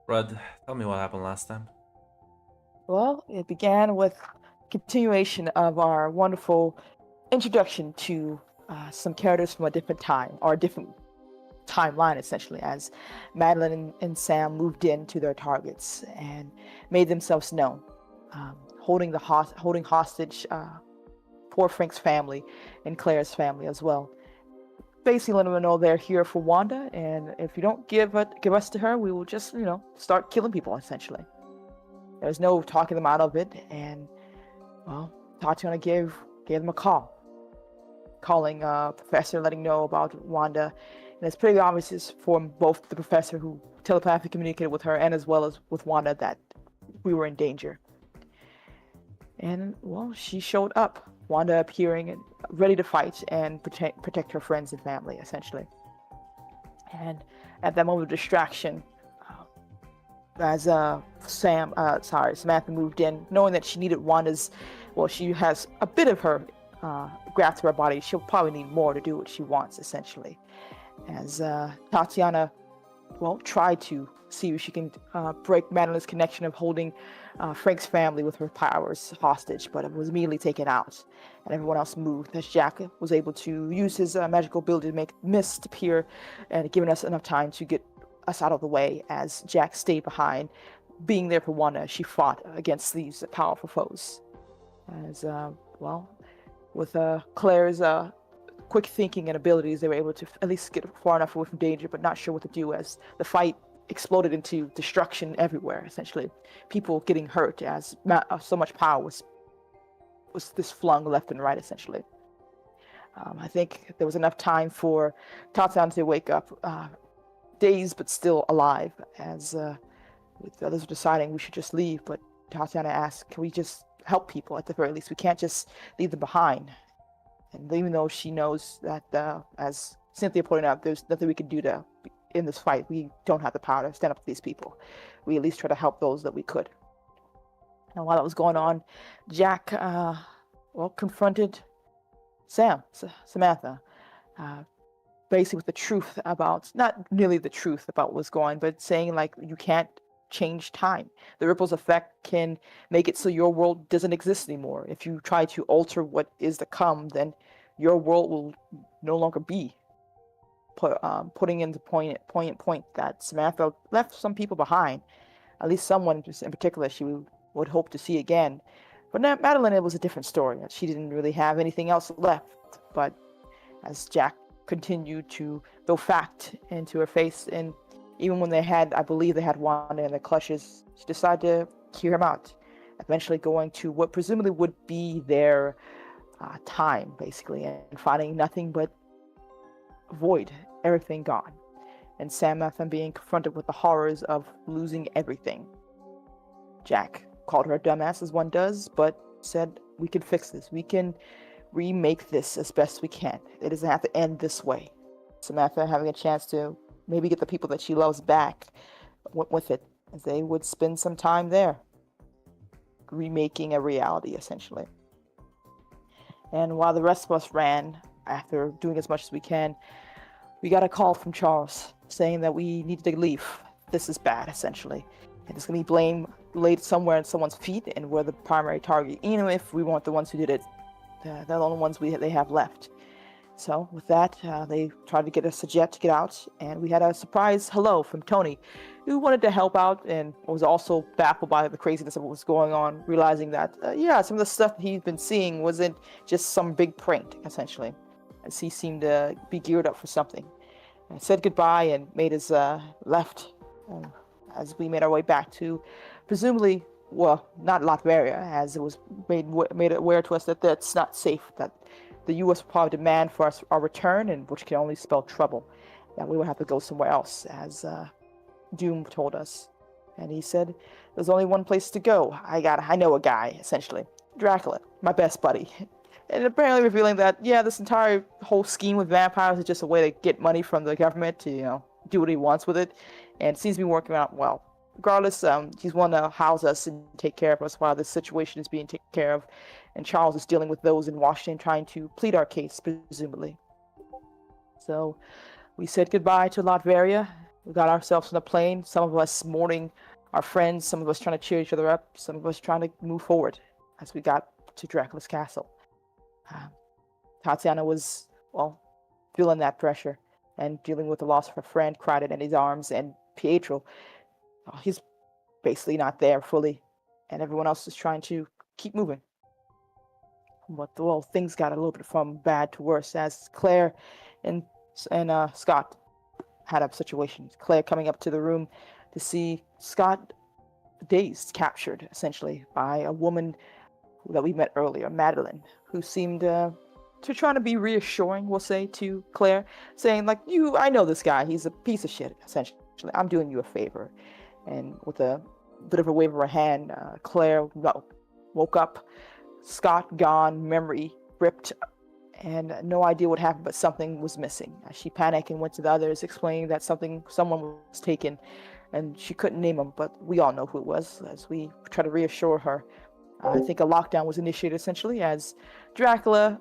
Red, tell me what happened last time. Well, it began with continuation of our wonderful introduction to some characters from a different time or a different timeline, essentially, as Madeline and Sam moved into their targets and made themselves known, holding hostage poor Frank's family and Claire's family as well. Basically, letting them know they're here for Wanda, and if you don't give us to her, we will just start killing people. Essentially, there's no talking them out of it, and well, Tatiana gave them a call, calling Professor, letting know about Wanda, and it's pretty obvious from both the Professor who telepathically communicated with her and as well as with Wanda that we were in danger. And well, she showed up, Wanda appearing and ready to fight and protect her friends and family, essentially. And at that moment of distraction, as Samantha moved in, knowing that she needed Wanda's, well, she has a bit of her graft to her body. She'll probably need more to do what she wants, essentially. As Tatiana, well, tried to see if she can break Madeline's connection of holding Frank's family with her powers hostage, but it was immediately taken out, and everyone else moved. As Jack was able to use his magical ability to make mist appear, and giving us enough time to get us out of the way, as Jack stayed behind, being there for Wanda as she fought against these powerful foes. As well, with Claire's quick thinking and abilities, they were able to at least get far enough away from danger, but not sure what to do as the fight exploded into destruction everywhere. Essentially, people getting hurt as so much power was this flung left and right. Essentially, I think there was enough time for Tatiana to wake up, dazed but still alive, as the others were deciding we should just leave. But Tatiana asked, "Can we just help people at the very least? We can't just leave them behind." And even though she knows that, as Cynthia pointed out, there's nothing we can do to in this fight. We don't have the power to stand up to these people. We at least try to help those that we could. And while that was going on, Jack, confronted Samantha, uh, basically with the truth about, not nearly the truth about what's going on, but saying like you can't change time. The ripples effect can make it so your world doesn't exist anymore. If you try to alter what is to come, then your world will no longer be. Putting into point that Samantha left some people behind, at least someone in particular she would hope to see again. But Madeline, it was a different story. She didn't really have anything else left. But as Jack continued to throw fact into her face, and even when I believe they had Wanda in their clutches, she decided to hear him out, eventually going to what presumably would be their time, basically, and finding nothing but void, everything gone. And Samantha being confronted with the horrors of losing everything. Jack called her a dumbass, as one does, but said, "We can fix this. We can remake this as best we can. It doesn't have to end this way." Samantha having a chance to maybe get the people that she loves back went with it, as they would spend some time there, remaking a reality, essentially. And while the rest of us ran, after doing as much as we can, we got a call from Charles saying that we needed to leave. This is bad, essentially. And it's going to be blame laid somewhere at someone's feet, and we're the primary target, even if we weren't the ones who did it. They're the only ones they have left. So with that, they tried to get us a jet to get out, and we had a surprise hello from Tony, who wanted to help out and was also baffled by the craziness of what was going on, realizing that, some of the stuff that he'd been seeing wasn't just some big prank, essentially, as he seemed to be geared up for something. And said goodbye and made his left, as we made our way back to, presumably, well, not Latveria, as it was made aware to us that that's not safe, that the U.S. will probably demand for us our return, and which can only spell trouble, that we would have to go somewhere else, as Doom told us. And he said, "There's only one place to go. I know a guy, essentially. Dracula, my best buddy." And apparently revealing that, this entire whole scheme with vampires is just a way to get money from the government to, do what he wants with it. And it seems to be working out well. Regardless, he's one to house us and take care of us while this situation is being taken care of. And Charles is dealing with those in Washington trying to plead our case, presumably. So we said goodbye to Latveria, We got ourselves on the plane, some of us mourning our friends, some of us trying to cheer each other up, some of us trying to move forward as we got to Dracula's castle. Uh, Tatiana was, well, feeling that pressure and dealing with the loss of her friend, cried in his arms, and Pietro, he's basically not there fully, and everyone else is trying to keep moving. But well, things got a little bit from bad to worse as Claire and Scott had a situation. Claire coming up to the room to see Scott dazed, captured essentially by a woman that we met earlier, Madeline, who seemed to try to be reassuring, we'll say, to Claire, saying like, I know this guy, he's a piece of shit, essentially. I'm doing you a favor. And with a bit of a wave of her hand, Claire woke up, Scott gone, memory ripped, and no idea what happened, but something was missing. She panicked and went to the others, explaining that someone was taken, and she couldn't name him, but we all know who it was. As we try to reassure her, I think a lockdown was initiated essentially as Dracula,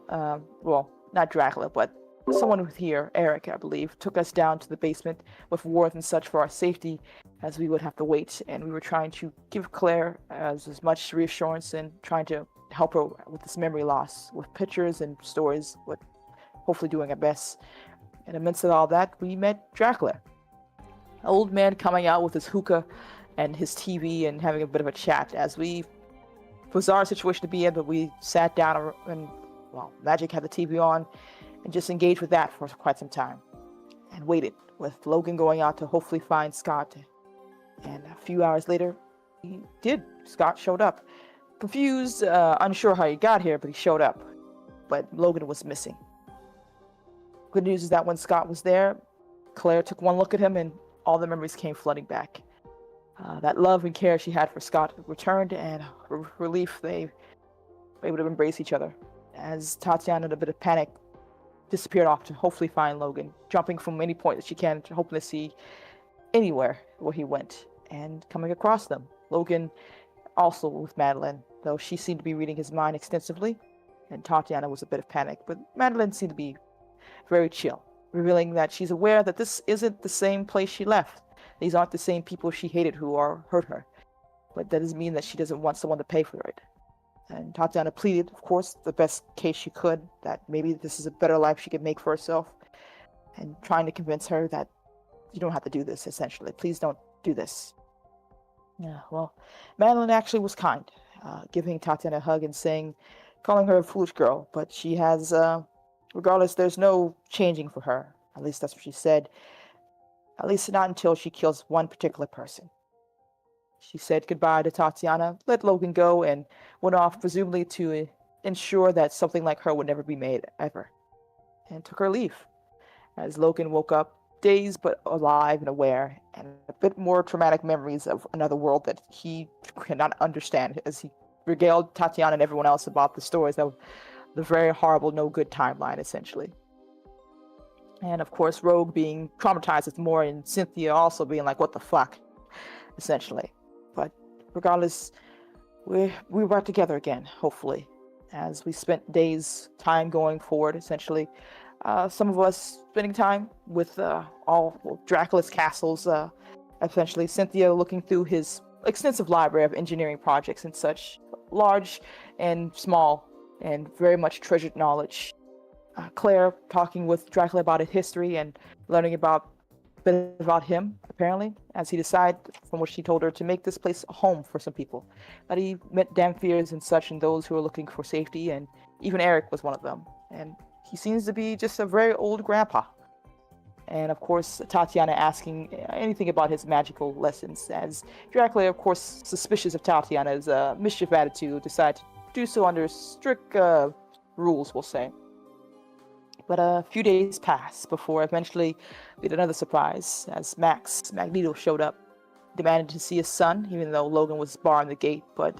well, not Dracula, but someone with here, Eric, I believe, took us down to the basement with wards and such for our safety, as we would have to wait, and we were trying to give Claire as much reassurance and trying to help her with this memory loss with pictures and stories, with hopefully doing our best. And amidst all that, we met Dracula, an old man coming out with his hookah and his TV and having a bit of a chat. As we bizarre situation to be in, but we sat down and well, Magic had the TV on and just engaged with that for quite some time and waited, with Logan going out to hopefully find Scott. And a few hours later, he did. Scott showed up. Confused, unsure how he got here, but he showed up. But Logan was missing. Good news is that when Scott was there, Claire took one look at him and all the memories came flooding back. That love and care she had for Scott returned, and relief, they were able to embrace each other. As Tatiana, in a bit of panic, disappeared off to hopefully find Logan, jumping from any point that she can, hoping to see anywhere where he went, and coming across them. Logan also with Madeline, though she seemed to be reading his mind extensively, and Tatiana was a bit of panic, but Madeline seemed to be very chill, revealing that she's aware that this isn't the same place she left. These aren't the same people she hated who hurt her, but that doesn't mean that she doesn't want someone to pay for it. And Tatiana pleaded, of course, the best case she could, that maybe this is a better life she could make for herself, and trying to convince her that you don't have to do this, essentially. Please don't do this. Yeah, well, Madeline actually was kind, giving Tatiana a hug and calling her a foolish girl, but she has, regardless, there's no changing for her. At least that's what she said. At least not until she kills one particular person. She said goodbye to Tatiana, let Logan go, and went off, presumably to ensure that something like her would never be made, ever, and took her leave. As Logan woke up, dazed but alive and aware, and a bit more traumatic memories of another world that he cannot understand, as he regaled Tatiana and everyone else about the stories of the very horrible, no good timeline, essentially. And of course, Rogue being traumatized with more, and Cynthia also being like, what the fuck, essentially. But regardless, we were back together again, hopefully, as we spent days, time going forward, essentially. Some of us spending time with Dracula's castles, essentially. Cynthia looking through his extensive library of engineering projects and such, large and small, and very much treasured knowledge. Claire talking with Dracula about his history and learning a bit about him, apparently, as he decided, from what she told her, to make this place a home for some people. That he met Dampiers and such, and those who were looking for safety, and even Eric was one of them. And he seems to be just a very old grandpa. And of course, Tatiana asking anything about his magical lessons, as Dracula, of course, suspicious of Tatiana's mischief attitude, decided to do so under strict rules, we'll say. But a few days passed before eventually we had another surprise, as Magneto showed up, demanded to see his son, even though Logan was barring the gate. But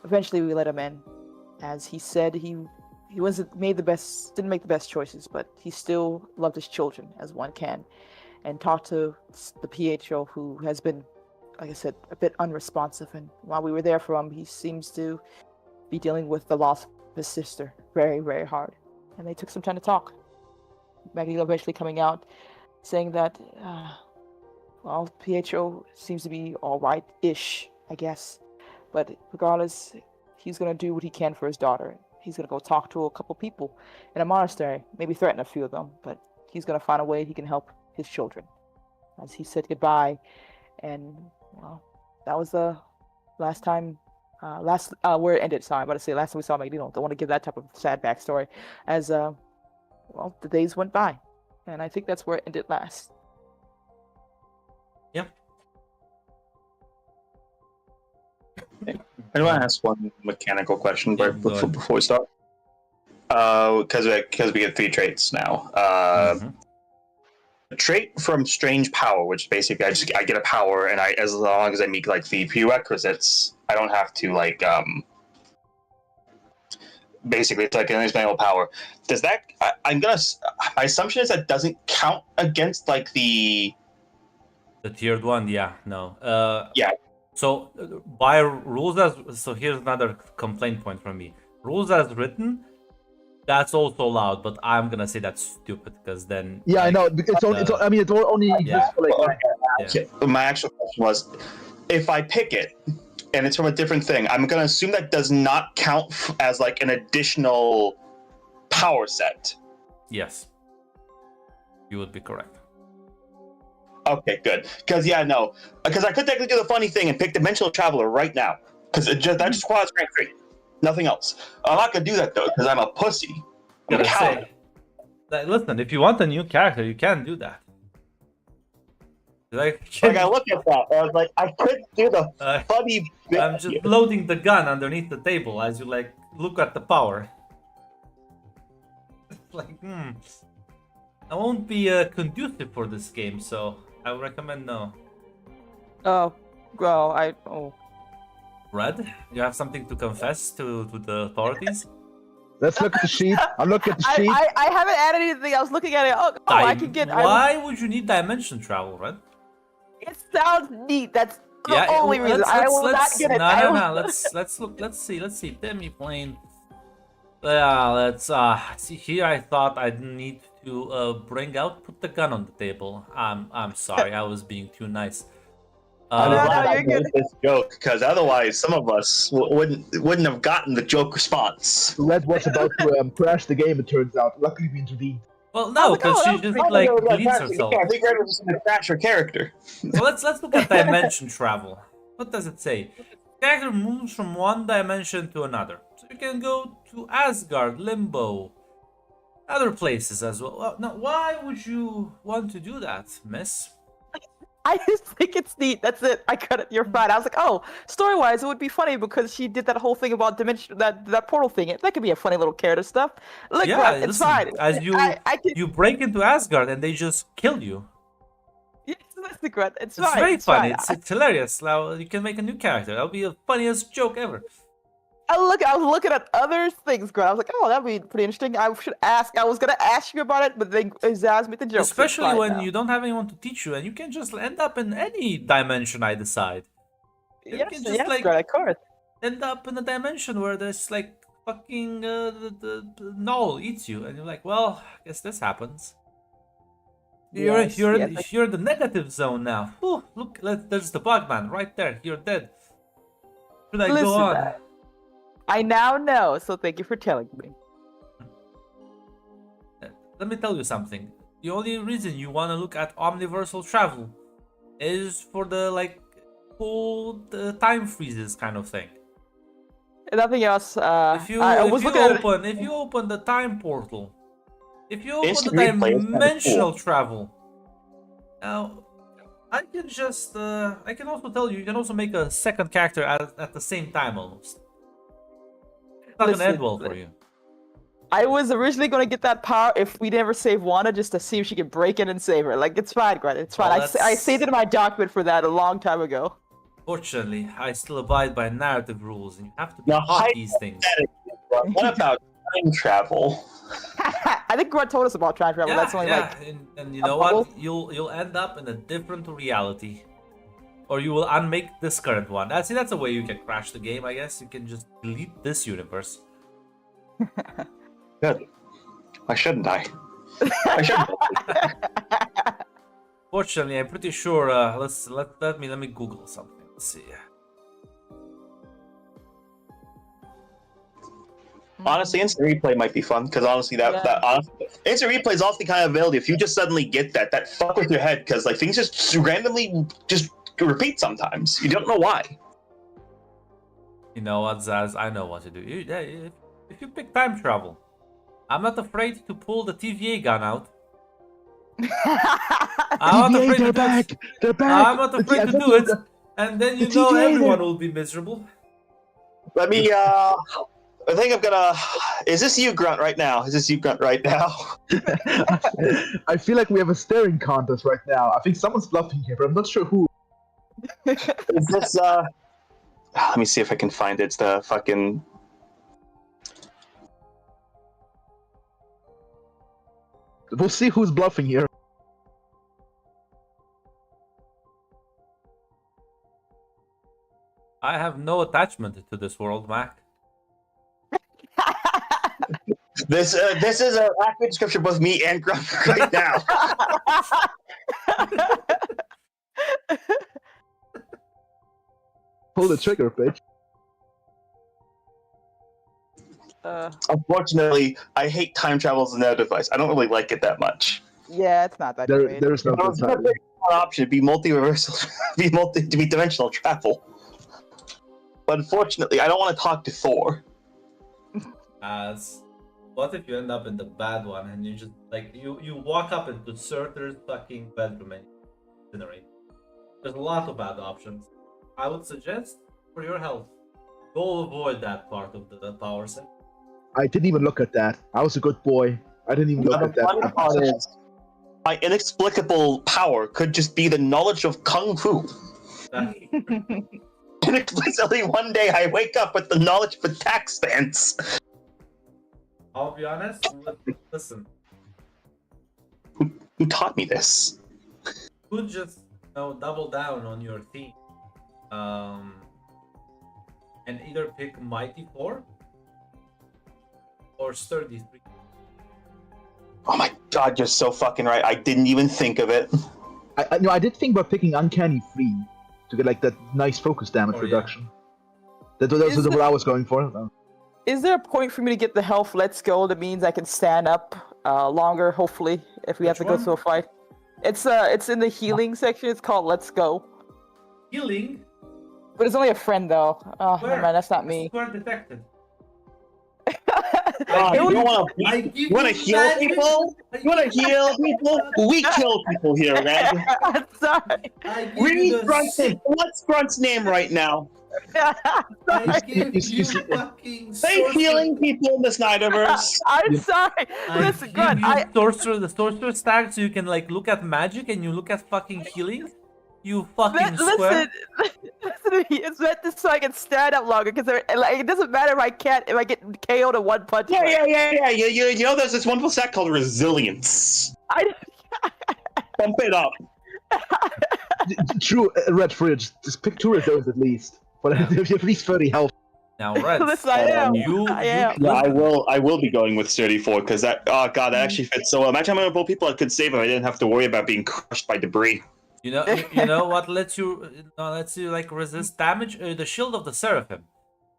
eventually we let him in, as he said he didn't make the best choices, but he still loved his children as one can, and talked to the Pietro, who has been, like I said, a bit unresponsive. And while we were there for him, he seems to be dealing with the loss of his sister very, very hard. And they took some time to talk. Magneto eventually coming out, saying that well, Pietro seems to be all right-ish, I guess. But regardless, he's gonna do what he can for his daughter. He's gonna go talk to a couple people in a monastery, maybe threaten a few of them, but he's gonna find a way he can help his children. As he said goodbye, and well, that was the last time, where it ended. Sorry, I'm about to say last time we saw Magneto. Don't want to give that type of sad backstory. As well, the days went by, and I think that's where it ended last. Yep. I want to ask one mechanical question Yeah, before we start. Because we get 3 traits now. A trait from Strange Power, which basically I get a power, and as long as I meet like the prerequisites, I don't have to like basically it's like an expendable power. Does that? My assumption is that doesn't count against like the tiered one. Yeah, no. Yeah. So by rules so here's another complaint point from me. Rules as written, that's also allowed, but I'm gonna say that's stupid because then. Yeah, I know. It's only exists for like. Okay. My actual question was, if I pick it and it's from a different thing, I'm gonna assume that does not count as like an additional power set. Yes. You would be correct. Okay, good. Because I could technically do the funny thing and pick Dimensional Traveler right now, because that just requires rank 3, nothing else. I'm not gonna do that though, because I'm a pussy. I'm a coward. Listen, if you want a new character, you can do that. Like I look at that, and I was like, I could do the funny. I'm just loading the gun underneath the table as you like look at the power. Like, I won't be conducive for this game, so I would recommend no. Oh, well, Red, you have something to confess to the authorities? Let's look at the sheet. I'm looking at the sheet. I haven't added anything. I was looking at it. I can get. Why would you need dimension travel, Red? It sounds neat. That's the only reason. I will not get it. No. Let's look. Let's see. Demi plane. Let's see here. I thought I'd need to put the gun on the table. I'm sorry. I was being too nice. I'm No, glad I you're good. made this joke, because otherwise some of us wouldn't have gotten the joke response. Red was about to crash the game. It turns out. Luckily, we intervened. Well, no, because she just like bleeds herself. I think Red was just gonna crash her character. So let's look at dimension travel. What does it say? Character moves from one dimension to another, so you can go to Asgard, Limbo, other places as well. Now, why would you want to do that, Miss? I just think it's neat. That's it. I got it. You're fine. I was like, oh, story-wise, it would be funny because she did that whole thing about dimension, that portal thing. That could be a funny little character stuff. Look, Yeah, right, it's listen, fine. as you break into Asgard and they just kill you. Yes, that's the great. It's It's fine. very it's funny. fine. It's hilarious. Now you can make a new character. That'll be the funniest joke ever. I was looking at other things, Grant. I was like, oh, that'd be pretty interesting. I should ask. I was gonna ask you about it, but then Zaz made the joke. Especially when you don't have anyone to teach you, and you can just end up in any dimension I decide. You Yes, can just yes, like Grant, of course. end up in a dimension where there's like fucking the null eats you, and you're like, well, I guess this happens. You're Yes, you're in the negative zone now. Whew, look, there's the Bugman right there. You're dead. Should I go Listen, on? I now know, so thank you for telling me. Let me tell you something. The only reason you want to look at omniversal travel is for the like cool time freezes kind of thing. Nothing else. If you open the time portal, if you open Instant the replay is kinda dimensional cool. travel, now I can just I can also tell you can also make a second character at the same time almost. It's not gonna end well for you. I was originally gonna get that power if we never save Wanda, just to see if she could break in and save her. Like, it's fine, Grant. It's fine. Well, I saved it in my document for that a long time ago. Fortunately, I still abide by narrative rules, and you have to be Now, taught these things. What about time travel? I think Grant told us about time travel. That's only like and you know bubble. what? You'll end up in a different reality, or you will unmake this current one. That's a way you can crash the game. I guess you can just delete this universe. Good. Why shouldn't I? I shouldn't. Fortunately, I'm pretty sure. Let me Google something. Let's see. Honestly, instant replay might be fun because honestly, Yeah. that honestly, instant replay is also the kind of ability. If you just suddenly get that fuck with your head because like things just randomly just repeat sometimes. You don't know why. You know what, Zaz? I know what to do. If you pick time travel, I'm not afraid to pull the TVA gun out. I'm not TVA, afraid to they're do it. back! They're back! I'm not afraid to do it. And then you the know TVA everyone there. will be miserable. Let me. I think I'm gonna. Is this you, Grunt, right now? Is this you, Grunt, right now? I feel like we have a staring contest right now. I think someone's bluffing here, but I'm not sure who. Is this? Let me see if I can find it. It's the fucking. We'll see who's bluffing here. I have no attachment to this world, Mac. This is an accurate description of both me and Grunt right now. Pull the trigger, bitch. Unfortunately, I hate time travel as a narrative device. I don't really like it that much. Yeah, it's not that great. There's no If I good was gonna time. pick one option, it'd be multiversal, be dimensional travel. But unfortunately, I don't want to talk to Thor. As what if you end up in the bad one and you just like you walk up into Surtur's fucking bedroom and you incinerate? There's a lot of bad options. I would suggest for your health, go avoid that part of the power set. I didn't even look at that. I was a good boy. I didn't even look The at funny that. part is, my inexplicable power could just be the knowledge of kung fu. Inexplicably, one day I wake up with the knowledge of attack stance. I'll be honest. Listen, Who taught me this? you could just double down on your theme, and either pick Mighty 4 or Sturdy 3. Oh my god, you're so fucking right. I didn't even think of it. I did think about picking Uncanny Free to get like that nice focus damage Oh, yeah. reduction. That was what I was going for. Is there a point for me to get the health let's go that means I can stand up longer, hopefully, if we have to Which go one? to a fight? It's in the healing section. It's called Let's Go. Healing? But it's only a friend though. Oh Where? man, that's not me. Square detected. God, It you was- want to heal people? You want to heal people? We kill people here, man. I'm sorry. Read Grunt's name. What's Grunt's name right now? I give Excuse you me. fucking They sorcerer. healing people in the Snyderverse. I'm sorry. I Listen, give Grunt, you the sorcerer stag so you can like look at magic and you look at fucking healing. You fucking square. listen to me. It's meant to so I can stand up longer because like, it doesn't matter if I get KO'd in one punch. Yeah. You know, there's this wonderful set called Resilience. I, Bump it up. True, Red Fridge. Just pick 2 of those at least. But Yeah. if you have at least 30 health. Now, Red. listen, I am. You, I am. Yeah, I will be going with 34 because that. Oh god, that actually fits so well. Imagine how many more people I could save if I didn't have to worry about being crushed by debris. You know what lets you like resist damage? The Shield of the Seraphim.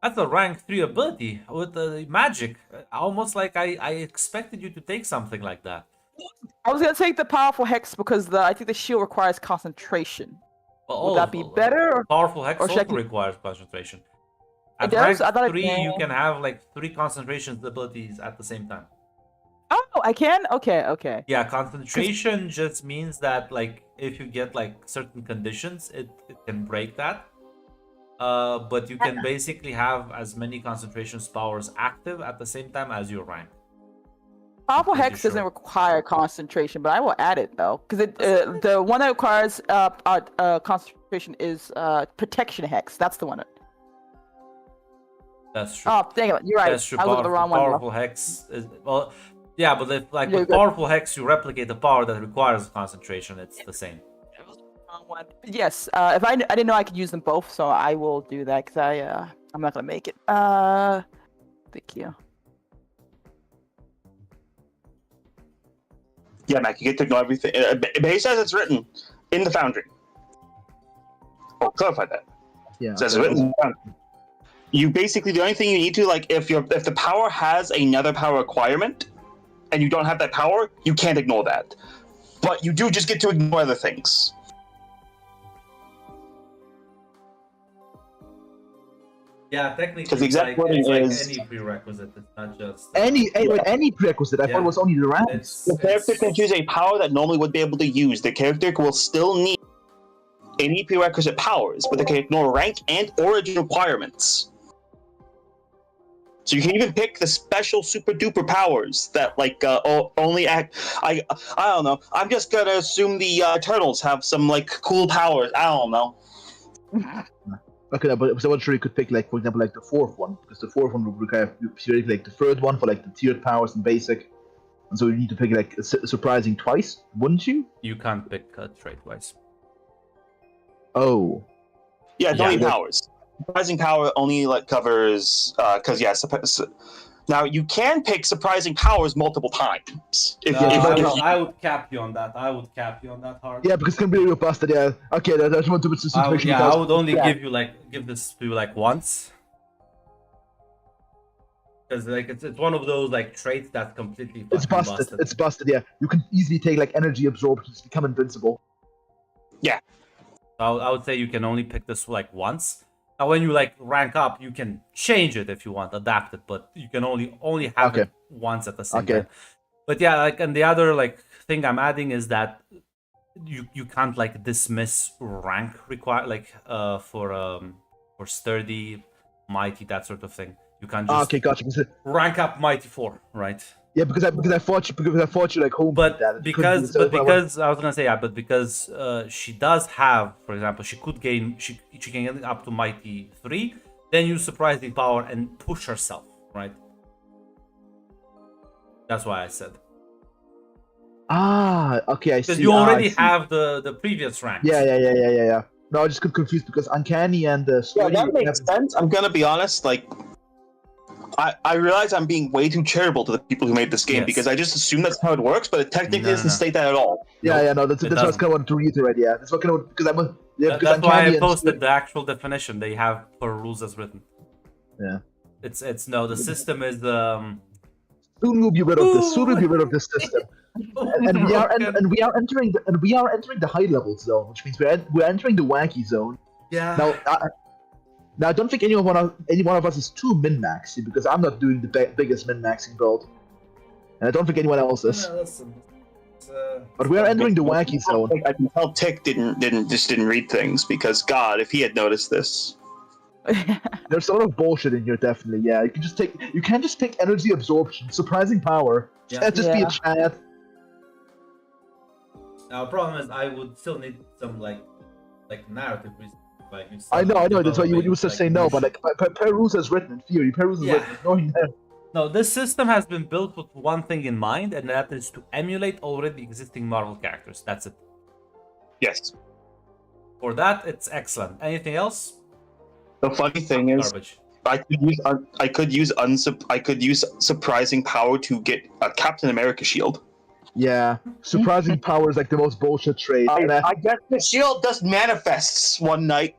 That's a rank 3 ability with the magic. Almost like I expected you to take something like that. I was gonna take the powerful hex because I think the shield requires concentration. Well, Would that be better? Or... Powerful hex or should I also keep- requires concentration. It At does? I rank thought it 3, you can. can have like 3 concentration abilities at the same time. Oh, I can. Okay. Yeah, concentration just means that like if you get like certain conditions, it can break that. But you can basically have as many concentration powers active at the same time as your rank. Powerful pretty hex doesn't sure. require concentration, but I will add it though, because the one that requires concentration is protection hex. That's the one. That's true. Oh, dang it! You're right. That's true. I was looking at the wrong one. Powerful hex is well, yeah, but if like Yeah, with good. powerful hex, you replicate the power that requires concentration. It's the same. Wrong one. But yes, if I didn't know I could use them both, so I will do that because I'm not gonna make it. Thank you. Yeah, Mac, you get to ignore everything. Based as it's written in the Foundry. I'll clarify that. Yeah. It says okay. written in the Foundry. You basically, the only thing you need to, like, if the power has another power requirement, and you don't have that power, you can't ignore that. But you do just get to ignore other things. Yeah, technically, 'Cause the exact wording it's like is- any prerequisite. It's not just Any prerequisite. I thought it was only the ranks. The character can choose a power that normally would be able to use. The character will still need any prerequisite powers, but they can ignore rank and origin requirements. So you can even pick the special super duper powers that like only act. I don't know. I'm just gonna assume the Eternals have some like cool powers. I don't know. Okay, but so I'm sure you could pick, like, for example, like the fourth one, because the fourth one would require like the third one for like the tiered powers and basic, and so you need to pick like surprising twice, wouldn't you? You can't pick trait wise. Oh, Yeah, it's Yeah. only powers. Surprising power only like covers because now you can pick surprising powers multiple times. If, No, if- I, if- would, I would cap you on that. I would cap you on that hard. yeah, because it's gonna be really busted. Yeah. Okay, I just want to make I would, sure yeah, I would only yeah. give this to you like once. Because like it's one of those like traits that's completely It's fucking busted. It's busted. Yeah, you can easily take like energy absorption to become invincible. I would say you can only pick this like once. Now, when you like rank up, you can change it if you want, adapt it, but you can only have Okay. it once at the same Okay. time. But yeah, like, and the other like thing I'm adding is that you can't like dismiss rank for sturdy, mighty, that sort of thing. You can't just Okay, gotcha. rank up mighty 4, right? Yeah, because I thought you like home. But that. because I was gonna say, yeah, but because she does have, for example, she can get up to mighty 3, then use surprising power and push herself, right? That's why I said, Okay, I see. because you already I see. have the previous rank. Yeah. No, I just got confused because uncanny and yeah, sturdy that makes have- sense. I'm gonna be honest. Like, I realize I'm being way too charitable to the people who made this game Yes. because I just assume that's how it works, but it technically No, doesn't no. state that at all. Yeah, no, that's it what I doesn't. kind of wanted to reiterate. Yeah, that's what kind of because I'm because That's why I uncanny and posted the actual definition they have for rules as written. Yeah. It's no, the system is soon we'll be rid of this. Soon we'll be rid of this system. And we are broken. and we are entering the high level zone, which means we're entering the wacky zone. Yeah. Now I don't think any one of us is too min-maxy because I'm not doing the biggest min-maxing build, and I don't think anyone else is. Yeah, listen, But we are entering the wacky zone. I can tell Tick didn't read things because God, if he had noticed this. There's sort of bullshit in here, definitely. Yeah, you can't just pick energy absorption, surprising power. Yeah. Can't just be a Yeah. chat. Now, the problem is, I would still need some like narrative reason. Like you I know. That's why you would developing, just say no, but like per rules as written in theory, per rules as Yeah. written, ignoring that. No, this system has been built with one thing in mind, and that is to emulate already existing Marvel characters. That's it. Yes. For that, it's excellent. Anything else? The funny thing is, Garbage. I could use surprising power to get a Captain America shield. Yeah, surprising power is like the most bullshit trait. And I guess the shield just manifests one night.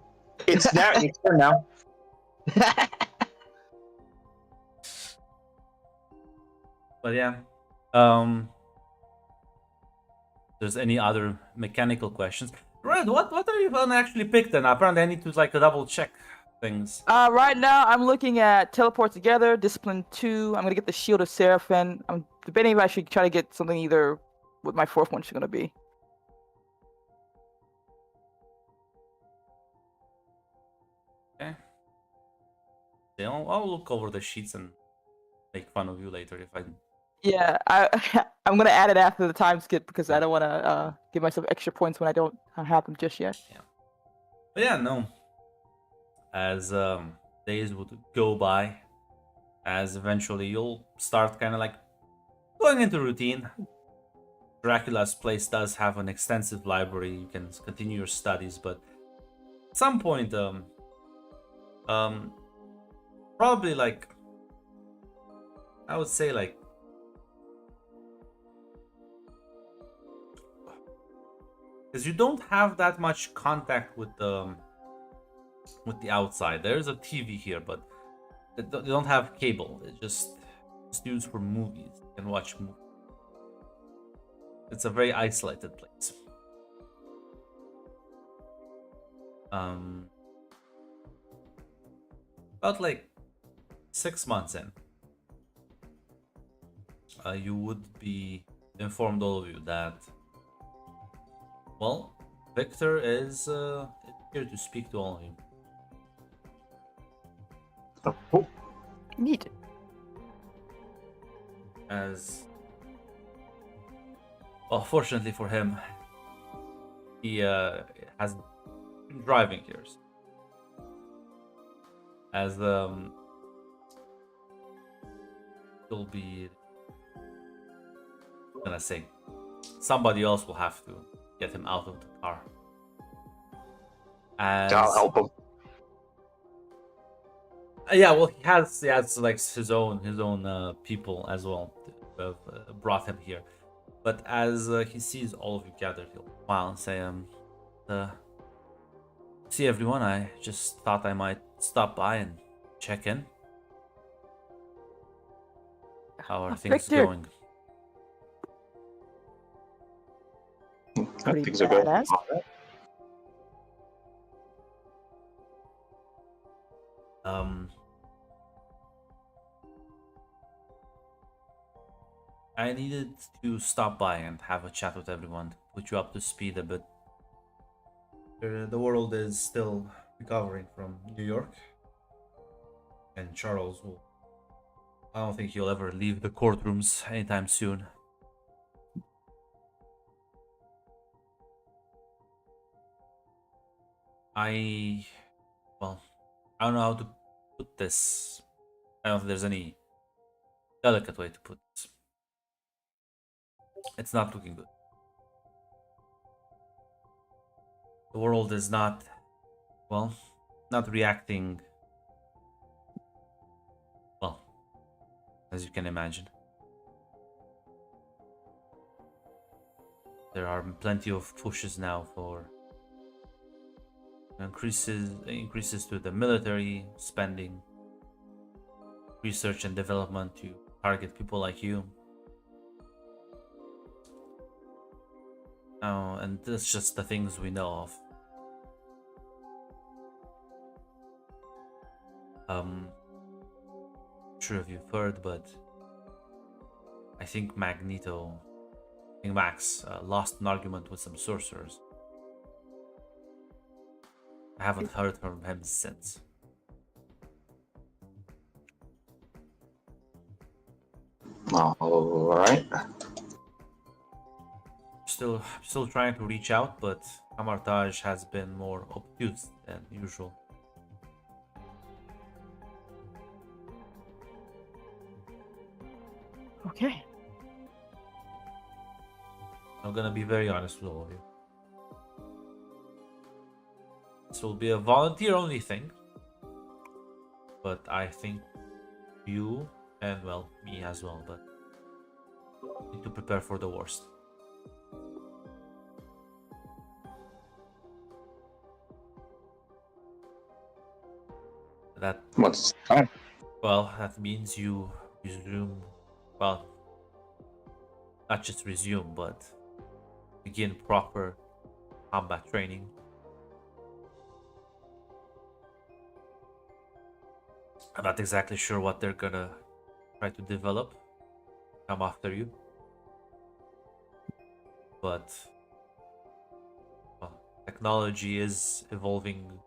It's now. It's here now. But yeah, there's any other mechanical questions? Right, what are you gonna actually pick then? Apparently, I need to like double check things. Right now, I'm looking at Teleport Together, Discipline 2. I'm going to get the Shield of Seraphim. I'm debating if I should try to get something either what my fourth one's going to be. Okay. Yeah, I'll look over the sheets and make fun of you later if I. Yeah, I'm going to add it after the time skip because I don't want to give myself extra points when I don't have them just yet. But yeah, no. As days would go by, as eventually you'll start kind of like going into routine. Dracula's place does have an extensive library. You can continue your studies, but at some point, probably like I would say like because you don't have that much contact with the outside. There's a TV here, but they don't have cable. It's just used for movies. You can watch movies. It's a very isolated place. About like 6 months in, you would be informed, all of you, that, well, Victor is here to speak to all of you. Oh, Neat. As well, fortunately for him, he has been driving here. As he'll be gonna say, somebody else will have to get him out of the car. As, I'll help him. yeah, well, he has like his own people as well who have brought him here. But as he sees all of you gathered, he'll smile and say, see everyone, I just thought I might stop by and check in. How are things Victor. going? Pretty Things are good. badass. I needed to stop by and have a chat with everyone, put you up to speed a bit. The world is still recovering from New York, and Charles will. I don't think he'll ever leave the courtrooms anytime soon. Well, I don't know how to put this. I don't think there's any delicate way to put this. It's not looking good. The world is not, well, not reacting well, as you can imagine. There are plenty of pushes now for increases to the military spending, research and development to target people like you. Oh, and that's just the things we know of. Sure if you've heard, but I think Max lost an argument with some sorcerers. I haven't heard from him since. All right. Still trying to reach out, but Amartaj has been more obtuse than usual. Okay. I'm gonna be very honest with all of you. This will be a volunteer-only thing, but I think you and, well, me as well, but need to prepare for the worst. That What's time? Well, that means you resume, well, not just resume, but begin proper combat training. I'm not exactly sure what they're gonna try to develop, come after you, but, well, technology is evolving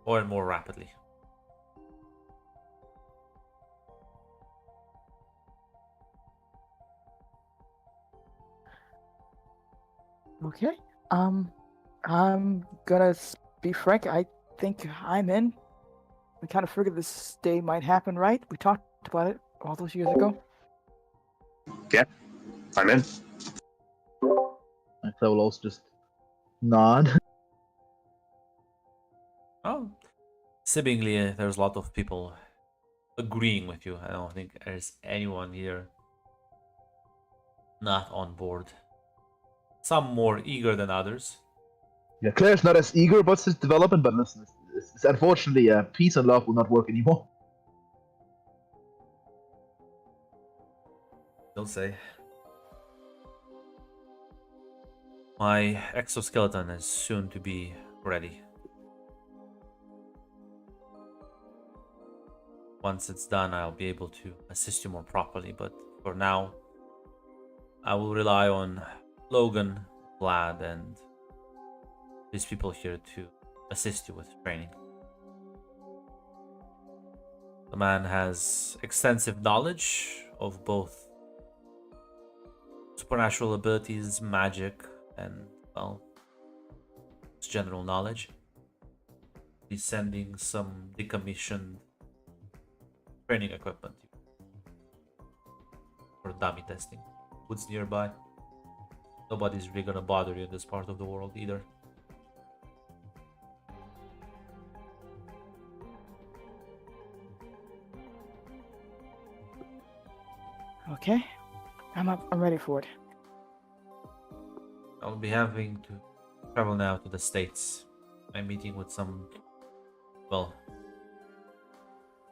more and more rapidly. Okay. I'm gonna be frank. I think I'm in. We kind of figured this day might happen, right? We talked about it all those years ago. I'm in. I will also just nod. Oh, seemingly there's a lot of people agreeing with you. I don't think there's anyone here not on board. some more eager than others. Yeah, Claire's not as eager about his development, but listen, it's unfortunately, peace and love will not work anymore. They'll say. My exoskeleton is soon to be ready. Once it's done, I'll be able to assist you more properly, but for now, I will rely on Logan, Vlad, and these people here to assist you with training. The man has extensive knowledge of both supernatural abilities, magic, and, well, just general knowledge. He's sending some decommissioned training equipment for dummy testing. Woods nearby. Nobody's really gonna bother you in this part of the world either. Okay, I'm up. I'm ready for it. I'll be having to travel now to the States. I'm meeting with some, well,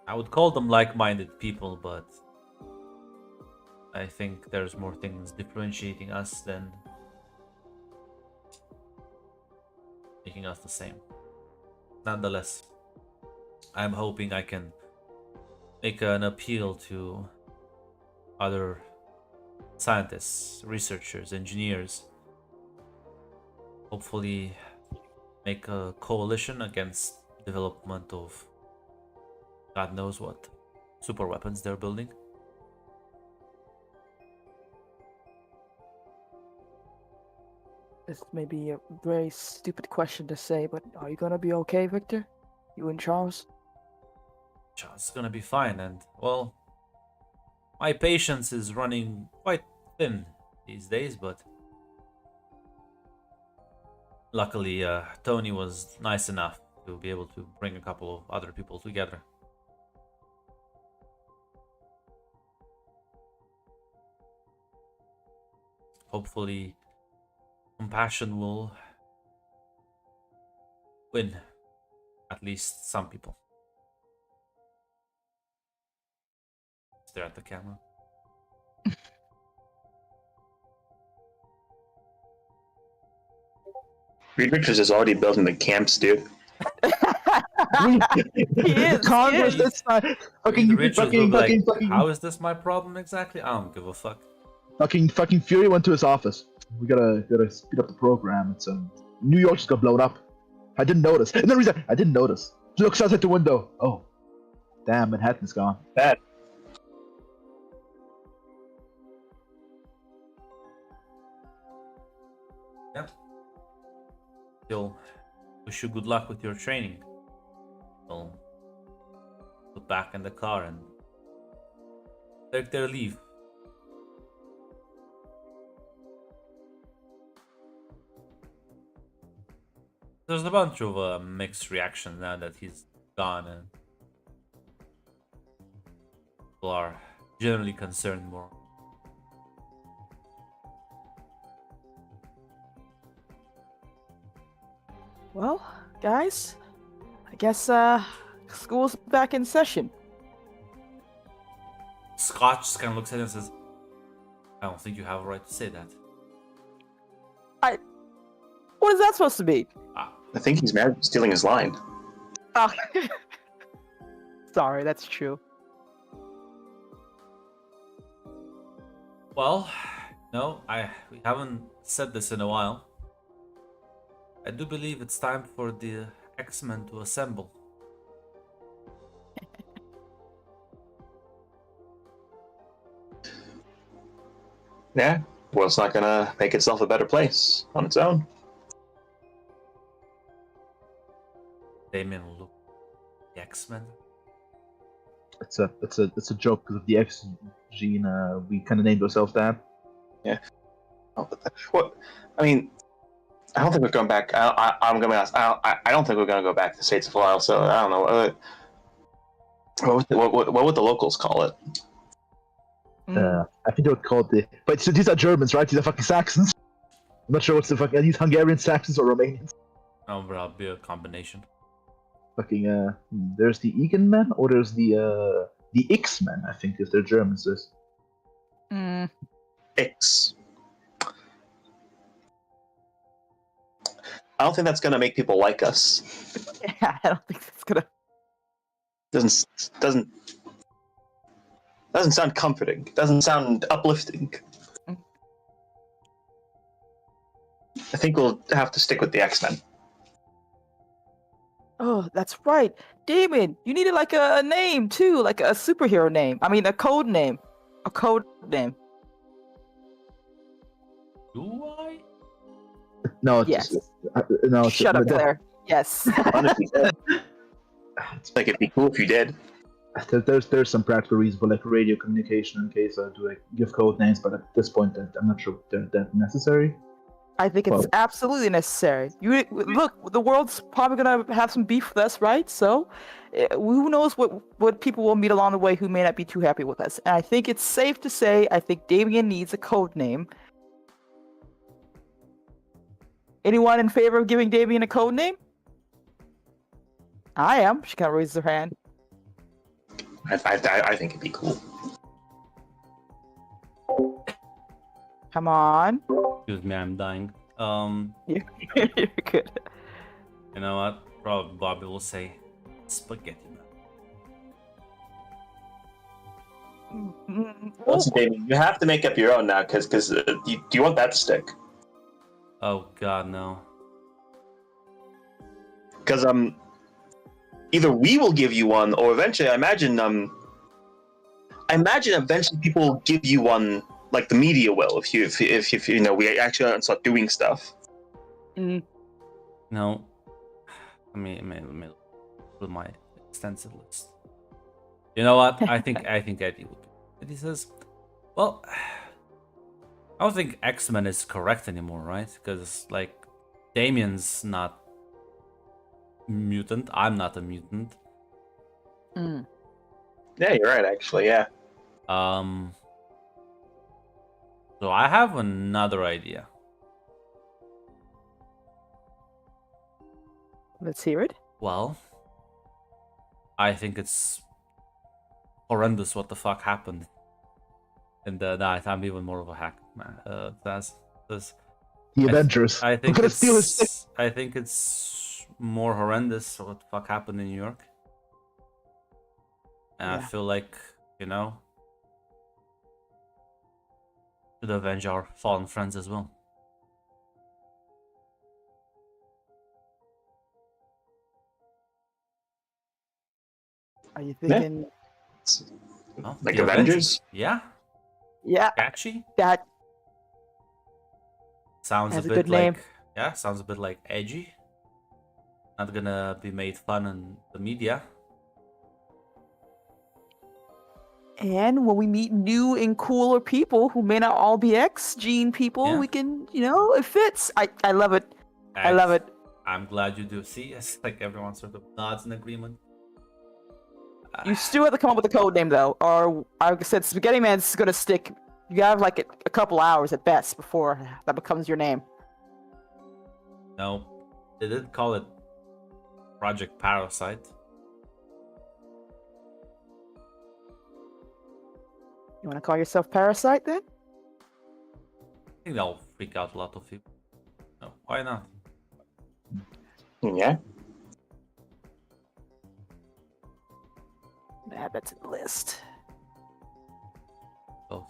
I would call them like-minded people, but I think there's more things differentiating us than making us the same. Nonetheless, I'm hoping I can make an appeal to other scientists, researchers, engineers. Hopefully make a coalition against development of God knows what super weapons they're building. This may be a very stupid question to say, but are you gonna be okay, Victor? You and Charles? Charles is gonna be fine, and, well, my patience is running quite thin these days, but luckily Tony was nice enough to be able to bring a couple of other people together. Hopefully compassion will win at least some people. Stare at the camera. Richards is already building the camps, dude. He is. Congress, he is. that's not Reed Richards will be like, fucking, how is this my problem exactly? I don't give a fuck. fucking Fury went to his office. We gotta speed up the program. It's New York just got blown up. I didn't notice. And the reason I didn't notice. Looks outside the window. Oh, damn, Manhattan's gone. Bad. Yeah. Still, wish you good luck with your training. We'll put back in the car and take their leave. There's a bunch of mixed reactions now that he's gone, and people are generally concerned more. Well, guys, I guess school's back in session. Scott just kind of looks at him and says, I don't think you have a right to say that. What is that supposed to be? I think he's mad at stealing his line. Oh. Sorry, that's true. Well, no, we haven't said this in a while. I do believe it's time for the X-Men to assemble. Yeah, world's not gonna make itself a better place on its own. Damien will look the X-Men. It's a joke because of the X gene. We kind of named ourselves that. Yeah. Oh, what? I mean, I don't think we're going back. I'm gonna be honest. I don't think we're gonna go back to States of Wild. So I don't know. What would the locals call it? I think they would call it the. But so these are Germans, right? These are fucking Saxons. I'm not sure what's the fuck. Are these Hungarian Saxons or Romanians? Oh, bro, be a combination. Fucking there's the Egan men, or there's the X men. I think if they're Germans. There's... Mm. X. I don't think that's gonna make people like us. Yeah, I don't think that's gonna. Doesn't sound comforting. Doesn't sound uplifting. Mm. I think we'll have to stick with the X-Men. Oh, that's right, Damon. You needed like a name too, like a superhero name. I mean, a code name. A code name. Do I? No, it's Yes. no. It's, Shut up, but that- Claire. Yes. Honestly, like it'd be cool if you did. There's some practical reason for like radio communication in case I do like give code names, but at this point I'm not sure they're that necessary. I think it's Well- absolutely necessary. You look, the world's probably gonna have some beef with us, right? So, who knows what people will meet along the way who may not be too happy with us. And I think it's safe to say, I think Damien needs a code name. Anyone in favor of giving Damien a code name? I am. She kind of raises her hand. I think it'd be cool. Come on. Excuse me, I'm dying. You're good. You know what? Probably Bobby will say spaghetti man. Listen, Damien, you have to make up your own now, because do you want that to stick? Oh god, no. Because either we will give you one, or eventually, I imagine eventually people will give you one, like the media will, if you know we actually start doing stuff. No. Let me with my extensive list. You know what? I think Eddie would be. Eddie says, well, I don't think X-Men is correct anymore, right? Because like Damien's not mutant. I'm not a mutant. Mm. Yeah, you're right. Actually, yeah. So I have another idea. Let's hear it. Well, I think it's horrendous what the fuck happened in the night. I'm even more of a hack, man. That's The Avengers. I think I'm gonna steal his stick. it's more horrendous what the fuck happened in New York. And I Yeah. feel like, you know, should avenge our fallen friends as well. Are you thinking? Oh, Like the Avengers? Yeah, Yeah, catchy. that Sounds That's a a bit good like name. yeah, sounds a bit like edgy. Not gonna be made fun in the media. And when we meet new and cooler people who may not all be X-Gene people, Yeah. we can, it fits. I love it. I love it. I'm glad you do. See, it's like everyone sort of nods in agreement. You still have to come up with a code name, though. Or, like I said, Spaghetti Man's going to stick. You have like a couple hours at best before that becomes your name. No, they did call it Project Parasite. You want to call yourself Parasite, then? I think that'll freak out a lot of people. No, why not? Yeah. Add that to the list. Both.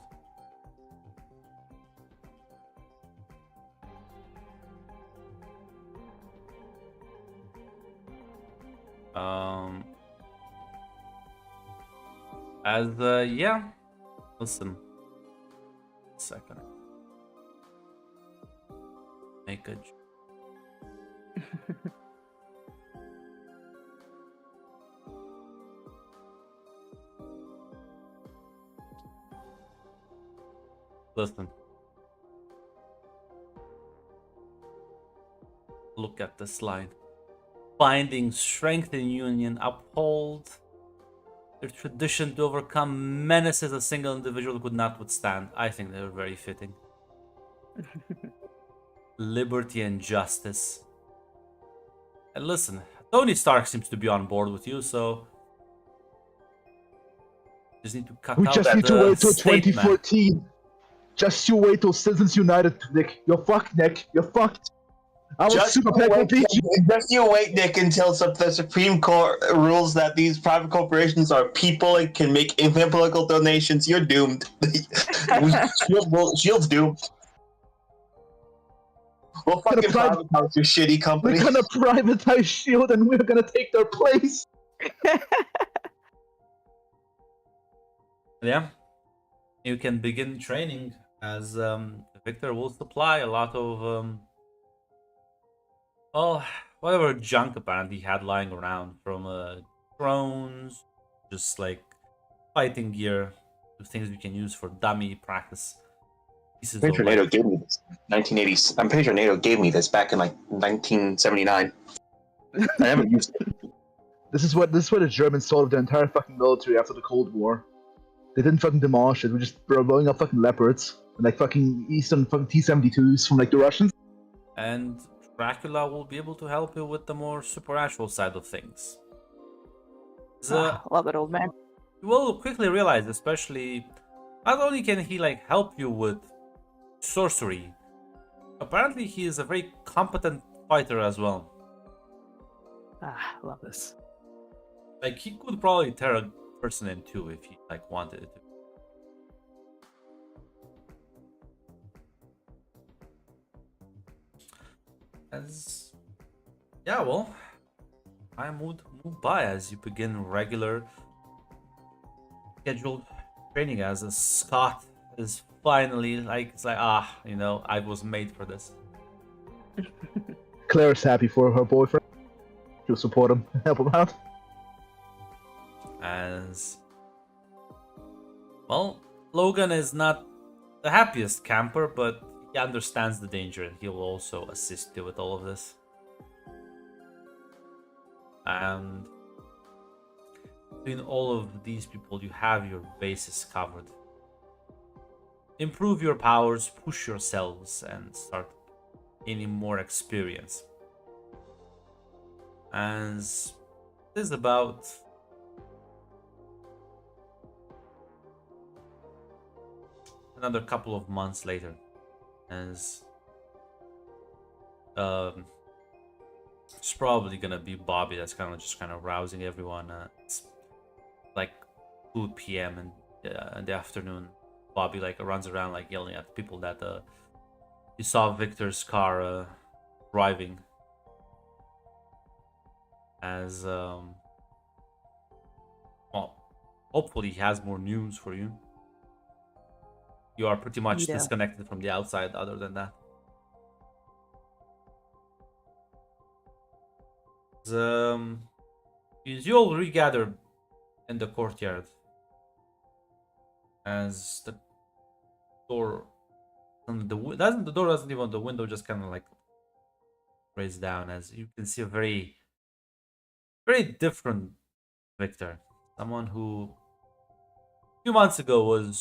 Yeah. Listen. A second. Make a. Listen. Look at this line. Finding strength in union, uphold their tradition to overcome menaces a single individual could not withstand. I think they're very fitting. liberty and justice. And listen, Tony Stark seems to be on board with you, so just need to cut We out just that need to wait till statement. 2014. Just you wait till Citizens United, Nick. You're fucked, Nick. You're fucked. Our super PAC will beat you. Just you wait, Nick, until the Supreme Court rules that these private corporations are people and can make political donations. You're doomed. Shield's doomed. We'll fucking privatize your shitty company. We're gonna privatize Shield and we're gonna take their place. Yeah, you can begin training as Victor will supply a lot of well, whatever junk apparently he had lying around, from drones, just like fighting gear, to things we can use for dummy practice. I'm pretty sure NATO gave me this 1980s. I'm pretty sure NATO gave me this back in like 1979. I haven't used it. This is what the Germans solved their entire fucking military after the Cold War. They didn't fucking demolish it. We just were blowing up fucking Leopards and like fucking Eastern fucking T-72s from like the Russians. And Dracula will be able to help you with the more supernatural side of things. Love it, old man. You will quickly realize, especially, not only can he like help you with sorcery, apparently he is a very competent fighter as well. Love this. Like, he could probably tear a person in two if he like wanted it to. As yeah, well, time would move by as you begin regular scheduled training, as a Scott is finally like, it's like, you know, I was made for this. Claire's happy for her boyfriend. She'll support him, help him out. As well, Logan is not the happiest camper, but he understands the danger and he will also assist you with all of this. And between all of these people, you have your bases covered. Improve your powers, push yourselves, and start gaining more experience. As this is about another couple of months later, as it's probably gonna be Bobby that's kind of rousing everyone. It's like 2 p.m. in the afternoon. Bobby like runs around like yelling at people that he saw Victor's car driving. As well, hopefully he has more news for you. You are pretty much disconnected from the outside other than that. You all regather in the courtyard as the door doesn't even, the window just kind of like raised down, as you can see a very different Victor, someone who a few months ago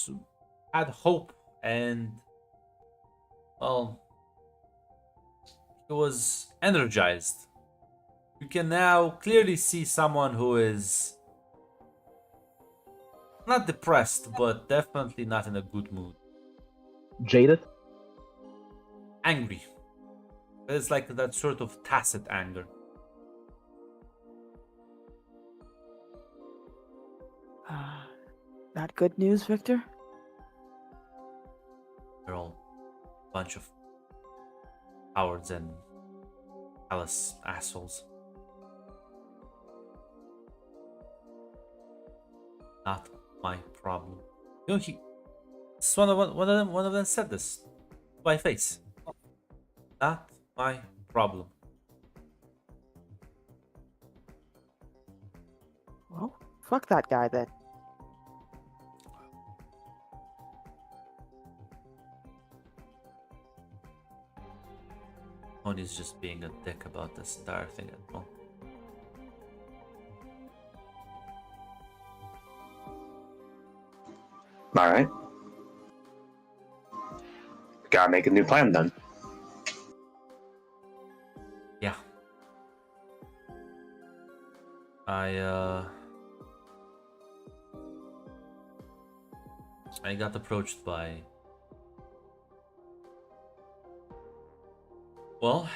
had hope and, well, he was energized. You can now clearly see someone who is not depressed, but definitely not in a good mood. Jaded? Angry. It's like that sort of tacit anger. Not good news, Victor? They're all a bunch of cowards and callous assholes. Not my problem. You know, one of them said this to my face. Not my problem. Well, fuck that guy then. Tony's just being a dick about this entire thing as well. All right. Gotta make a new plan then. I got approached by, well,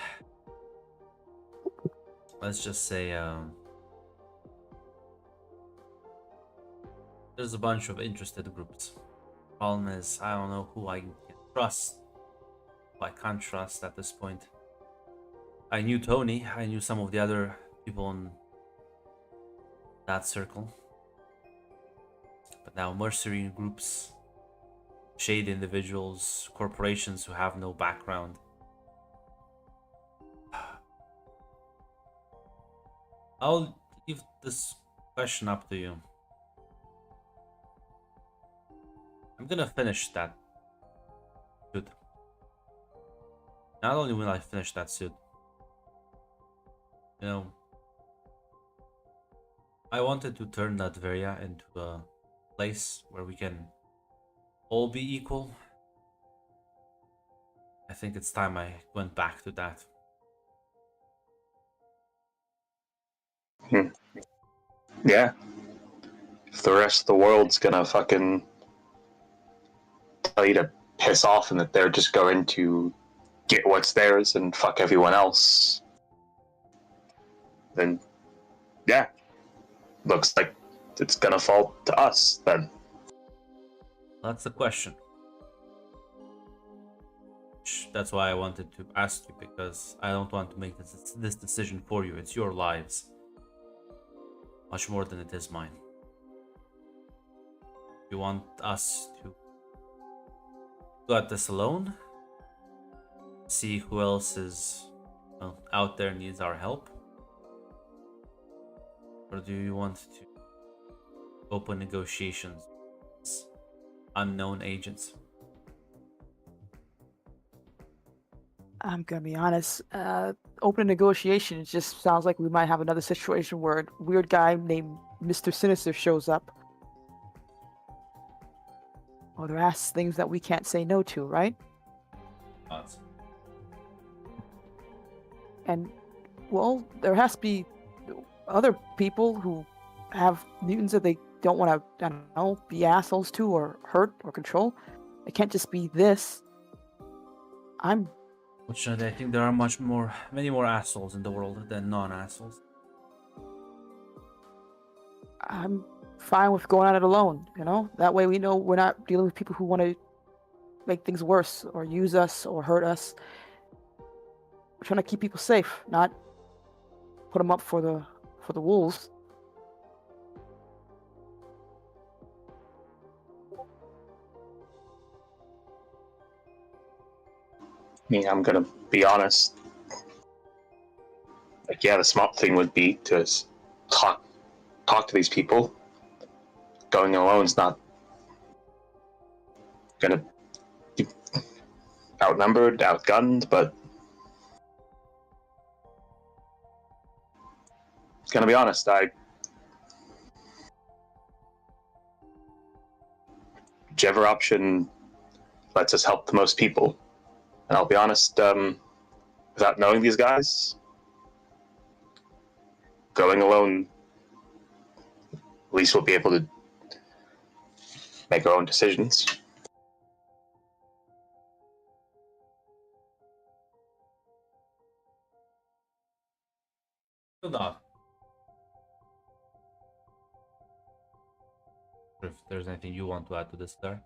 let's just say there's a bunch of interested groups. Problem is, I don't know who I can trust, who I can't trust at this point. I knew Tony, I knew some of the other people in that circle. But now mercenary groups, shady individuals, corporations who have no background. I'll leave this question up to you. I'm gonna finish that suit. Not only will I finish that suit, you know, I wanted to turn Latveria into a place where we can all be equal. I think it's time I went back to that. Yeah. If the rest of the world's gonna fucking tell you to piss off and that they're just going to get what's theirs and fuck everyone else, then yeah, looks like it's gonna fall to us then. That's the question. That's why I wanted to ask you, because I don't want to make this decision for you. It's your lives. Much more than it is mine. You want us to go at this alone? See who else is out there needs our help? Or do you want to open negotiations with unknown agents? I'm gonna be honest. Open negotiations just sounds like we might have another situation where a weird guy named Mr. Sinister shows up. Or they're asked things that we can't say no to, right? Thoughts? And, well, there has to be other people who have mutants that they don't want to, I don't know, be assholes to or hurt or control. It can't just be this. Fortunately, I think there are many more assholes in the world than non-assholes. I'm fine with going at it alone, you know? That way we know we're not dealing with people who want to make things worse or use us or hurt us. We're trying to keep people safe, not put them up for the wolves. I mean, I'm gonna be honest. Like, yeah, the smart thing would be to talk to these people. Going alone's not gonna be outnumbered, outgunned, but gonna be honest, whichever option lets us help the most people. And I'll be honest, without knowing these guys, going alone, at least we'll be able to make our own decisions. Still not. If there's anything you want to add to this, there.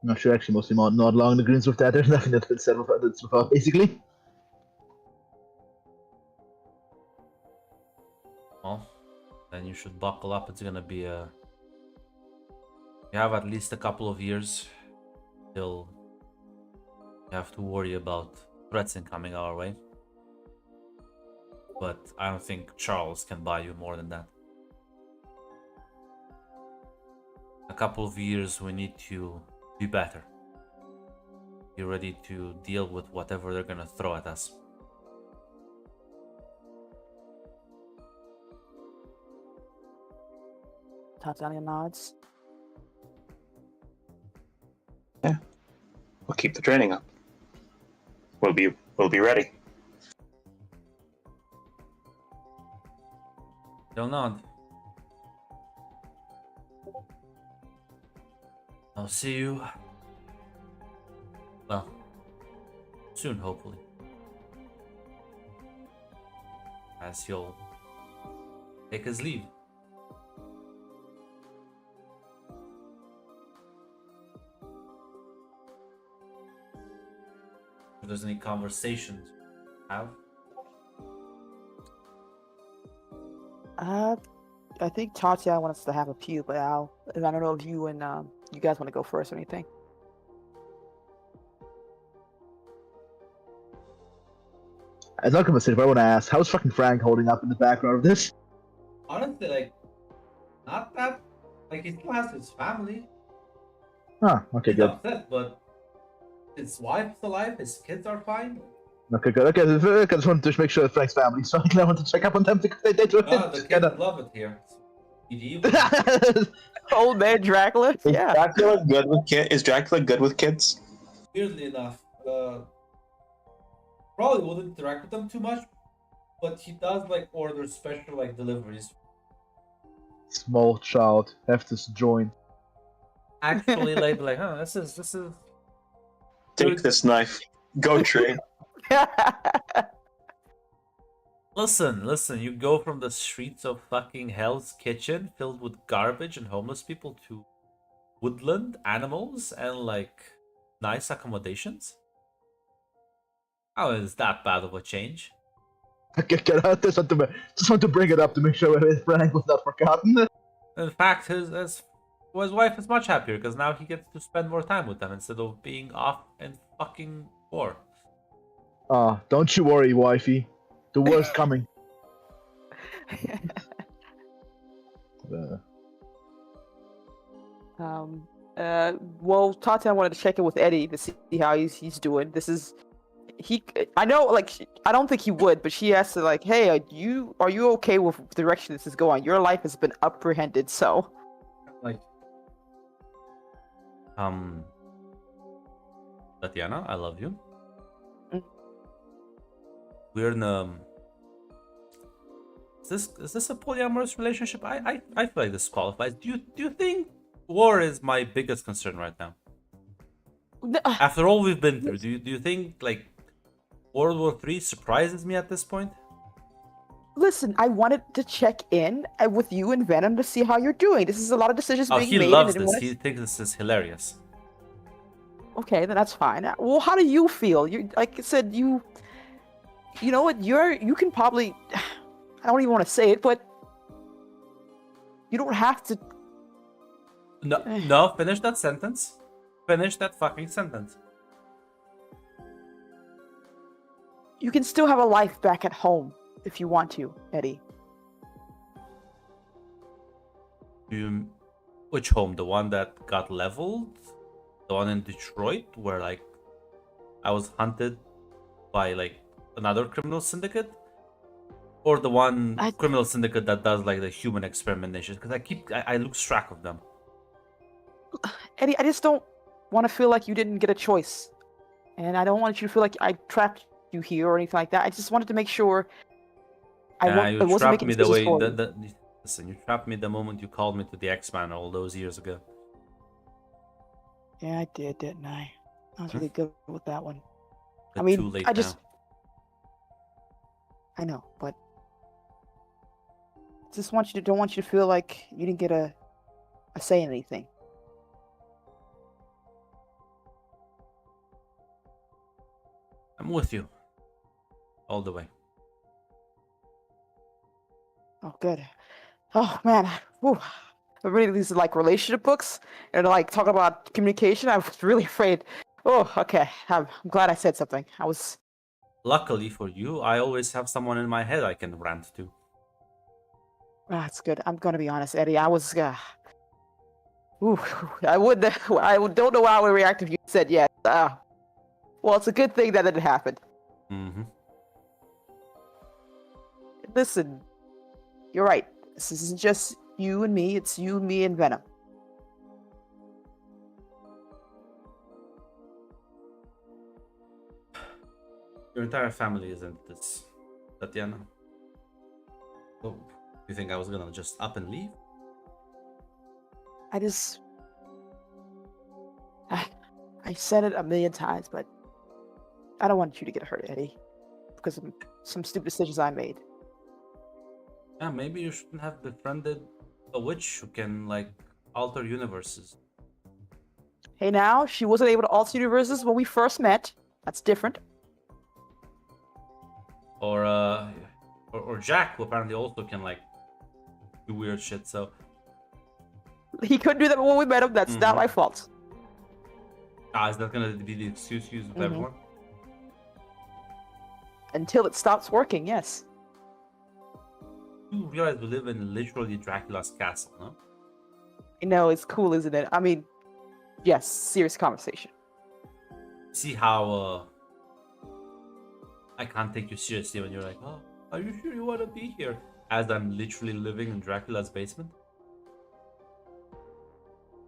Not sure, actually, mostly not along the greens with that. There's nothing that's been said about that so far, basically. Well, then you should buckle up. It's gonna be a... You have at least a couple of years till you have to worry about threats incoming our way. But I don't think Charles can buy you more than that. A couple of years we need to be better. Be ready to deal with whatever they're gonna throw at us. Tatiana nods. Yeah, we'll keep the training up. We'll be ready. Still not. I'll see you. Well, soon, hopefully. As he'll take his leave. If there's any conversations to have. I think Tatiana wants to have a few, but I don't know if you and you guys want to go first or anything. As not gonna say, if I want to ask, how's fucking Frank holding up in the background of this? Honestly, like, not that. Like, he still has his family. Ah, okay, He's good. upset, but his wife's alive, his kids are fine. Okay, good. Okay, I just wanted to make sure that Frank's family, so I wanted to check up on them because they did. Ah, the kids love it here. Medieval. Old man Dracula? Is Yeah. Dracula good with Is Dracula good with kids? Weirdly enough, probably wouldn't interact with them too much, but he does like order special like deliveries. Small child, have this joint. Actually, like, huh, this is. Take this knife. Go train. Listen, you go from the streets of fucking Hell's Kitchen filled with garbage and homeless people to woodland animals and like nice accommodations. How is that bad of a change? Okay, just want to bring it up to make sure that Frank was not forgotten. In fact, his wife is much happier because now he gets to spend more time with them instead of being off in fucking war. Ah, don't you worry, wifey. The war's coming. Well, Tatiana wanted to check in with Eddie to see how he's doing. I know, like, I don't think he would, but she asked, like, hey, are you okay with the direction this is going? Your life has been apprehended, so. Like, Tatiana, I love you. Mm. We're in Is this a polyamorous relationship? I feel like this qualifies. Do you think war is my biggest concern right now? After all we've been through, do you think like World War III surprises me at this point? Listen, I wanted to check in with you and Venom to see how you're doing. This is a lot of decisions Oh, being he made. loves and this. He thinks this is hilarious. Okay, then that's fine. Well, how do you feel? You, like I said, you know what? You can probably. I don't even want to say it, but you don't have to. No, finish that sentence. Finish that fucking sentence. You can still have a life back at home if you want to, Eddie. Which home? The one that got leveled? The one in Detroit where like I was hunted by like another criminal syndicate? Or the one criminal syndicate that does like the human experimentation? Because I lose track of them. Eddie, I just don't want to feel like you didn't get a choice. And I don't want you to feel like I trapped you here or anything like that. I just wanted to make sure I wasn't making decisions for you. Listen, you trapped me the moment you called me to the X-Man all those years ago. Yeah, I did, didn't I? I was really good with that one. But I mean, too late I just... now. I know, but... Just don't want you to feel like you didn't get a say in anything. I'm with you. All the way. Oh, good. Oh, man. Whew. I'm reading these, like, relationship books, and, like, talking about communication. I was really afraid. Oh, okay. I'm glad I said something. I was... Luckily for you, I always have someone in my head I can rant to. That's good. I'm gonna be honest, Eddie. I was... Ooh, I don't know how I would react if you said yes. Well, it's a good thing that it happened. Mm-hmm. Listen, you're right. This isn't just you and me. It's you, me, and Venom. Your entire family isn't this, Tatiana. So You think I was gonna just up and leave? I just. I said it a million times, but I don't want you to get hurt, Eddie, because of some stupid decisions I made. Yeah, maybe you shouldn't have befriended a witch who can like alter universes. Hey, now she wasn't able to alter universes when we first met. That's different. Or or Jack, who apparently also can like do weird shit. So He couldn't do that when we met him. That's not my fault. is that gonna be the excuse used with Mhm. everyone? Until it stops working, yes. You realize we live in literally Dracula's castle, no? I know, it's cool, isn't it? I mean, yes, serious conversation. See how I can't take you seriously when you're like, oh, are you sure you want to be here? As I'm literally living in Dracula's basement.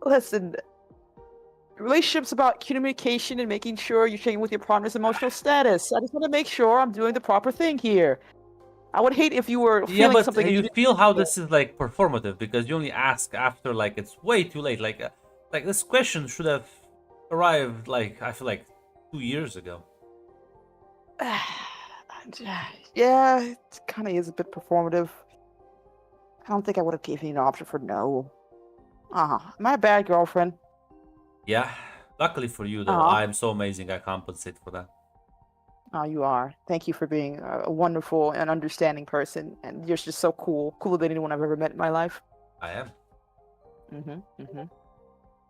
Listen, relationships about communication and making sure you're checking with your partner's emotional status. I just want to make sure I'm doing the proper thing here. I would hate if you were Yeah, feeling but something and you didn't feel how feel it. this is like performative because you only ask after like it's way too late. Like this question should have arrived like I feel like 2 years ago. Yeah, it kind of is a bit performative. I don't think I would have given you an option for no. Am I a bad girlfriend? Yeah, luckily for you though, Uh-huh. I'm so amazing. I compensate for that. Oh, you are. Thank you for being a wonderful and understanding person, and you're just so cool, cooler than anyone I've ever met in my life. I am.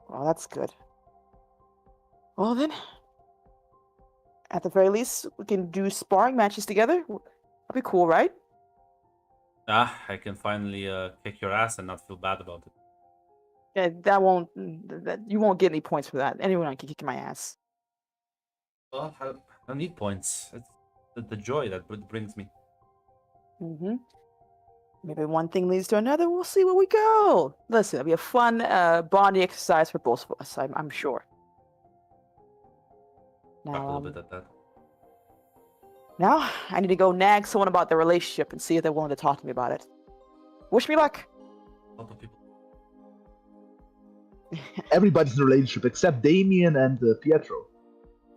Well, that's good. Well then, at the very least, we can do sparring matches together. That'd be cool, right? I can finally kick your ass and not feel bad about it. Yeah, that won't. You won't get any points for that. Anyone can kick my ass. Well, I don't need points. It's the joy that it brings me. Maybe one thing leads to another. We'll see where we go. Listen, it'll be a fun bonding exercise for both of us. I'm sure. Talk a Now, little bit at that. now I need to go nag someone about their relationship and see if they're willing to talk to me about it. Wish me luck. A lot of people. Everybody's in a relationship except Damien and Pietro.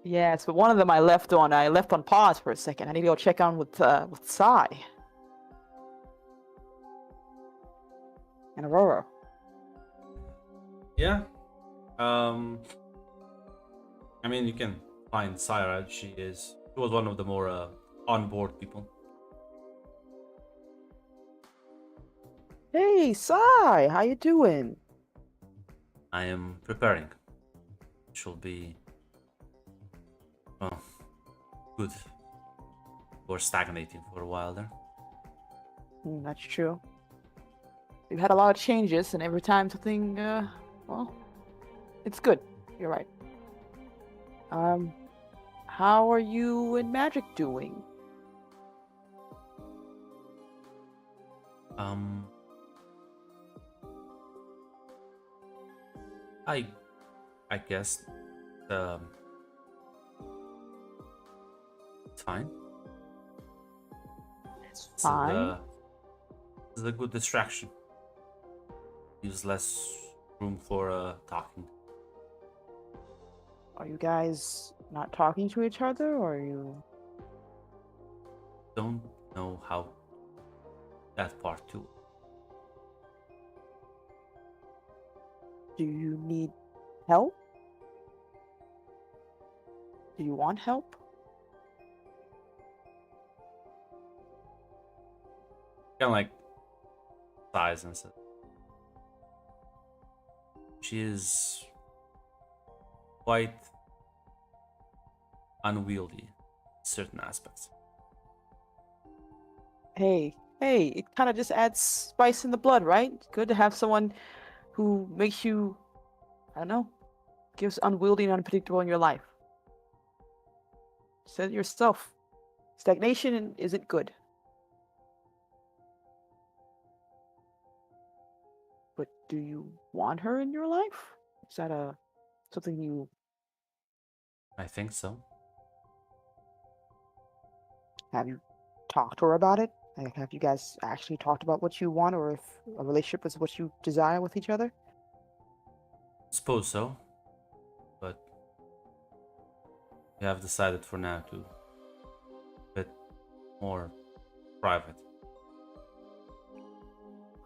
Yes, but one of them I left on pause for a second. I need to go check on with Sai and Aurora. Yeah. I mean, you can find Syra. She was one of the more on board people. Hey, Sai, how you doing? I am preparing. She'll be good. We're stagnating for a while there. That's true. We've had a lot of changes, and every time something, well, it's good. You're right. How are you and Magic doing? I guess it's fine. It's This is, fine. this is a good distraction. Leaves less room for talking. Are you guys not talking to each other, or are you? Don't know how that part too. Do you need help? Do you want help? Kind of like size and stuff. She is quite unwieldy in certain aspects. Hey, it kind of just adds spice in the blood, right? Good to have someone who makes you, I don't know, gives unwieldy and unpredictable in your life. Said it yourself. Stagnation isn't good. But do you want her in your life? Is that something you I think so. have you talked to her about it? Like, have you guys actually talked about what you want, or if a relationship is what you desire with each other? Suppose so, but we have decided for now to bit more private.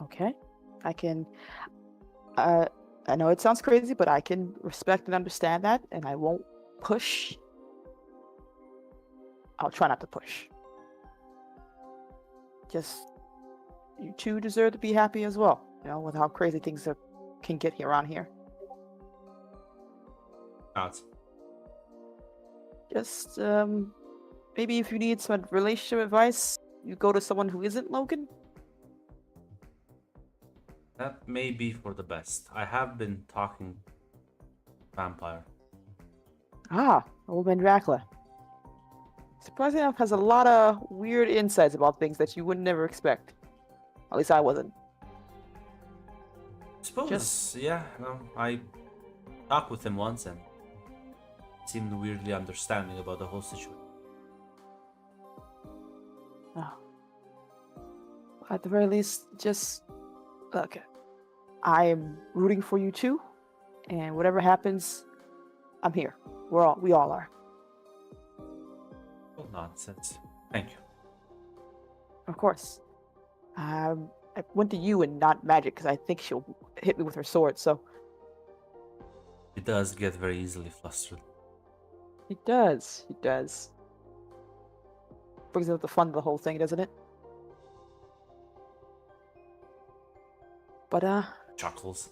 Okay, I can. I know it sounds crazy, but I can respect and understand that, and I won't push. I'll try not to push. Just, you two deserve to be happy as well. You know, with how crazy things can get here around here. Out. Just maybe if you need some relationship advice, you go to someone who isn't Logan. That may be for the best. I have been talking vampire. Ah, old man Dracula. Surprisingly enough, has a lot of weird insights about things that you would never expect. At least I wasn't. Suppose, yeah, no, I talked with him once and seemed weirdly understanding about the whole situation. Oh. At the very least, just look. I am rooting for you too, and whatever happens, I'm here. We all are. Oh, nonsense. Thank you. Of course. I went to you and not Magic because I think she'll hit me with her sword. So He does get very easily flustered. it does. It does. Brings out the fun of the whole thing, doesn't it? But Chuckles,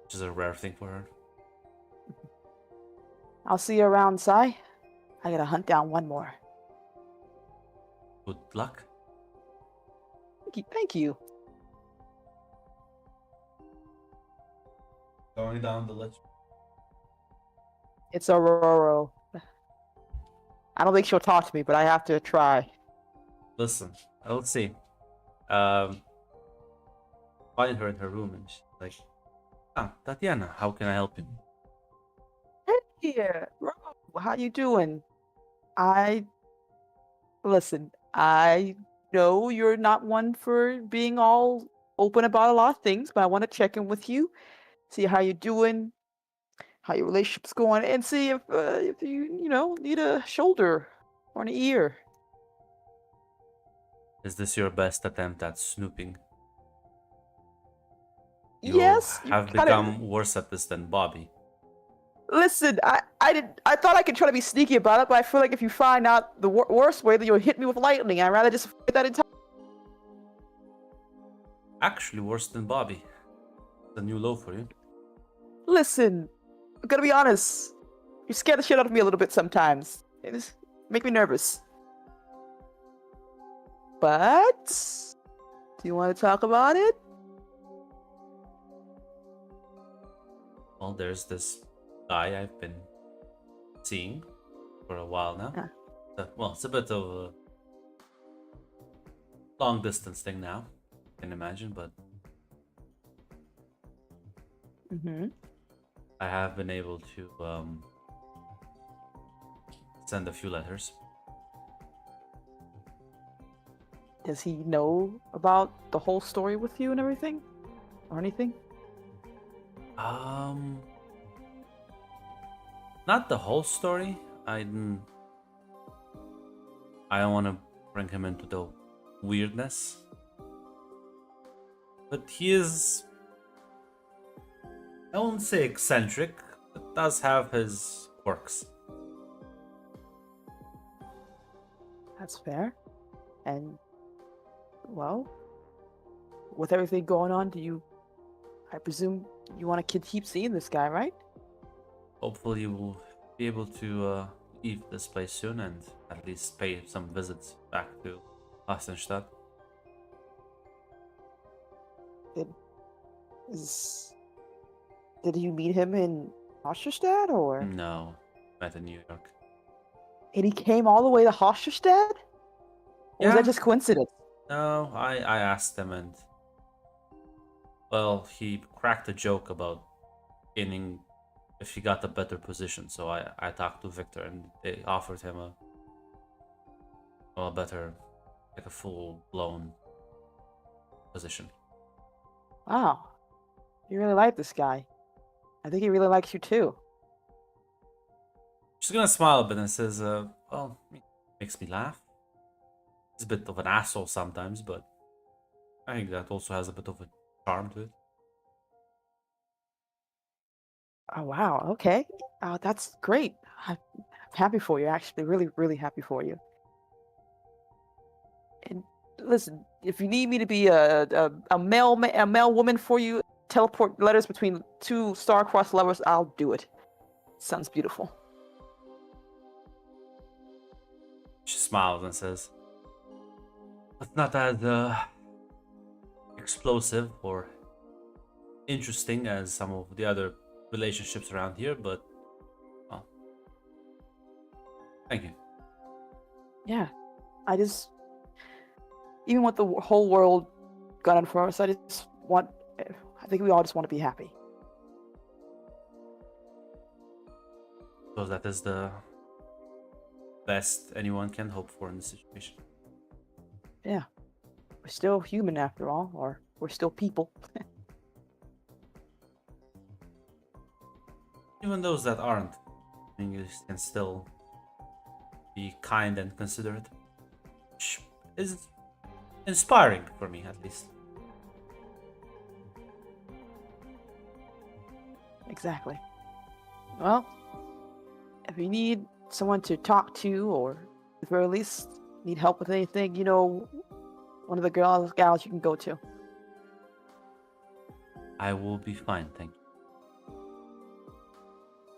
which is a rare thing for her. I'll see you around, Sai. I gotta hunt down one more. Good luck. Thank you. Going down the ledge. It's Aurora. I don't think she'll talk to me, but I have to try. Listen, let's see. Find her in her room and she's like, Tatiana, how can I help you? Hey, Ro, how you doing? Listen, I know you're not one for being all open about a lot of things, but I want to check in with you, see how you're doing, how your relationship's going, and see if you need a shoulder or an ear. Is this your best attempt at snooping? You Yes, you have kinda- become worse at this than Bobby. Listen, I thought I could try to be sneaky about it, but I feel like if you find out the worst way, then you'll hit me with lightning. I'd rather just avoid that entirely. Actually, worse than Bobby. It's a new low for you. Listen, I'm gonna be honest. You scare the shit out of me a little bit sometimes. It just make me nervous. But do you want to talk about it? Well, there's this guy I've been seeing for a while now. Well, it's a bit of a long distance thing now, I can imagine, but Mm-hmm. I have been able to send a few letters. Does he know about the whole story with you and everything, or anything? Not the whole story. I don't want to bring him into the weirdness, but he is, I won't say eccentric, but does have his quirks. That's fair. And well, with everything going on, I presume you want to keep seeing this guy, right? Hopefully you will be able to leave this place soon and at least pay some visits back to Assenstadt. Did you meet him in Hofstadter, or? No, met in New York. And he came all the way to Hofstadter? Or was that just coincidence? No, I asked him and, well, he cracked a joke about gaining if he got a better position. So I talked to Victor and they offered him a better like a full-blown position. Wow. You really like this guy. I think he really likes you too. She's gonna smile a bit and says, well, it makes me laugh. He's a bit of an asshole sometimes, but I think that also has a bit of a charm to it. Oh wow, okay. That's great. I'm happy for you, actually. Really, really happy for you. And listen, if you need me to be a male woman for you, teleport letters between two star-crossed lovers, I'll do it. Sounds beautiful. She smiles and says, "It's not as explosive or interesting as some of the other relationships around here, but well, thank you." Yeah, I just, even with the whole world gunning for us, I think we all just want to be happy. So that is the best anyone can hope for in this situation. Yeah, we're still human after all, or we're still people. Even those that aren't, English can still be kind and considerate, which is inspiring for me, at least. Exactly. Well, if you need someone to talk to, or at the very least need help with anything, you know, one of the gals you can go to. I will be fine, thank you.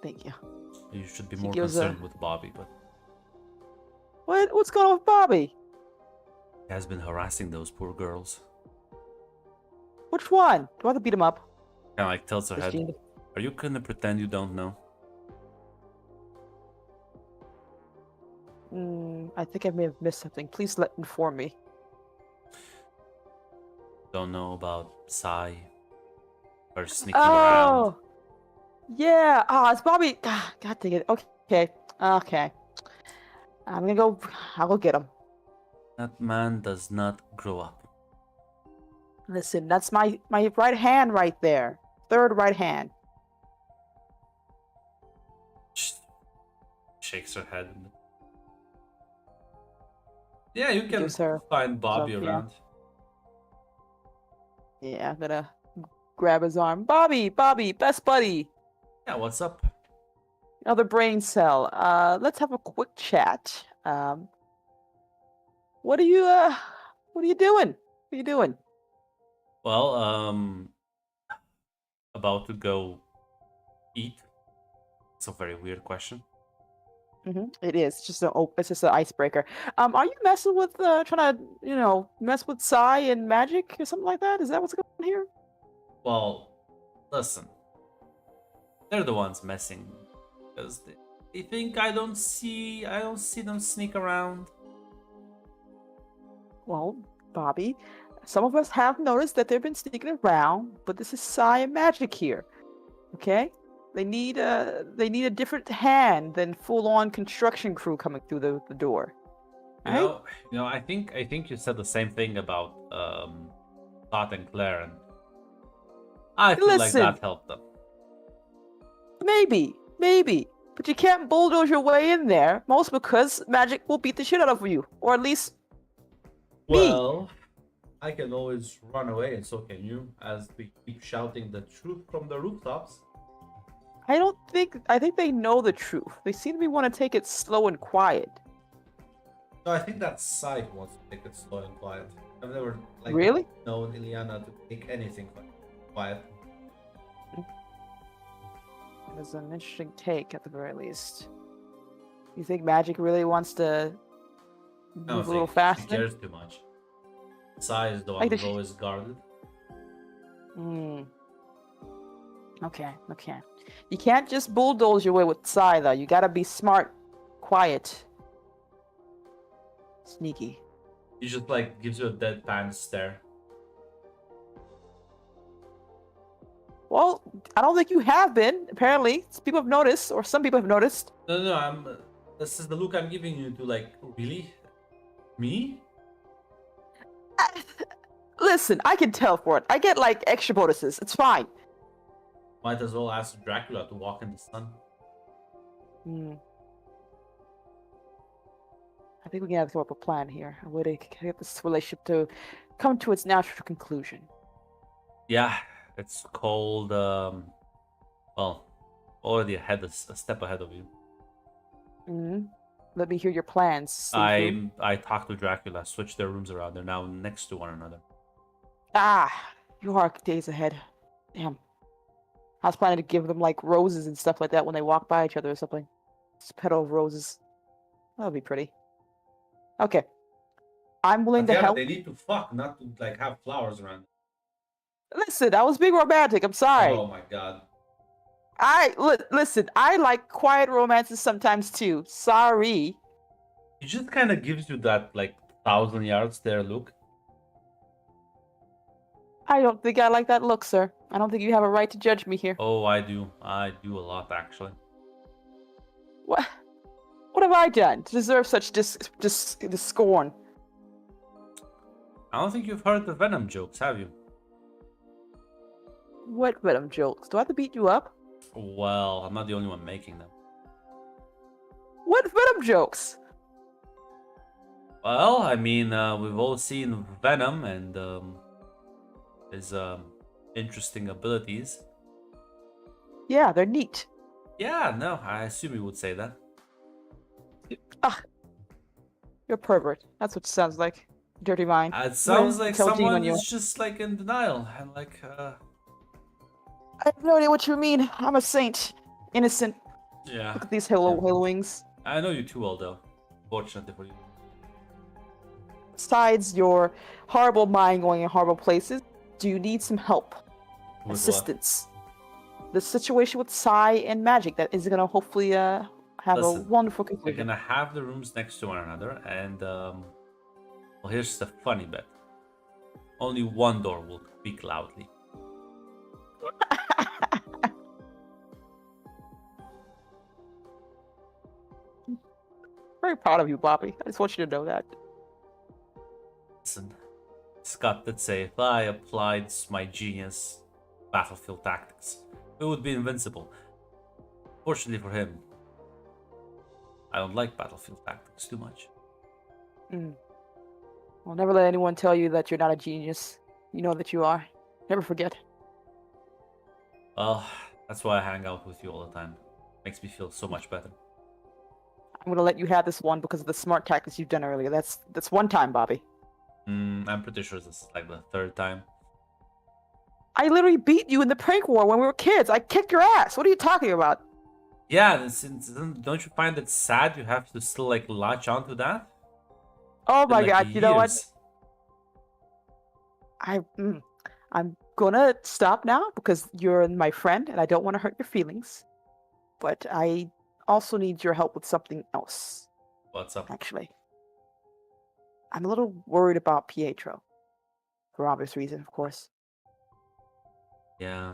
Thank you. You should be She more gives concerned with Bobby, but What's going on with Bobby? he has been harassing those poor girls. Which one? Do I have to beat him up? Kind of like tilts her head. Christine? Are you gonna pretend you don't know? I think I may have missed something. Please inform me. Don't know about Psy? Or sneaking around? Oh, yeah. It's Bobby. God dang it. Okay. Okay. I'm gonna go. I'll go get him. That man does not grow up. Listen, that's my right hand right there. Third right hand. Shakes her head. Yeah, you can Gives her find Bobby yeah. around. Yeah, I'm gonna grab his arm. Bobby, best buddy. Yeah, what's up? Another brain cell. Let's have a quick chat. What are you doing? What are you doing? Well, about to go eat. It's a very weird question. It is. It's just an icebreaker. Are you messing with trying to mess with Psy and magic or something like that? Is that what's going on here? Well, listen. They're the ones messing because they think I don't see them sneak around. Well, Bobby, some of us have noticed that they've been sneaking around, but this is Psy and magic here. Okay? They need a different hand than full-on construction crew coming through the door. You know, I think you said the same thing about Todd and Claire, and I feel like Listen. that helped them. Maybe, but you can't bulldoze your way in there. Most because magic will beat the shit out of you, or at least me. Well, I can always run away, and so can you, as we keep shouting the truth from the rooftops. I think they know the truth. They seem to want to take it slow and quiet. No, I think that Sai wants to take it slow and quiet. I've never Really? known Ileana to take anything quiet. It was an interesting take, at the very least. You think magic really wants to move a little She faster? cares too much. Sai is the one Like who's the sh- always guarded. Okay. You can't just bulldoze your way with Psy, though. You gotta be smart, quiet, sneaky. He just gives you a deadpan stare. Well, I don't think you have been. Apparently, people have noticed, or some people have noticed. No, this is the look I'm giving you to really? Me? Listen, I can teleport. I get like extra bonuses. It's fine. Might as well ask Dracula to walk in the sun. Hmm. I think we can have to throw up a plan here. A way to get this relationship to come to its natural conclusion. Yeah, it's called. Well, already a step ahead of you. Hmm. Let me hear your plans. Sifu. I talked to Dracula, switched their rooms around. They're now next to one another. Ah, you are days ahead. Damn. I was planning to give them like roses and stuff like that when they walk by each other or something. Just petal of roses. That would be pretty. Okay. I'm willing to Yeah, but help. they need to fuck, not to like have flowers around. Listen, I was being romantic. I'm sorry. Oh my god. Listen. I like quiet romances sometimes too. Sorry. It just kind of gives you that like 1,000 yard stare look. I don't think I like that look, sir. I don't think you have a right to judge me here. Oh, I do. I do a lot actually. What? What have I done to deserve such scorn? I don't think you've heard the Venom jokes, have you? What venom jokes? Do I have to beat you up? Well, I'm not the only one making them. What venom jokes? Well, I mean, we've all seen Venom and his interesting abilities. Yeah, they're neat. Yeah, no, I assume you would say that. Ah, you're a pervert. That's what it sounds like. Dirty mind. It sounds like intelligent someone on you. is just like in denial and like, I have no idea what you mean. I'm a saint. Innocent. yeah. Look at these halo wings. I know you too well, though. Fortunately for you. Besides your horrible mind going in horrible places, do you need some help? With what? Assistance. The situation with Psy and Magic that is gonna hopefully have Listen, a wonderful We're conclusion. gonna have the rooms next to one another, and well, here's the funny bit: only one door will speak loudly. Very proud of you, Bobby. I just want you to know that. Listen, Scott did say if I applied my genius battlefield tactics, we would be invincible. Fortunately for him, I don't like battlefield tactics too much. Well, never let anyone tell you that you're not a genius. You know that you are. Never forget. Well, that's why I hang out with you all the time. Makes me feel so much better. I'm gonna let you have this one because of the smart tactics you've done earlier. That's one time, Bobby. I'm pretty sure this is like the third time. I literally beat you in the prank war when we were kids. I kicked your ass. What are you talking about? Yeah, don't you find it sad you have to still like latch onto that? Oh Been, my like, god! You know what? years. I'm gonna stop now because you're my friend and I don't want to hurt your feelings. But I also need your help with something else. What's up? Actually, I'm a little worried about Pietro, for obvious reason, of course. Yeah.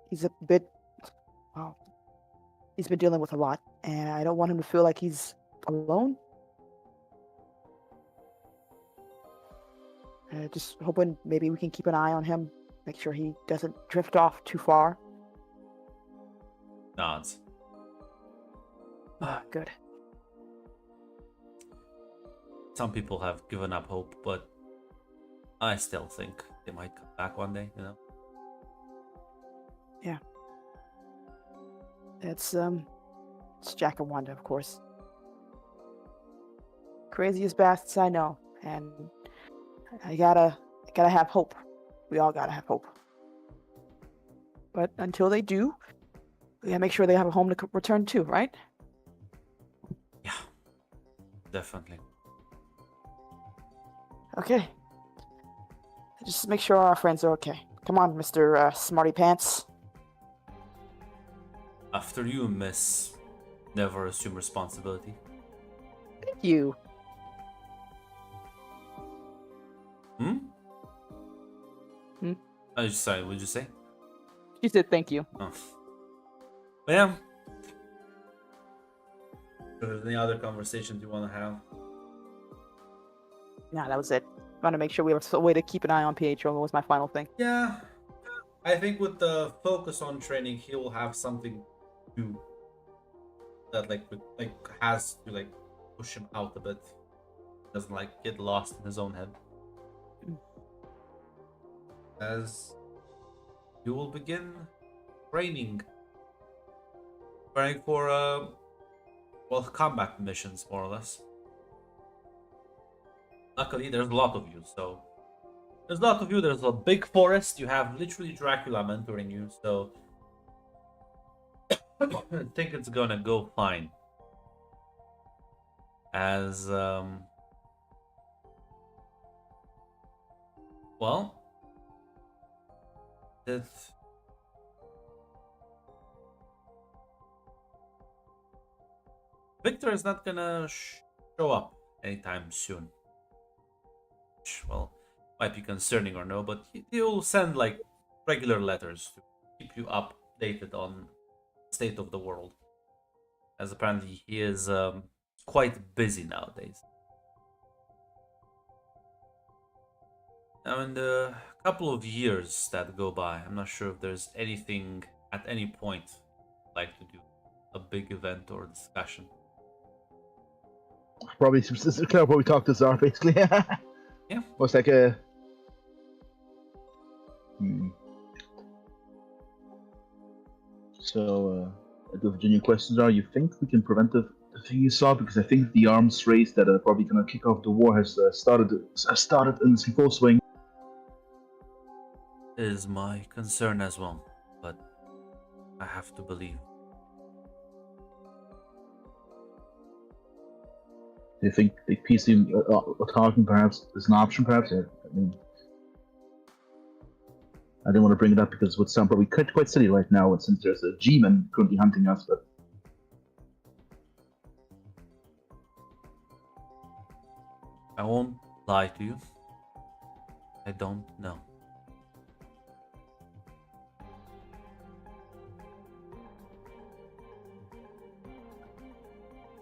He's a bit, well, he's been dealing with a lot, and I don't want him to feel like he's alone. Just hoping maybe we can keep an eye on him, make sure he doesn't drift off too far. Nods. Good. Some people have given up hope, but I still think they might come back one day, you know? Yeah. It's Jack and Wanda, of course. Craziest bastards I know, and I gotta have hope. We all gotta have hope. But until they do, we gotta make sure they have a home to return to, right? Yeah. Definitely. Okay. Just make sure our friends are okay. Come on, Mr. Smarty Pants. After you, miss. Never assume responsibility. Thank you. Hmm? Hmm? I just sorry, what did you say? She said thank you. Oh. But yeah. If there's any other conversations you want to have. Nah, that was it. Want to make sure we have a way to keep an eye on Pietro. Was my final thing. Yeah, I think with the focus on training, he will have something to that has to push him out a bit. Doesn't get lost in his own head. As you will begin training, preparing for combat missions more or less. Luckily, there's a lot of you, so there's a lot of you. There's a big forest. You have literally Dracula mentoring you, so I think it's gonna go fine. As well, it Victor is not gonna show up anytime soon. Which, well, might be concerning or no, but he'll send regular letters to keep you updated on the state of the world. As apparently he is quite busy nowadays. Now, in the couple of years that go by, I'm not sure if there's anything at any point you'd like to do, a big event or discussion. Probably probably talk to Zar basically. Yeah. Was like a. So, the Virginia questions are: you think we can prevent the thing you saw? Because I think the arms race that are probably going to kick off the war has started in full swing. Is my concern as well, but I have to believe. Do you think the PC talking perhaps is an option? Perhaps I mean, I didn't want to bring it up because it would sound probably quite silly right now, since there's a G-man currently hunting us. But I won't lie to you. I don't know.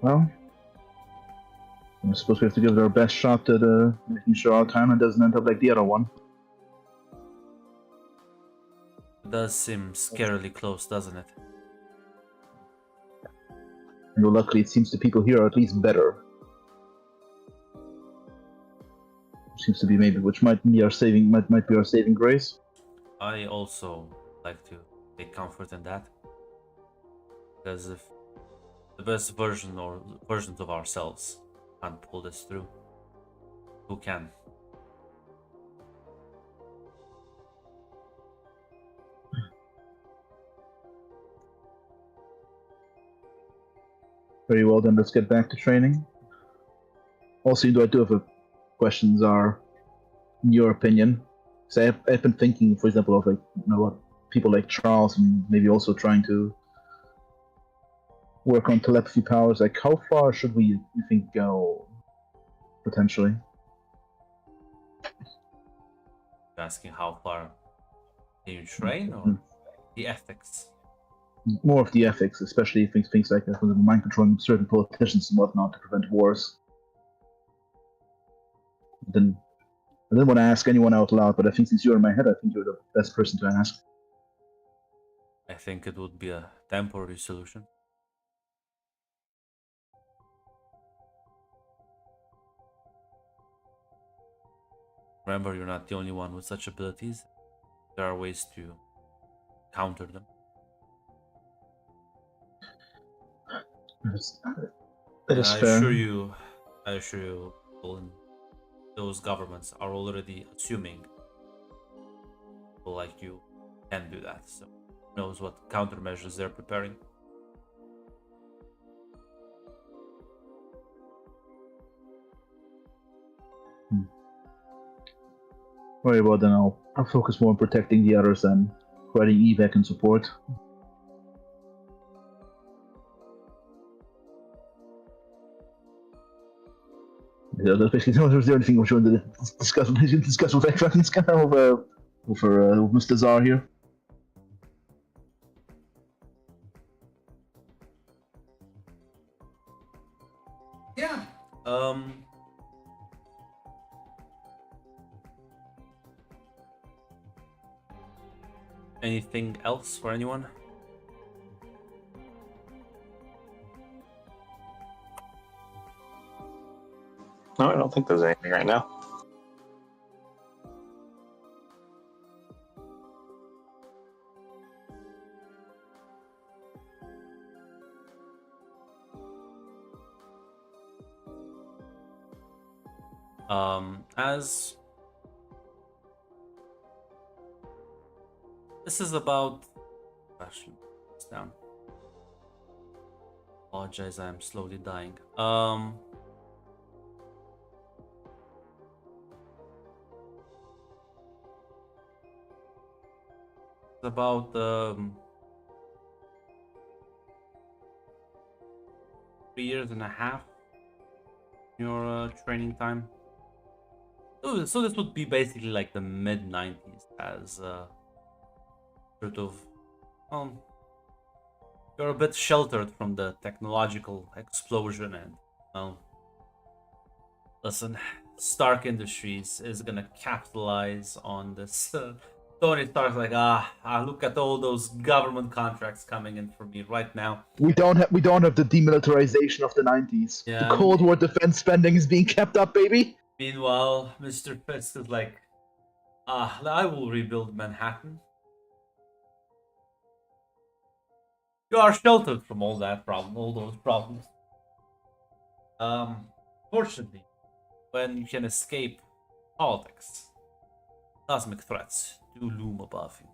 well, I suppose we have to give it our best shot at making sure our timeline doesn't end up like the other one. It does seem scarily close, doesn't it? And luckily, it seems the people here are at least better. Seems to be maybe, which might be our saving grace. I also like to take comfort in that, because if the best version or versions of ourselves can't pull this through, who can? Very well, then let's get back to training. Also, I do have a questions are, in your opinion, so I've been thinking, for example, of what people like Charles and maybe also trying to work on telepathy powers. How far should we, you think, go potentially? You're asking how far can you train, or the ethics? More of the ethics, especially things like that, mind controlling certain politicians and whatnot to prevent wars. Then I didn't want to ask anyone out loud, but I think since you're in my head, I think you're the best person to ask. I think it would be a temporary solution. Remember, you're not the only one with such abilities. There are ways to counter them. That is I fair. assure you, people in those governments are already assuming people like you can do that. So who knows what countermeasures they're preparing. Very well, then I'll focus more on protecting the others than providing evac and support. Yeah, that's basically the only thing we're trying to discuss with Ekran. Kind of over Mr. Zar here. Anything else for anyone? No, I don't think there's anything right now. As this is about actually it's down. Apologize, I am slowly dying. It's about 3 years and a half your training time. So this would be basically like the mid 90s as sort of you're a bit sheltered from the technological explosion and listen, Stark Industries is gonna capitalize on this. Tony Stark's like, look at all those government contracts coming in for me right now. We don't have the demilitarization of the 90s. Yeah. The Cold War defense spending is being kept up, baby. Meanwhile, Mr. Fisk is like, I will rebuild Manhattan. You are sheltered from all those problems. Fortunately, when you can escape politics, cosmic threats do loom above you.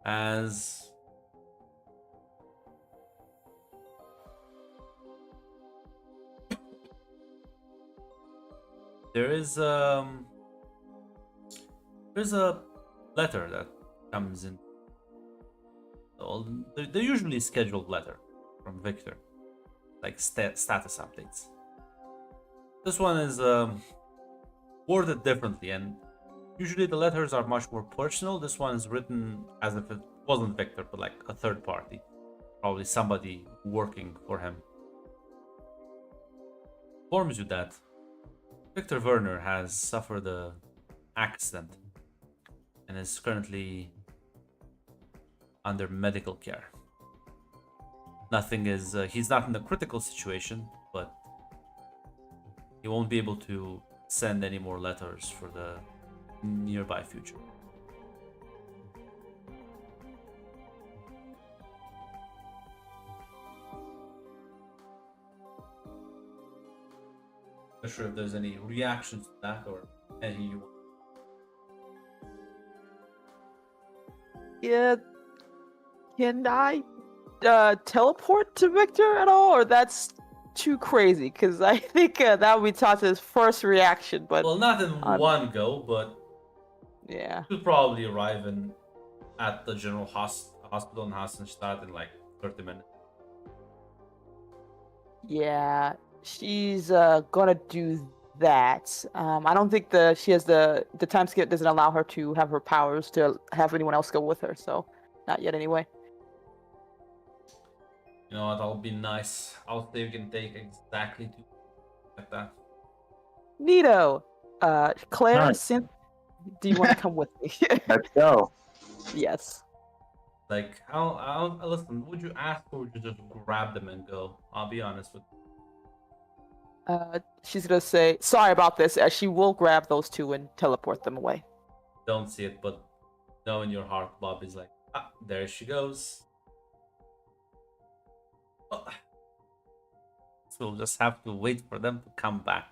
As there's a letter that comes in. They're usually scheduled letter from Victor, like status updates. This one is worded differently, and usually the letters are much more personal. This one is written as if it wasn't Victor, but like a third party, probably somebody working for him. Informs you that Victor Werner has suffered an accident and is currently under medical care. Nothing is, he's not in a critical situation, but he won't be able to send any more letters for the nearby future. Not sure if there's any reactions to that or any you want. Yeah. Can I teleport to Victor at all, or that's too crazy? Because I think that would be Tata's first reaction. But well, not in one go, but yeah, you'll probably arrive at the general hospital in Hassenstadt in like 30 minutes. yeah, she's gonna do that. I don't think she has the time skip doesn't allow her to have her powers to have anyone else go with her. So not yet, anyway. You know what? That'll be nice. I'll say we can take exactly 2 like that. Neato. Claire, Hi. do you want to come with me? Let's go. Yes. Like, I'll listen. Would you ask or would you just grab them and go? I'll be honest with you. She's gonna say sorry about this. She will grab those two and teleport them away. Don't see it, but know in your heart, Bob is like, there she goes. Oh. So we'll just have to wait for them to come back.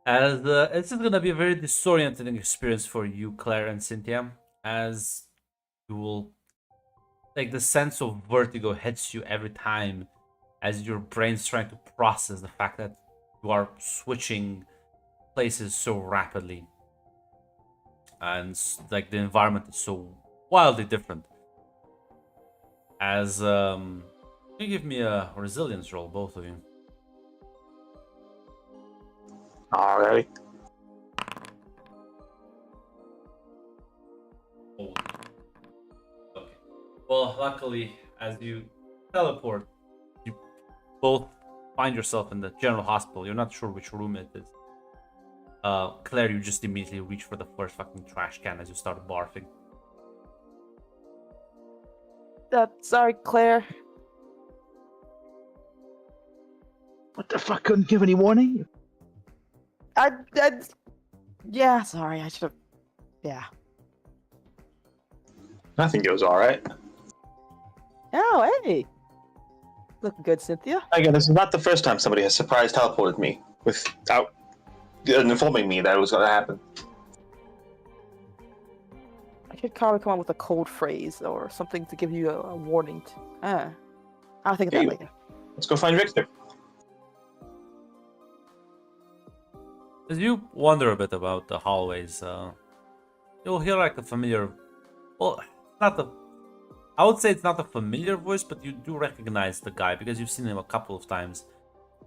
As it's just gonna be a very disorienting experience for you, Claire and Cynthia, as you will, like, the sense of vertigo hits you every time as your brain's trying to process the fact that you are switching places so rapidly, and like the environment is so wildly different. As can you give me a resilience roll, both of you? Alrighty. Oh. Okay. Well, luckily, as you teleport, you both find yourself in the general hospital. You're not sure which room it is. Claire, you just immediately reach for the first fucking trash can as you start barfing. Sorry, Claire. What the fuck? Couldn't give any warning? I yeah, sorry. I should have. Yeah. I think it was all right. Oh, hey. Looking good, Cynthia. Again, this is not the first time somebody has surprise teleported me without informing me that it was going to happen. I should probably come up with a code phrase or something to give you a warning. I'll think of that Hey. later. Let's go find Victor. As you wander a bit about the hallways, you'll hear like a familiar. Well, not the. I would say it's not a familiar voice, but you do recognize the guy because you've seen him a couple of times.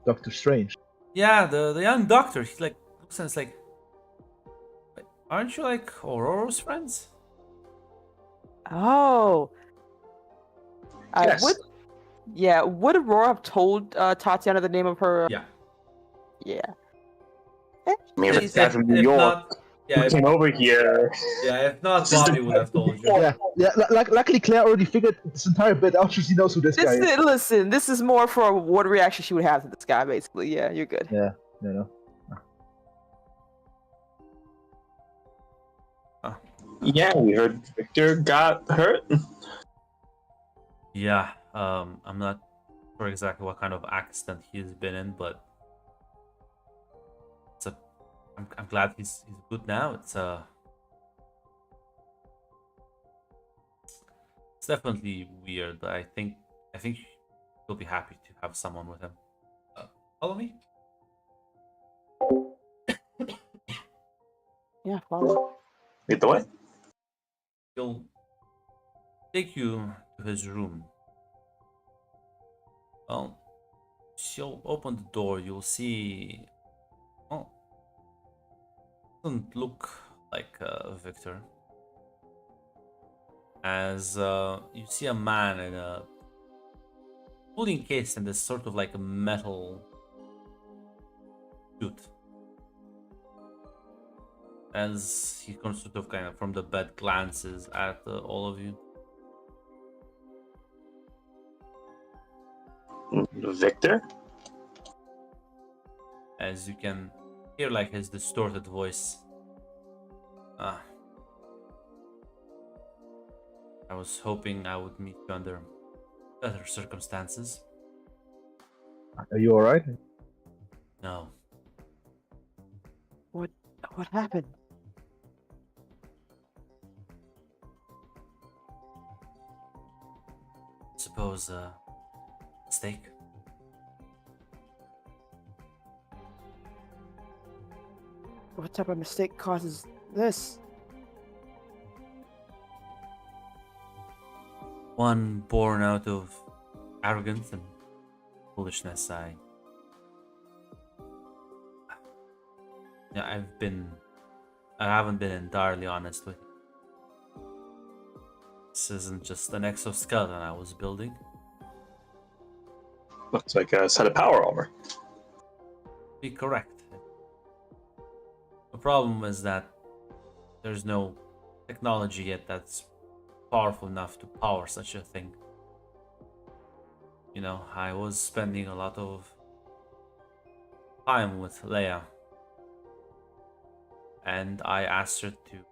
Doctor Strange. Yeah, the young doctor. He like looks and it's like, "Wait, aren't you like Aurora's friends?" Oh. Yes. Would Aurora have told Tatiana the name of her? Yeah. Yeah. I mean, If- if the guy from New if York not- yeah, who if, came over here. yeah, if not, This is the- Bobby would have told you. Yeah. Luckily, Claire already figured this entire bit out. She knows who this guy is. Listen, this is more for what reaction she would have to this guy, basically. Yeah, you're good. Yeah. You know. Yeah, we heard Victor got hurt. Yeah, I'm not sure exactly what kind of accident he's been in, but I'm glad he's good now. It's definitely weird, but I think you'll be happy to have someone with him. Follow me. Yeah, follow. Lead the way. He'll take you to his room. Well, she'll open the door. You'll see. Oh, doesn't look like Victor. As you see a man in a fully encased in this sort of like a metal suit. As he comes sort of kind of from the bed, glances at all of you. Victor? As you can hear like his distorted voice. I was hoping I would meet you under better circumstances. Are you all right? No. What happened? Suppose mistake. What type of mistake causes this? One born out of arrogance and foolishness. I haven't been entirely honest with you. This isn't just an exoskeleton I was building. Looks like a set of power armor. Be correct. The problem is that there's no technology yet that's powerful enough to power such a thing. You know, I was spending a lot of time with Leia, and I asked her to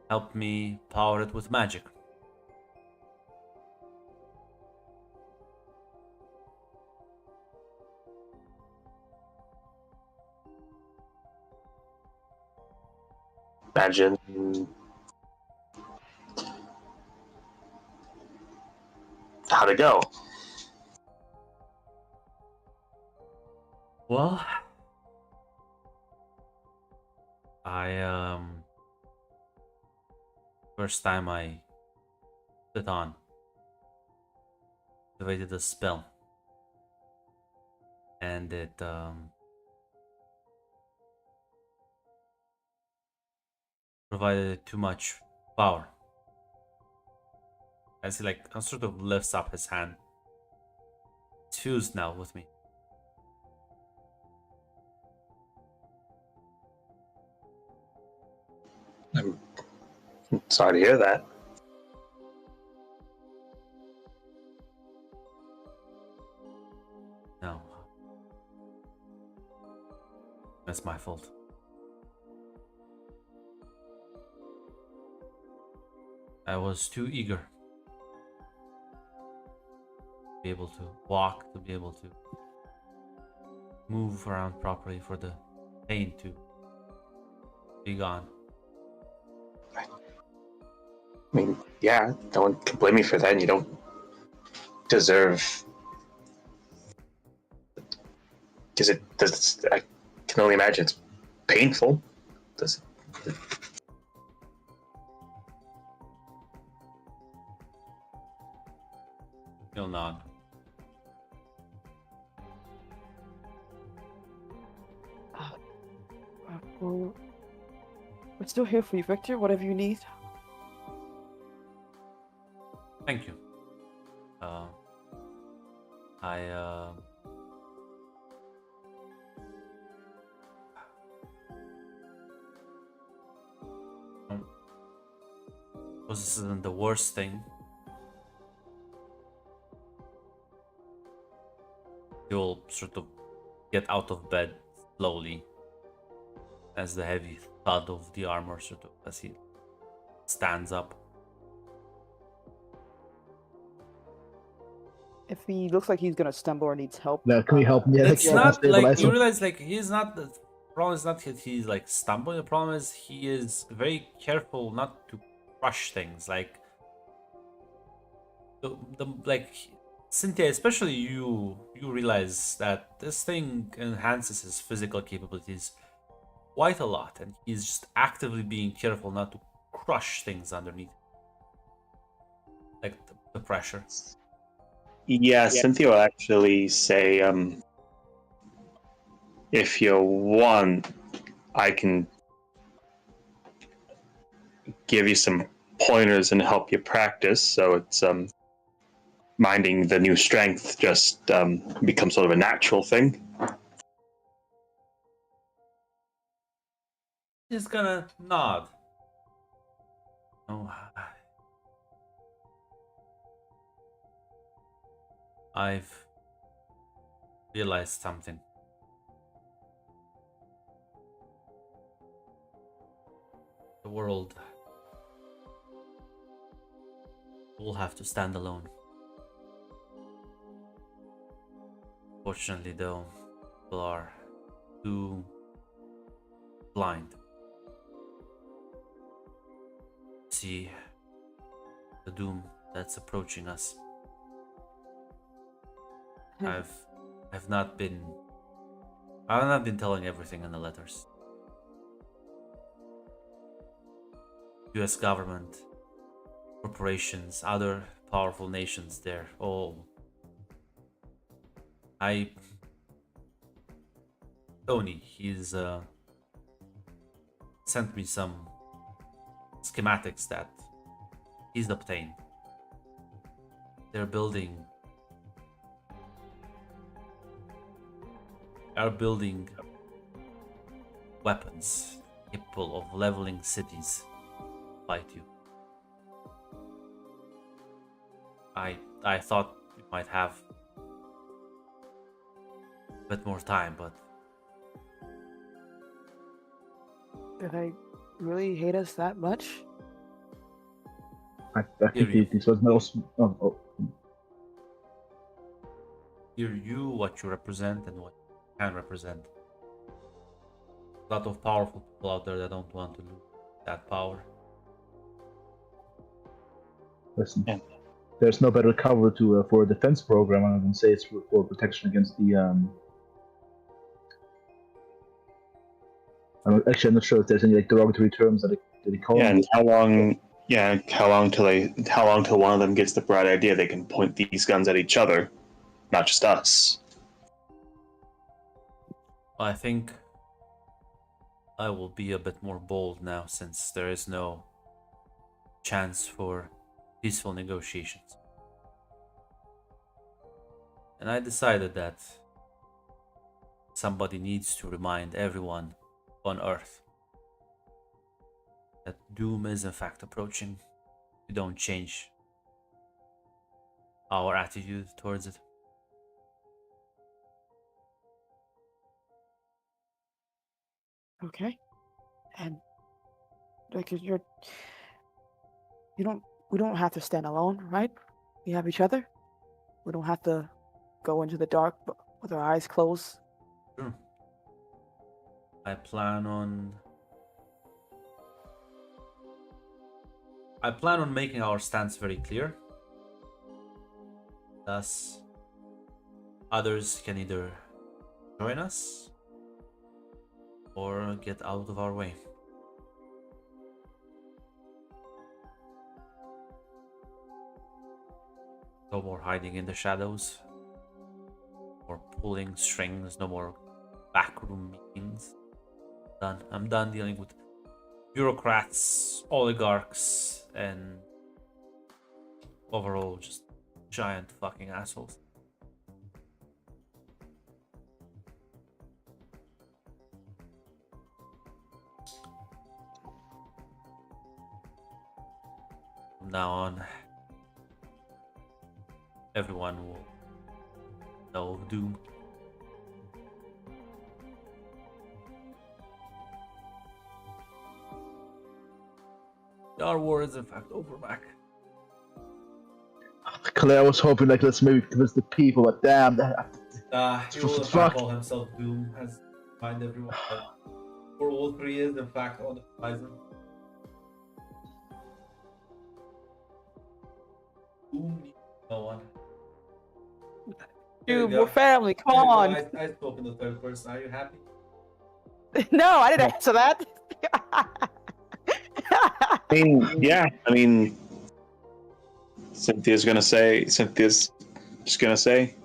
help me power it with magic. Imagine. How'd it go? Well, first time I put it on, activated a spell, and it provided it too much power. As he like sort of lifts up his hand. It's fused now with me. I'm sorry to hear that. No. That's my fault. I was too eager to be able to walk, to be able to move around properly, for the pain to be gone. I mean, yeah, no one can blame me for that, and you don't deserve. Because it does. I can only imagine it's painful. Does it? He'll nod. Well, we're still here for you, Victor. Whatever you need. Thank you. I suppose this isn't the worst thing. You'll sort of get out of bed slowly as the heavy thud of the armor sort of as he stands up. If he looks like he's gonna stumble or needs help, Yeah, can we help him? Yeah, It's like, not like stabilize you him. realize, like he's not the problem is not that he's like stumbling. The problem is he is very careful not to crush things. Like the like Cynthia, especially you realize that this thing enhances his physical capabilities quite a lot, and he's just actively being careful not to crush things underneath, like the pressure. Yeah, Cynthia will actually say, if you want, I can give you some pointers and help you practice. So it's minding the new strength just becomes sort of a natural thing. He's gonna nod. Oh, I've realized something. The world will have to stand alone. Fortunately, though, people are too blind to see the doom that's approaching us. I've not been telling everything in the letters. US government, corporations, other powerful nations, they're all Tony, he's sent me some schematics that he's obtained. They're building weapons capable of leveling cities. Fight you. I thought we might have a bit more time, but did I really hate us that much? I think this was most. hear you, what you represent, and what you can represent. A lot of powerful people out there that don't want to lose that power. Listen, Yeah. there's no better cover to for a defense program other than say it's for protection against the. Actually, I'm not sure if there's any like derogatory terms that they call. Yeah, them. and how long? Yeah, how long till one of them gets the bright idea they can point these guns at each other, not just us. I think I will be a bit more bold now, since there is no chance for peaceful negotiations. And I decided that somebody needs to remind everyone on Earth that doom is in fact approaching. We don't change our attitude towards it. Okay. And like we don't have to stand alone, right? We have each other. We don't have to go into the dark with our eyes closed. Sure. I plan on making our stance very clear. Thus, others can either join us or get out of our way. No more hiding in the shadows, or pulling strings, no more backroom meetings. Done. I'm done dealing with bureaucrats, oligarchs, and overall just giant fucking assholes. From now on, everyone will know doom. Our war is in fact over, Mac. Claire was hoping like let's maybe convince the people, but damn, He will in fact fuck. call himself Doom, as remind everyone that World War 3 is in fact on the horizon. Doom needs no one. There you Dude, go. we're family. Come There you go. on. I spoke in the third person. Are you happy? No, I didn't answer that. I mean, yeah. I mean, Cynthia's just gonna say,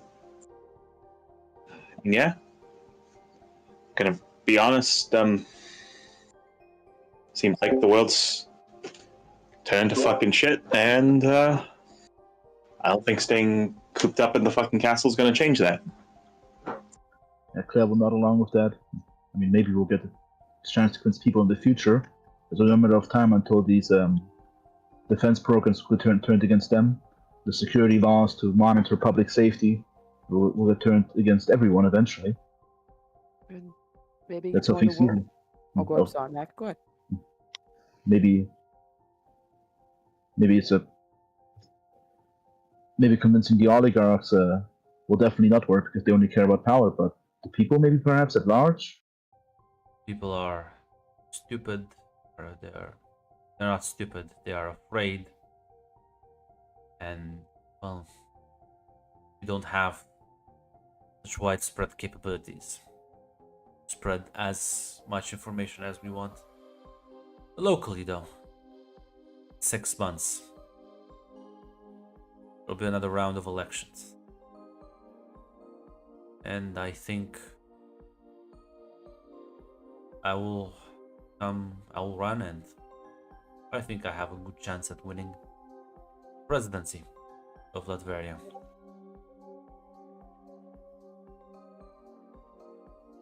yeah. Gonna be honest. Seems like the world's turned to fucking shit, and I don't think staying cooped up in the fucking castle is gonna change that. Yeah, Claire will not along with that. I mean, maybe we'll get a chance to convince people in the future. There's only a matter of time until these defense programs will turn turned against them. The security laws to monitor public safety will get turned against everyone eventually. And maybe That's how going to things war. seem. Oh, go ahead, sorry, Mac. Go ahead. Maybe it's maybe convincing the oligarchs will definitely not work because they only care about power, but the people maybe perhaps at large. People are stupid, or they're not stupid. They are afraid, and well, we don't have such widespread capabilities. Spread as much information as we want. Locally, though, 6 months. There'll be another round of elections, and I think I will run, and I think I have a good chance at winning presidency of Latveria.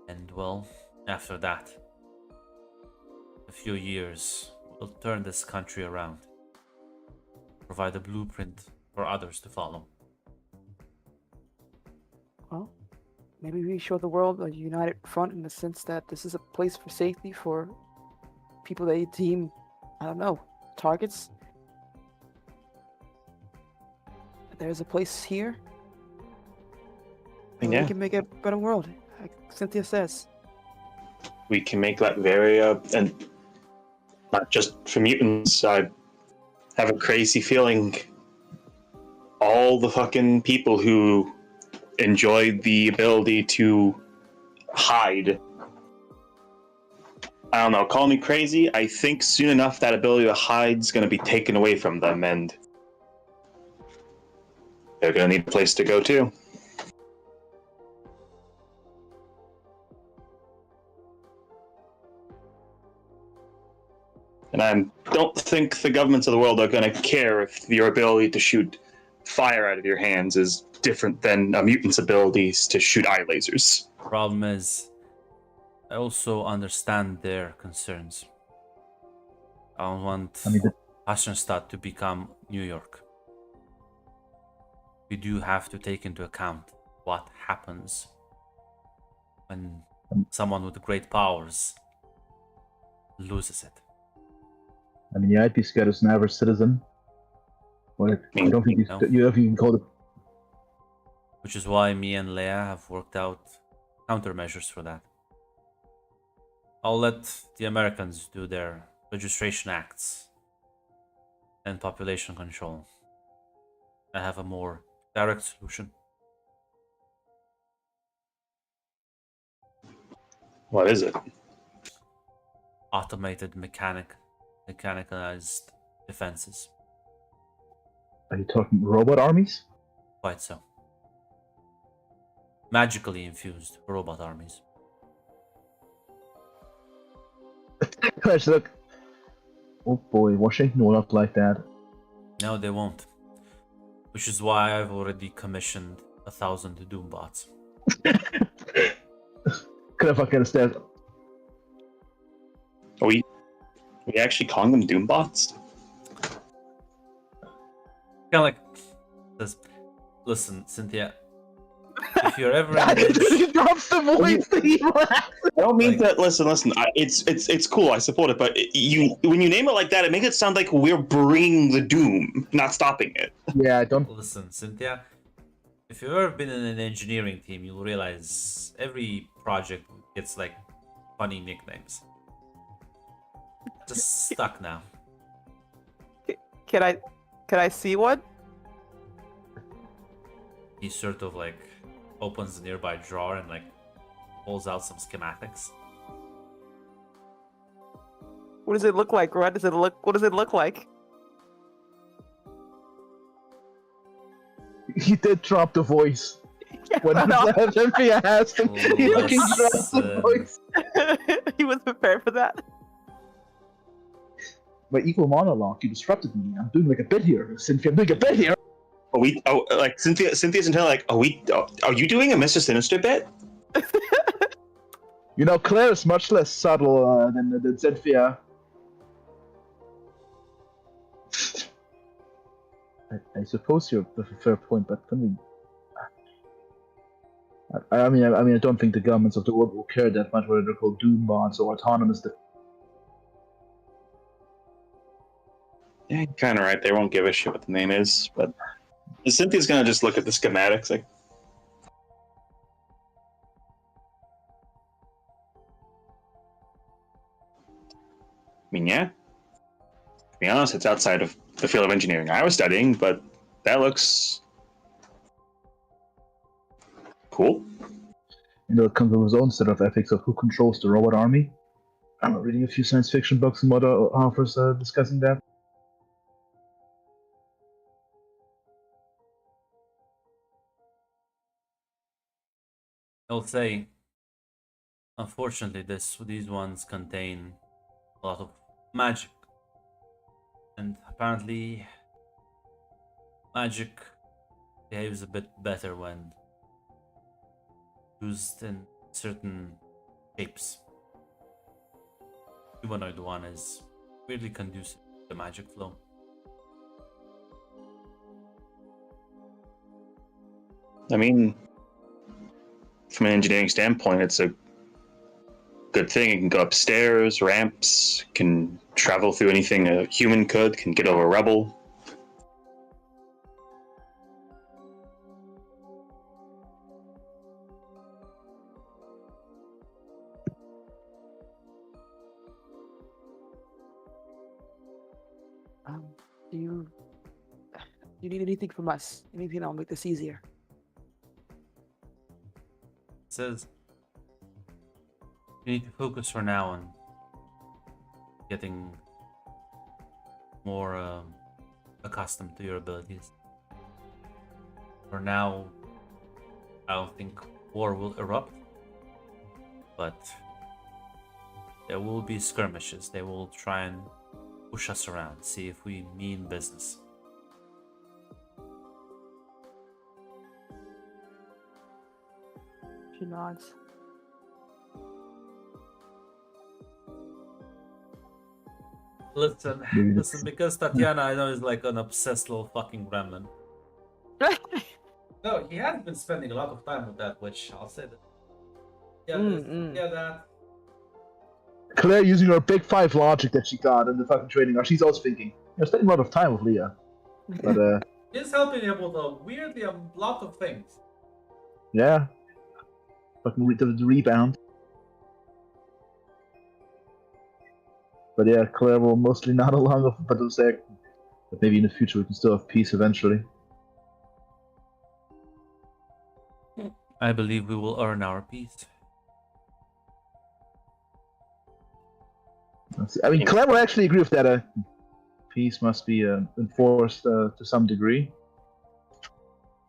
And well, after that, a few years will turn this country around, provide a blueprint for others to follow. Well, maybe we show the world a united front in the sense that this is a place for safety for people they deem, I don't know, targets. There's a place here where Yeah. we can make a better world, like Cynthia says. We can make Latveria, and not just for mutants. I have a crazy feeling all the fucking people who enjoyed the ability to hide. I don't know, call me crazy. I think soon enough that ability to hide is going to be taken away from them, and they're going to need a place to go too. And I don't think the governments of the world are going to care if your ability to shoot fire out of your hands is different than a mutant's abilities to shoot eye lasers. Problem is, I also understand their concerns. I don't want I mean, Hassenstadt to become New York. We do have to take into account what happens when someone with great powers loses it. I mean, yeah, I'd be scared as an average citizen. But I don't think No. you don't think you can call it. Which is why me and Leia have worked out countermeasures for that. I'll let the Americans do their registration acts and population control. I have a more direct solution. What is it? Automated mechanicalized defenses. Are you talking robot armies? Quite so. Magically infused robot armies. Let's look. Oh boy, Washington will not like that. No, they won't. Which is why I've already commissioned 1,000 Doombots. Could have fucking understand. Are we actually calling them Doombots? Kind of like this. Listen, Cynthia. If you're ever in He drops the voice. I don't mean Like- to listen. It's cool. I support it, but when you name it like that, it makes it sound like we're bringing the doom, not stopping it. Yeah, I don't. Listen, Cynthia. If you've ever been in an engineering team, you'll realize every project gets like funny nicknames. Just stuck now. Can I see one? He sort of like opens the nearby drawer and like pulls out some schematics. What does it look like? What does it look like? He did drop the voice. Yeah, When I know. Cynthia asked him, he fucking dropped the Listen. voice. He was prepared for that. My equal monologue, you disrupted me. I'm doing like a bit here. Cynthia, I'm doing a bit here. Like Cynthia's entirely like, are you doing a Mr. Sinister bit? You know, Claire is much less subtle than Cynthia. I suppose you have a fair point, but can we? I mean, I don't think the governments of the world will care that much whether they're called doom bots or autonomous. Yeah, you're kind of right. They won't give a shit what the name is, but Cynthia's gonna just look at the schematics. Like, I mean, yeah. To be honest, it's outside of the field of engineering I was studying, but that looks cool. You know, it comes with its own set of ethics of who controls the robot army. I'm reading a few science fiction books and other authors discussing that. I'll say, unfortunately, these ones contain a lot of magic, and apparently, magic behaves a bit better when used in certain shapes. Humanoid one is weirdly conducive to the magic flow. I mean, from an engineering standpoint, it's a good thing. It can go upstairs, ramps, can travel through anything a human could, can get over a rebel. Do you need anything from us? Anything that'll make this easier? It says you need to focus for now on getting more accustomed to your abilities. For now, I don't think war will erupt, but there will be skirmishes. They will try and push us around, see if we mean business. She nods. Listen, Maybe listen, because Tatiana, I know, is like an obsessed little fucking gremlin. No, he has been spending a lot of time with that witch, I'll say that. Yeah, this, yeah, that. Claire using her big five logic that she got in the fucking training, or she's also thinking, you're spending a lot of time with Leah. But He's helping him with weirdly a lot of things. yeah. Fucking the rebound. But yeah, Claire will mostly not along with Badusek. But maybe in the future we can still have peace eventually. I believe we will earn our peace. I mean, Claire will actually agree with that. Peace must be enforced to some degree.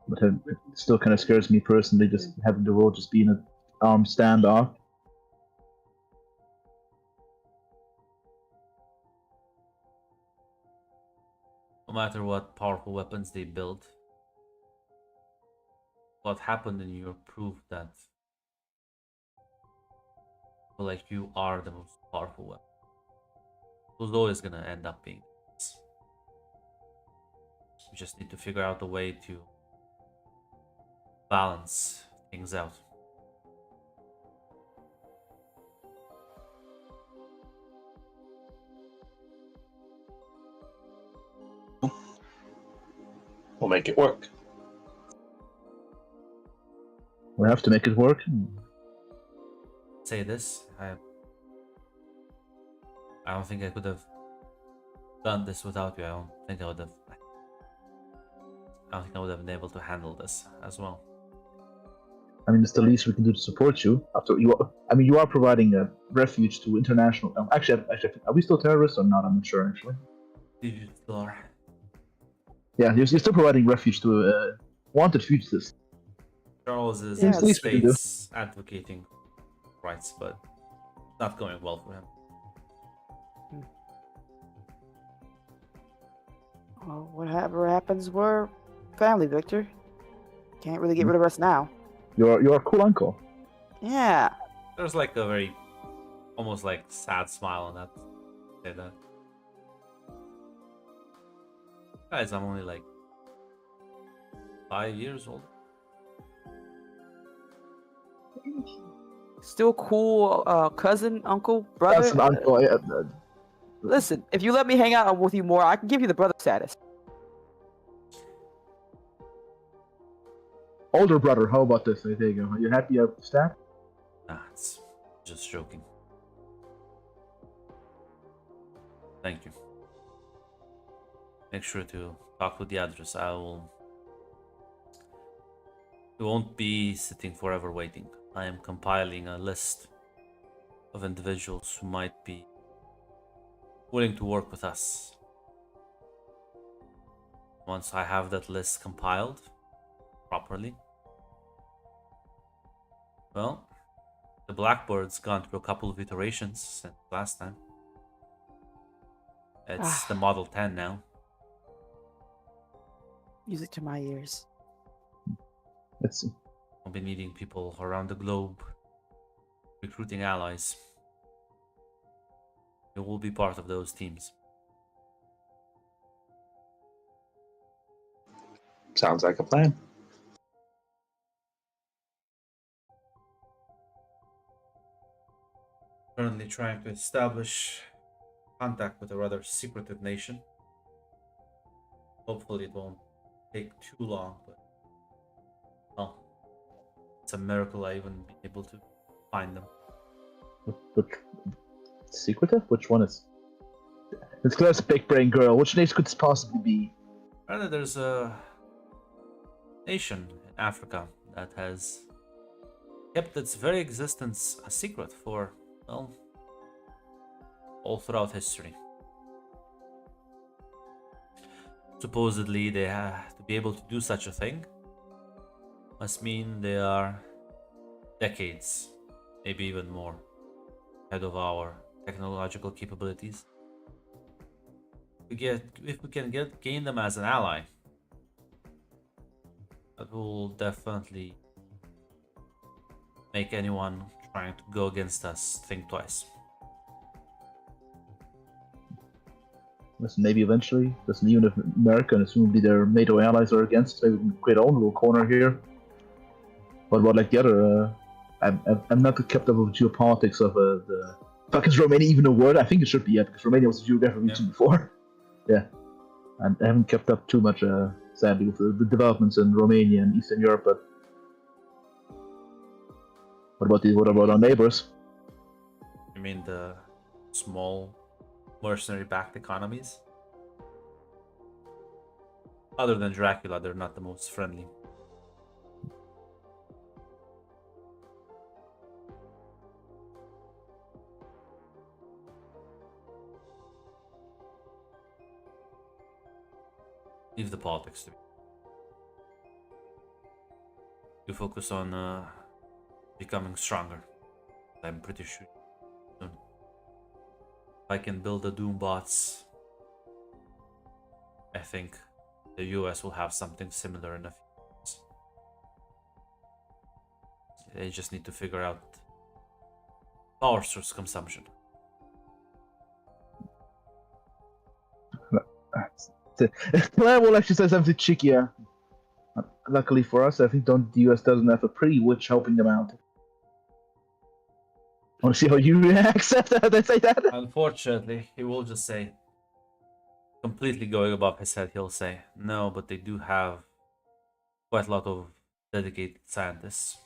But it still kind of scares me personally, just having the world just be in an armed standoff. No matter what powerful weapons they build, what happened in Europe proved that, well, like, you are the most powerful weapon. It was always gonna end up being this. We just need to figure out a way to balance things out. We'll make it work. We have to make it work. Say this, I don't think I could have done this without you. I don't think I would have been able to handle this as well. I mean, it's the least we can do to support you. You are providing a refuge to international. Actually, are we still terrorists or not? I'm not sure actually. You still are. Yeah, you're still providing refuge to wanted fugitives. Charles is Yeah, in it's the least we can do. States advocating rights, but not going well for him. Well, whatever happens, we're family, Victor. Can't really get rid of us now. You're a cool uncle. Yeah. There's like a very, almost like sad smile on that. Say that. Guys, I'm only like 5 years old. Still cool, cousin, uncle, brother. That's an uncle. Listen, if you let me hang out with you more, I can give you the brother status. Older brother, how about this? There you go. Are you happy you have the staff? Nah, it's just joking. Thank you. Make sure to talk with the address. We won't be sitting forever waiting. I am compiling a list of individuals who might be willing to work with us. Once I have that list compiled properly, well, the Blackbird's gone through a couple of iterations since last time. It's the Model 10 now. Music to my ears. Let's see. I'll be needing people around the globe, recruiting allies. You will be part of those teams. Sounds like a plan. Currently trying to establish contact with a rather secretive nation. Hopefully it won't take too long, but well, it's a miracle I even be able to find them. Which secretive? Which one is? It's Claire's big brain girl. Which nation could this possibly be? Rather, there's a nation in Africa that has kept its very existence a secret for, well, all throughout history. Supposedly, they have to be able to do such a thing must mean they are decades, maybe even more, ahead of our technological capabilities. If we can gain them as an ally, that will definitely make anyone trying to go against us think twice. Listen, maybe eventually. Listen, even if America and assumably their NATO allies are against us, maybe we can create our own little corner here. What about like the other? I'm not kept up with geopolitics of the. Fuck, is Romania even a word? I think it should be, yeah, because Romania was a geographic region before. Yeah, and I haven't kept up too much, sadly, with the developments in Romania and Eastern Europe. But what about our neighbors? You mean the small mercenary-backed economies? Other than Dracula, they're not the most friendly. Leave the politics to me. You focus on becoming stronger. I'm pretty sure. If I can build the Doom bots, I think the US will have something similar in a few years. They just need to figure out power source consumption. Claire will actually say something cheekier. Luckily for us, I think the US doesn't have a pretty witch helping them out. Want to see how you react after they say that? Unfortunately, he will just say, completely going above his head, he'll say, no, but they do have quite a lot of dedicated scientists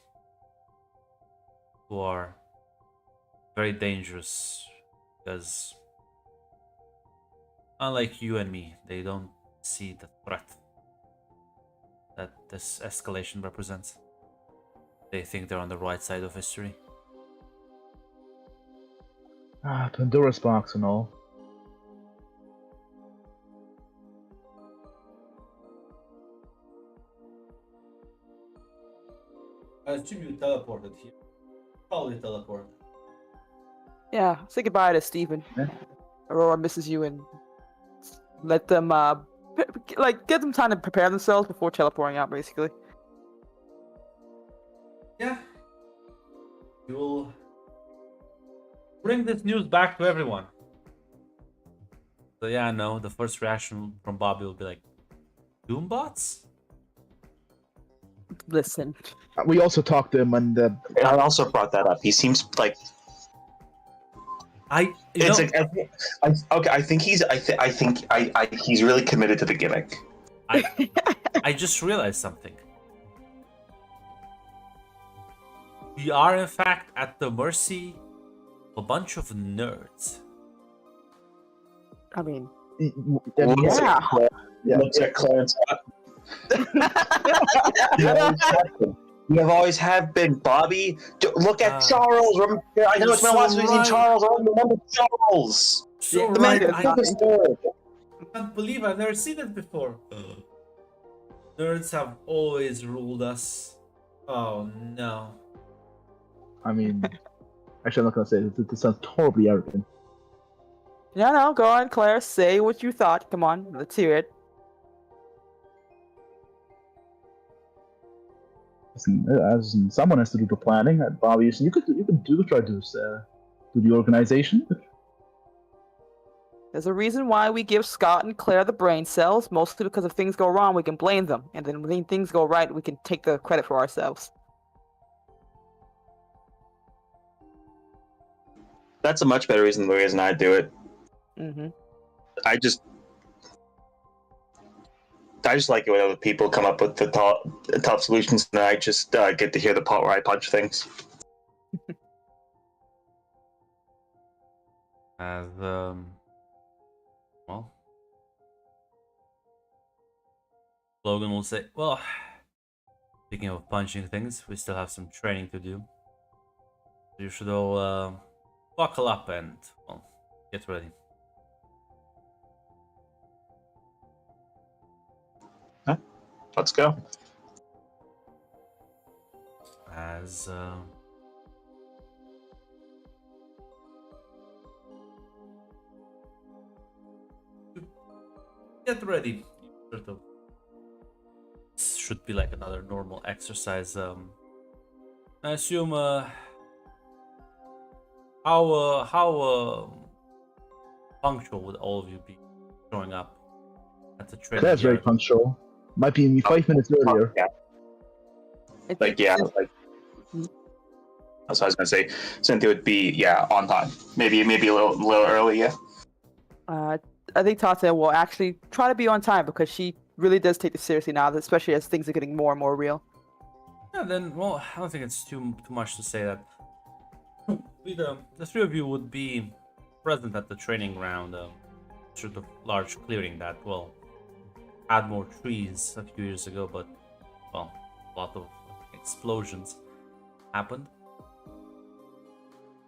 who are very dangerous because, unlike you and me, they don't see the threat that this escalation represents. They think they're on the right side of history. Pandora's box and all. I assume you teleported here. Probably teleported. Yeah, say goodbye to Steven. Yeah. Aurora misses you, and let them get them time to prepare themselves before teleporting out, basically. Yeah. You will bring this news back to everyone. So yeah, I know the first reaction from Bobby will be like, Doombots? Listen. We also talked to him, and I also brought that up. He seems like I think he's really committed to the gimmick. I just realized something. We are in fact at the mercy of a bunch of nerds. I mean, Yeah. Looks at Clarence. You have always have been, Bobby. Look at Charles. Remember, I know it's been a while since we've seen Charles. I don't remember Charles. So Yeah, The man right, is a nerd. I can't believe I've never seen it before. Nerds have always ruled us. Oh no. I mean, actually, I'm not gonna say it. It sounds horribly arrogant. no, go on, Claire. Say what you thought. Come on, let's hear it. Listen, as someone has to do the planning. Bobby, you could try to do the organization. There's a reason why we give Scott and Claire the brain cells, mostly because if things go wrong, we can blame them. And then when things go right, we can take the credit for ourselves. That's a much better reason than the reason I do it. Mm-hmm. I just like it when other people come up with the top solutions, and I just get to hear the part where I punch things. As well, Logan will say, well, speaking of punching things, we still have some training to do. You should all buckle up and, well, get ready. Let's go. As get ready, sort of. Should be like another normal exercise. I assume how punctual would all of you be showing up at the training Claire's very yard. punctual. Might be 5 minutes earlier. Yeah, I like think yeah, since- like that's what I was gonna say. Cynthia would be on time. Maybe a little early. Yeah. I think Tata will actually try to be on time because she really does take this seriously now, especially as things are getting more and more real. Yeah, then, well, I don't think it's too much to say that the three of you would be present at the training ground, sort of large clearing that, well, had more trees a few years ago, but, well, a lot of explosions happened.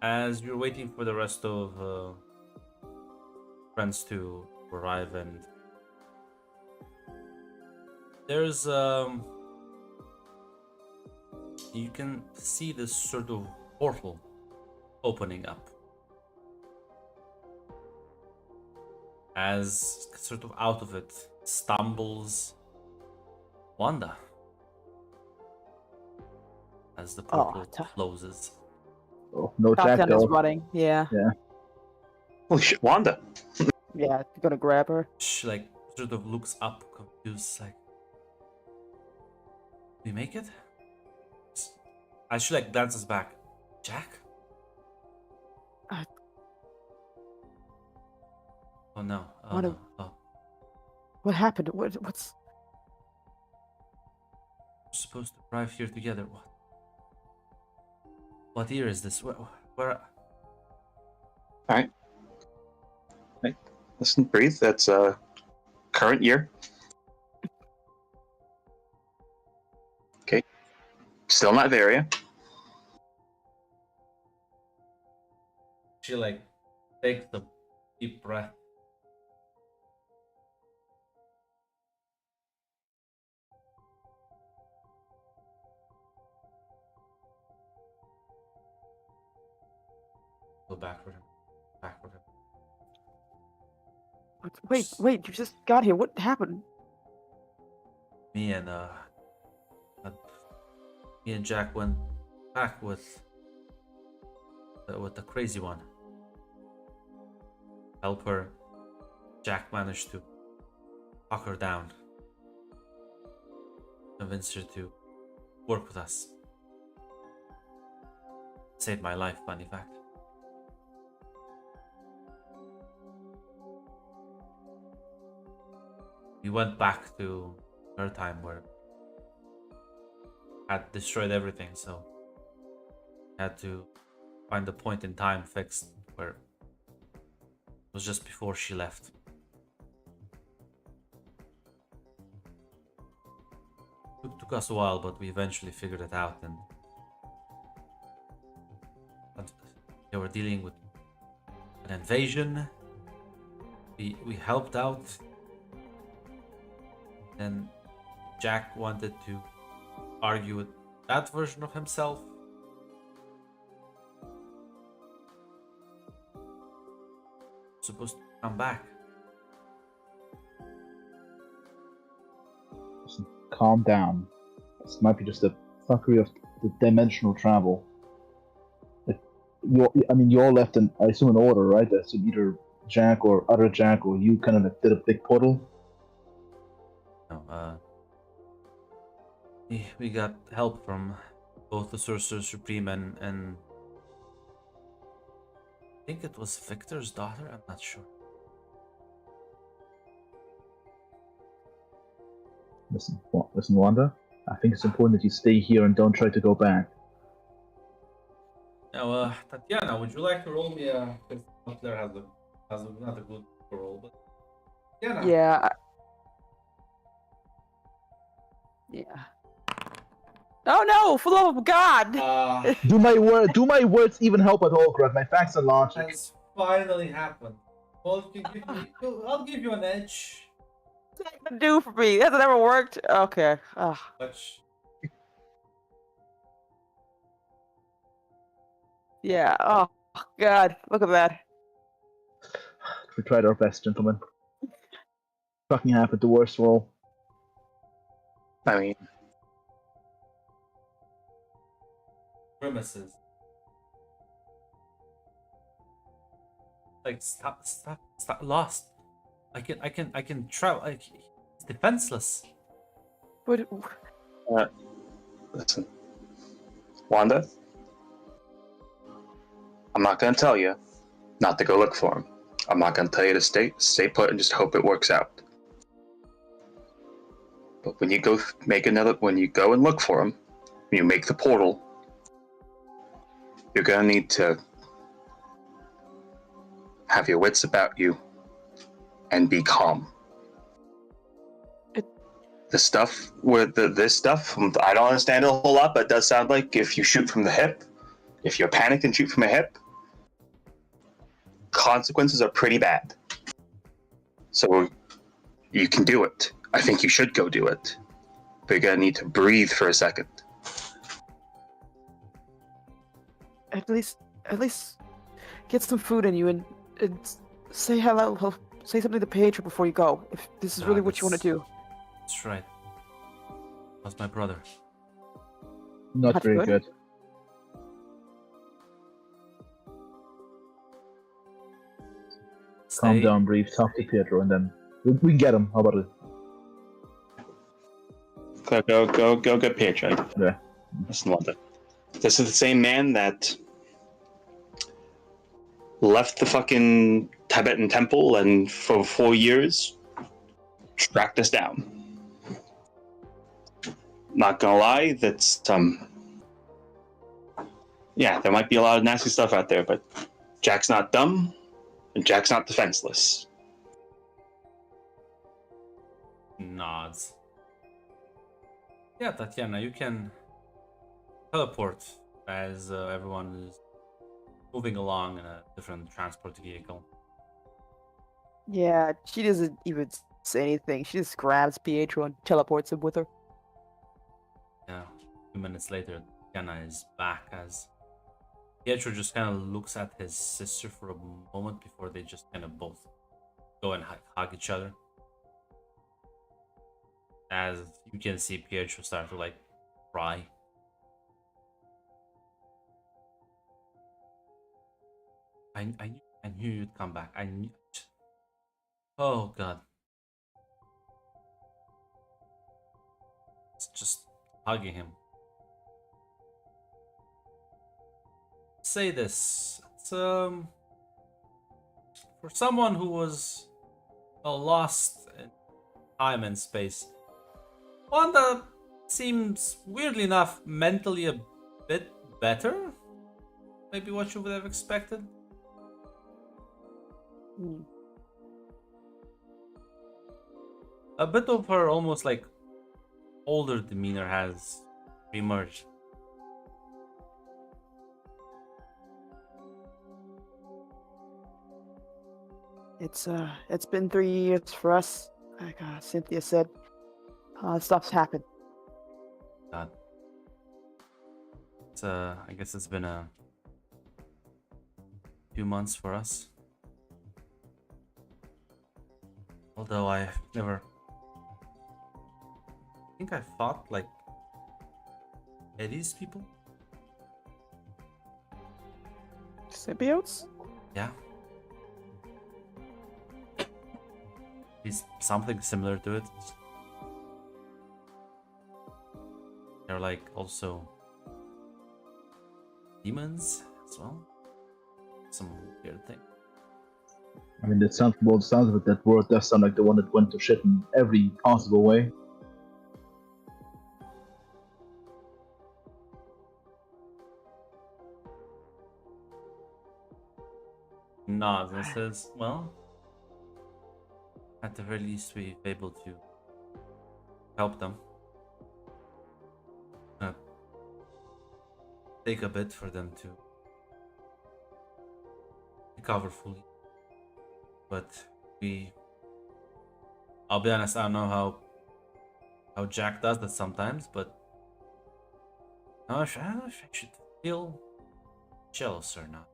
As you're waiting for the rest of friends to arrive, and there's you can see this sort of portal opening up as sort of out of it stumbles Wanda as the portal closes. Oh, no Jack Tatiana's though. running. Yeah. Holy shit, Wanda. Yeah, gonna grab her. She like sort of looks up confused, like, we make it? As she like glances back, Jack? Uh, Oh no. Oh what no. Oh, What happened? What's? we're supposed to arrive here together. What year is this? Where? Right. Listen, breathe. That's current year. Okay. Still not there yet. She like takes a deep breath. Go backward. Backward. Wait! You just got here. What happened? Me and Jack went back with the crazy one. Help her. Jack managed to talk her down. Convince her to work with us. Saved my life, funny fact. We went back to her time where had destroyed everything, so had to find a point in time fixed where it was just before she left. Took us a while, but we eventually figured it out, and they were dealing with an invasion. We helped out, and Jack wanted to argue with that version of himself. Supposed to come back. Listen, calm down. This might be just a fuckery of the dimensional travel. You all left in, I assume, an order, right? I assume either Jack or other Jack or you kind of like did a big puddle. No, we got help from both the Sorcerer Supreme and I think it was Victor's daughter. I'm not sure. Listen, Wanda. I think it's important that you stay here and don't try to go back. Now, Tatiana, would you like to roll me a? Because Butler has not a good roll, but Tatiana. Yeah. Yeah. Oh no! For the love of God! Do my words even help at all, Greg? My facts and logic. Has finally happened. Well, you can give me, I'll give you an edge. What's that gonna do for me? Has it ever worked? Okay. Ugh. Which Yeah. Oh God! Look at that. We tried our best, gentlemen. Fucking happened. The worst roll. I mean, grimaces. Like stop, lost. I can travel. He's defenseless. But Listen, Wanda, I'm not gonna tell you not to go look for him. I'm not gonna tell you to stay put and just hope it works out. But when you go when you go and look for him, when you make the portal, you're gonna need to have your wits about you and be calm. This stuff, I don't understand it a whole lot, but it does sound like if you shoot from the hip, if you're panicked and shoot from the hip, consequences are pretty bad. So you can do it. I think you should go do it. But you're gonna need to breathe for a second. at least get some food in you and say hello. Say something to Pietro before you go. If this is really what you want to do. That's right. How's my brother? Not That's very good. good. Calm Stay. down, breathe, talk to Pietro, and then we can get him. How about it? Go get Pietro. Yeah. Listen, Wanda. This is the same man that left the fucking Tibetan temple and for 4 years tracked us down. Not gonna lie, that's yeah, there might be a lot of nasty stuff out there, but Jack's not dumb and Jack's not defenseless. Nods. Yeah, Tatiana, you can teleport as everyone is moving along in a different transport vehicle. Yeah, she doesn't even say anything. She just grabs Pietro and teleports him with her. Yeah. A few minutes later, Tatiana is back as Pietro just kind of looks at his sister for a moment before they just kind of both go and hug each other. As you can see Pietro start to like cry. I knew you'd come back. I knew. Oh God. It's just hugging him. Say this. It's for someone who was lost in time and space. Wanda seems weirdly enough mentally a bit better. Maybe what you would have expected. A bit of her almost like older demeanor has emerged. It's been 3 years for us. Like Cynthia said, stuff's happened. God. It's I guess it's been a few months for us. Although I've never. I think I fought like Eddie's people. Symbiotes? Yeah. It's something similar to it. They're like also demons as well. Some weird thing. I mean, it sounds, well, the sounds of it, that word does sound like the one that went to shit in every possible way. No, this is, well, at the very least we're able to help them. Take a bit for them to recover fully. But I'll be honest, I don't know how Jack does that sometimes, but I don't know if I should feel jealous or not.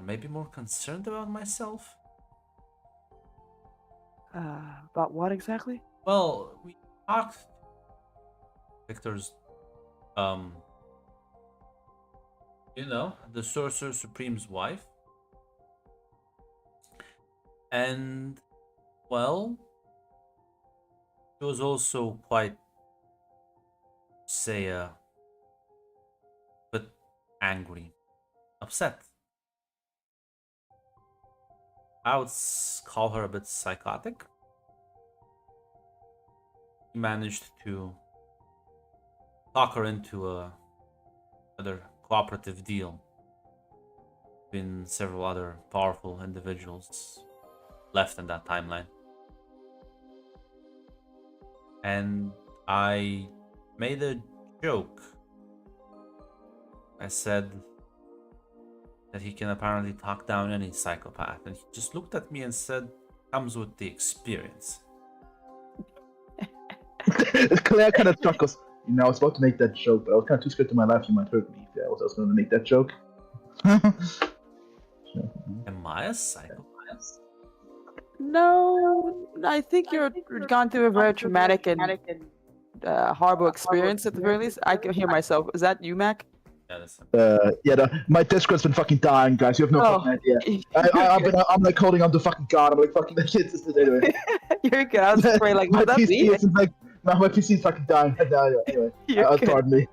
Maybe more concerned about myself. About what exactly? Well, we talked Victor's you know, the Sorcerer Supreme's wife. And, well, she was also quite, say, but angry, upset. I would call her a bit psychotic. He managed to talk her into another cooperative deal between several other powerful individuals left in that timeline. And I made a joke. I said that he can apparently talk down any psychopath, and he just looked at me and said, "Comes with the experience." Claire kind of chuckles. You know, I was about to make that joke, but I was kind of too scared to my life. You might hurt me if I was going to make that joke. Am I a psychopath? No, I think you're gone through a very traumatic and horrible experience at the very least. I can hear myself. Is that you, Mac? Yeah, that's My Discord's been fucking dying, guys. You have no fucking idea. I'm like holding on to fucking God. I'm like fucking like kids. Anyway. You're good. I was afraid, like, my would that PC be? is like, no, my PC is fucking dying. Anyway, You're good. pardon me.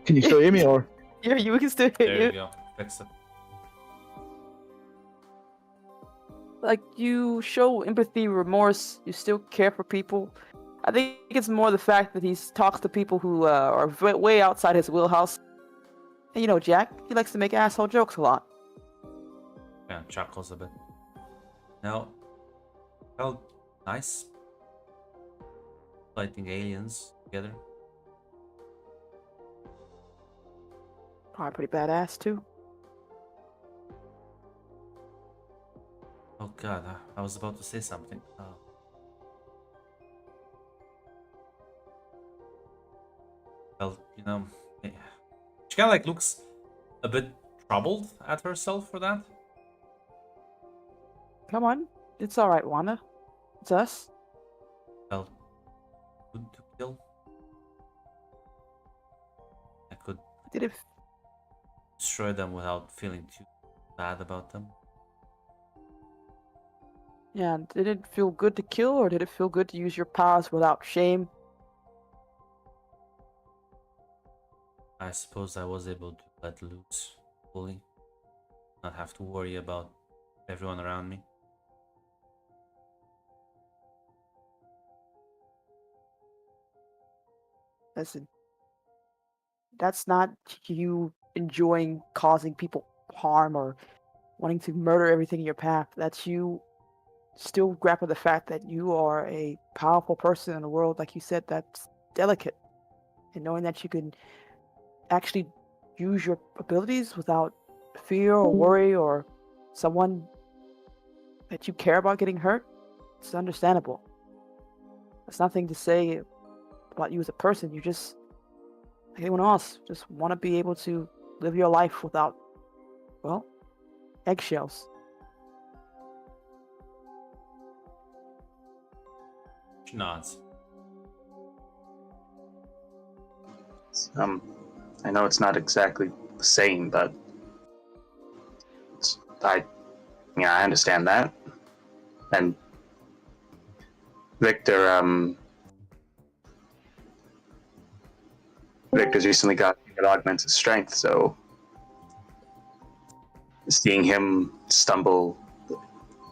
Can you still hear me or? You can still there hear you go. Fix it. Like, you show empathy, remorse, you still care for people. I think it's more the fact that he talks to people who are way outside his wheelhouse. And you know, Jack, he likes to make asshole jokes a lot. Yeah, chuckles a bit. Now, felt nice fighting aliens together. Probably pretty badass too. Oh god, I was about to say something. Well, you know, she kind of like looks a bit troubled at herself for that. Come on, it's all right, Wanda. It's us. Felt good to kill. I could Did it? destroy them without feeling too bad about them. Yeah. Did it feel good to kill, or did it feel good to use your powers without shame? I suppose I was able to let loose fully, not have to worry about everyone around me. Listen, that's not you enjoying causing people harm or wanting to murder everything in your path. That's you still grapple the fact that you are a powerful person in a world, like you said, that's delicate. And knowing that you can actually use your abilities without fear or worry or someone that you care about getting hurt, it's understandable. There's nothing to say about you as a person. You just, like anyone else, just want to be able to live your life without, well, eggshells. She nods. I know it's not exactly the same, but I understand that. And Victor's recently got it augments his strength, so seeing him stumble,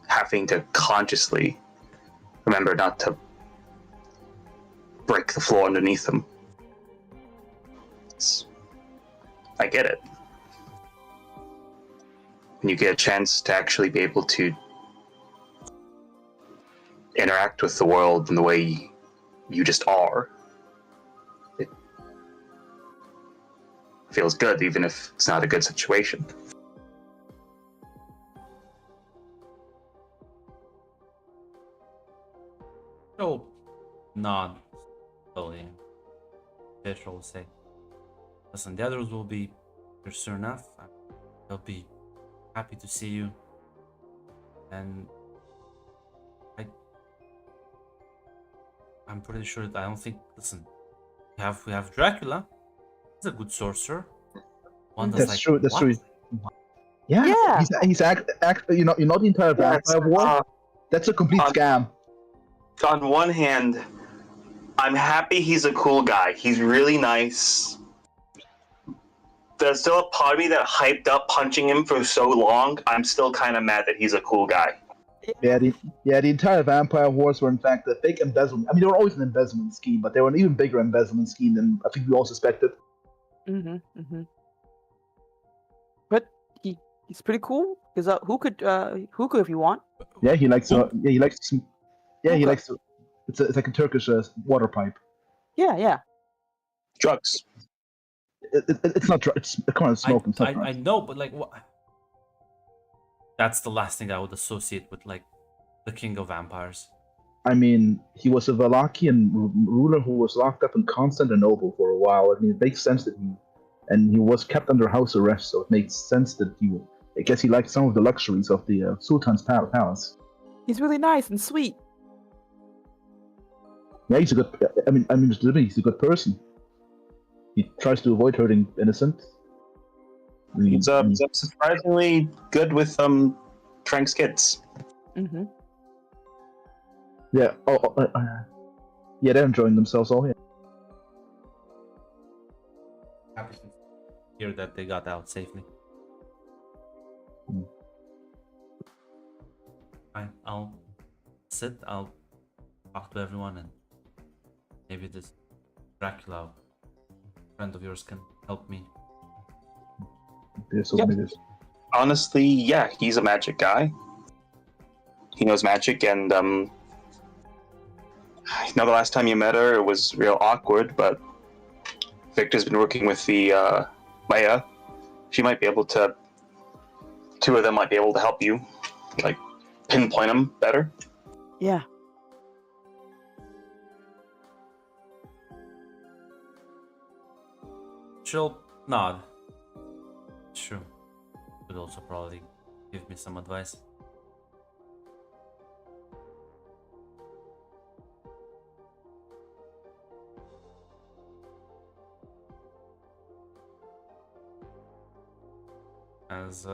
having to consciously remember not to break the floor underneath him. I get it. When you get a chance to actually be able to interact with the world in the way you just are, it feels good, even if it's not a good situation. She'll nod slowly. Fish will say, "Listen, the others will be here soon enough. They'll be happy to see you. And I'm pretty sure that I don't think. Listen, we have Dracula. He's a good sorcerer. One That's like, true. That's what? true. Yeah, Yeah. he's you know the entire Yes, vampire war. That's a complete on- scam. on one hand, I'm happy he's a cool guy. He's really nice. There's still a part of me that hyped up punching him for so long. I'm still kind of mad that he's a cool guy. The entire vampire wars were in fact a big embezzlement. I mean, they were always an embezzlement scheme, but they were an even bigger embezzlement scheme than I think we all suspected. Mm-hmm. Mm-hmm. But he's pretty cool. Because who could if you want? Yeah, he likes. He likes. Yeah, he Hookah. likes. It's like a Turkish water pipe. Yeah, yeah. Drugs. It's not. It's come on, smoking. It's not I drugs. know, but like what? That's the last thing I would associate with like the king of vampires. I mean, he was a Wallachian ruler who was locked up in Constantinople for a while. I mean, it makes sense that he was kept under house arrest, so it makes sense that I guess he liked some of the luxuries of the Sultan's palace. He's really nice and sweet. Yeah, he's a good. He's a good person. He tries to avoid hurting innocent. He's surprisingly good with Frank's kids. Mm-hmm. Yeah. Yeah, they're enjoying themselves all here. Happy to hear that they got out safely. Fine, I'll sit. I'll talk to everyone, and maybe this Dracula friend of yours can help me. So Yep. maybe it's- Honestly, yeah, he's a magic guy. He knows magic, and I know the last time you met her, it was real awkward, but Victor's been working with the Maya. She might be able to. Two of them might be able to help you, like pinpoint them better. Yeah. She'll nod. True. Could also probably give me some advice. As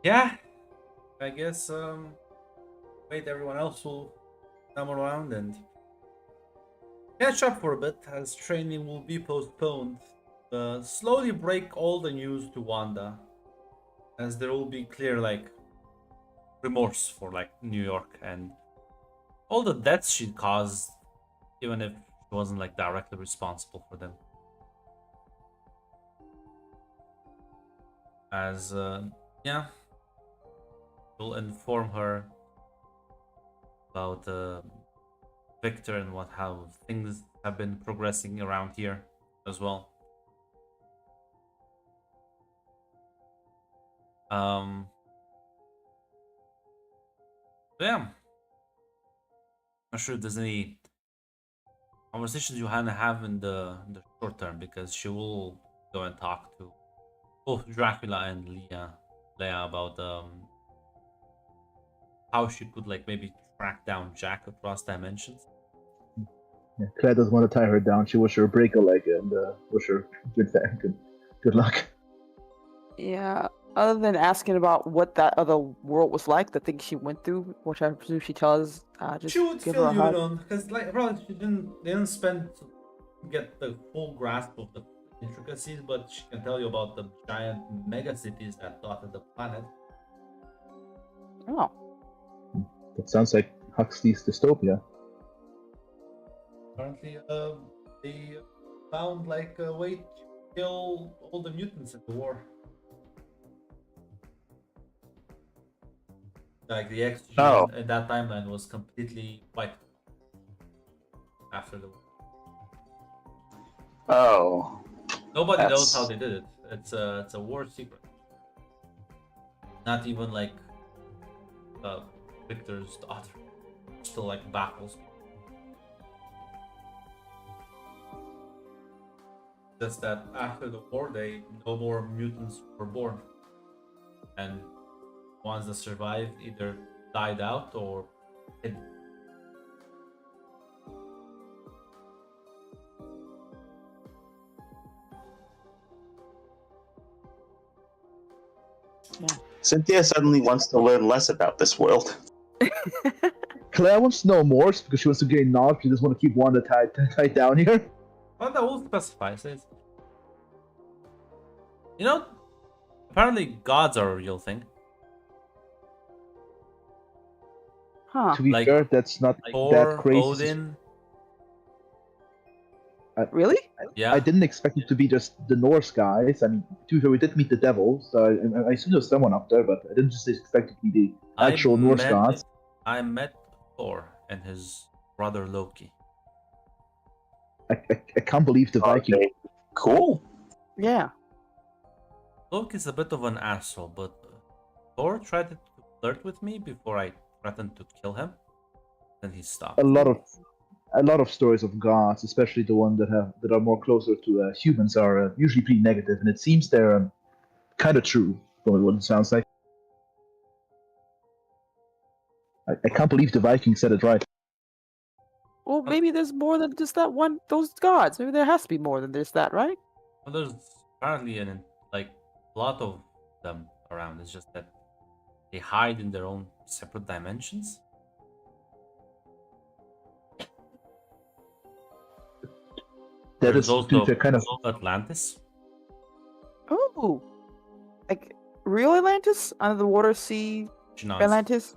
yeah, I guess wait, everyone else will come around and catch up for a bit as training will be postponed. Slowly break all the news to Wanda, as there will be clear like remorse for like New York and all the deaths she caused, even if she wasn't like directly responsible for them. As yeah, we'll inform her about Victor and how things have been progressing around here as well. Yeah, not sure if there's any conversations you wanna have in the short term, because she will go and talk to both Dracula and Leia about how she could like maybe track down Jack across dimensions. Yeah, Claire doesn't want to tie her down. She wishes her a break a leg and wish her good luck. Yeah. Other than asking about what that other world was like, the things she went through, which I presume she tells, just She would give her fill a you in hug. on, because like probably they didn't spend to get the full grasp of the intricacies, but she can tell you about the giant mega cities that dotted the planet. Oh. That sounds like Huxley's dystopia. Apparently, they found like a way to kill all the mutants in the war. Like the oxygen in that timeline was completely wiped after the war. Oh. Nobody knows That's- how they did it. It's a war secret. Not even like Victor's daughter still like baffles me. Just that after the war, no more mutants were born, and ones that survived either died out or hid. Cynthia suddenly wants to learn less about this world. Claire wants to know more because she wants to gain knowledge. She doesn't want to keep Wanda tied down here. Well, that will specify. Says, apparently gods are a real thing. Huh. To be Like- fair, that's not Thor, that crazy. Odin. Really? Yeah. I didn't expect it to be just the Norse guys. I mean, to be fair, we did meet the devil, so I assume there's someone up there, but I didn't just expect it to be the actual Norse gods. I met Thor and his brother Loki. I can't believe the Viking. Okay. Cool. Yeah. Loki's a bit of an asshole, but Thor tried to flirt with me before I threatened to kill him. Then he stopped. A lot of stories of gods, especially the ones that are more closer to humans, are usually pretty negative, and it seems they're kind of true from what it sounds like. I can't believe the Vikings said it right. Well, maybe there's more than just that one. Those gods. Maybe there has to be more than just that, right? Well, there's apparently a lot of them around. It's just that they hide in their own separate dimensions. That There's is also they're kind of Atlantis. Oh, like real Atlantis, under the water sea No, it's- Atlantis.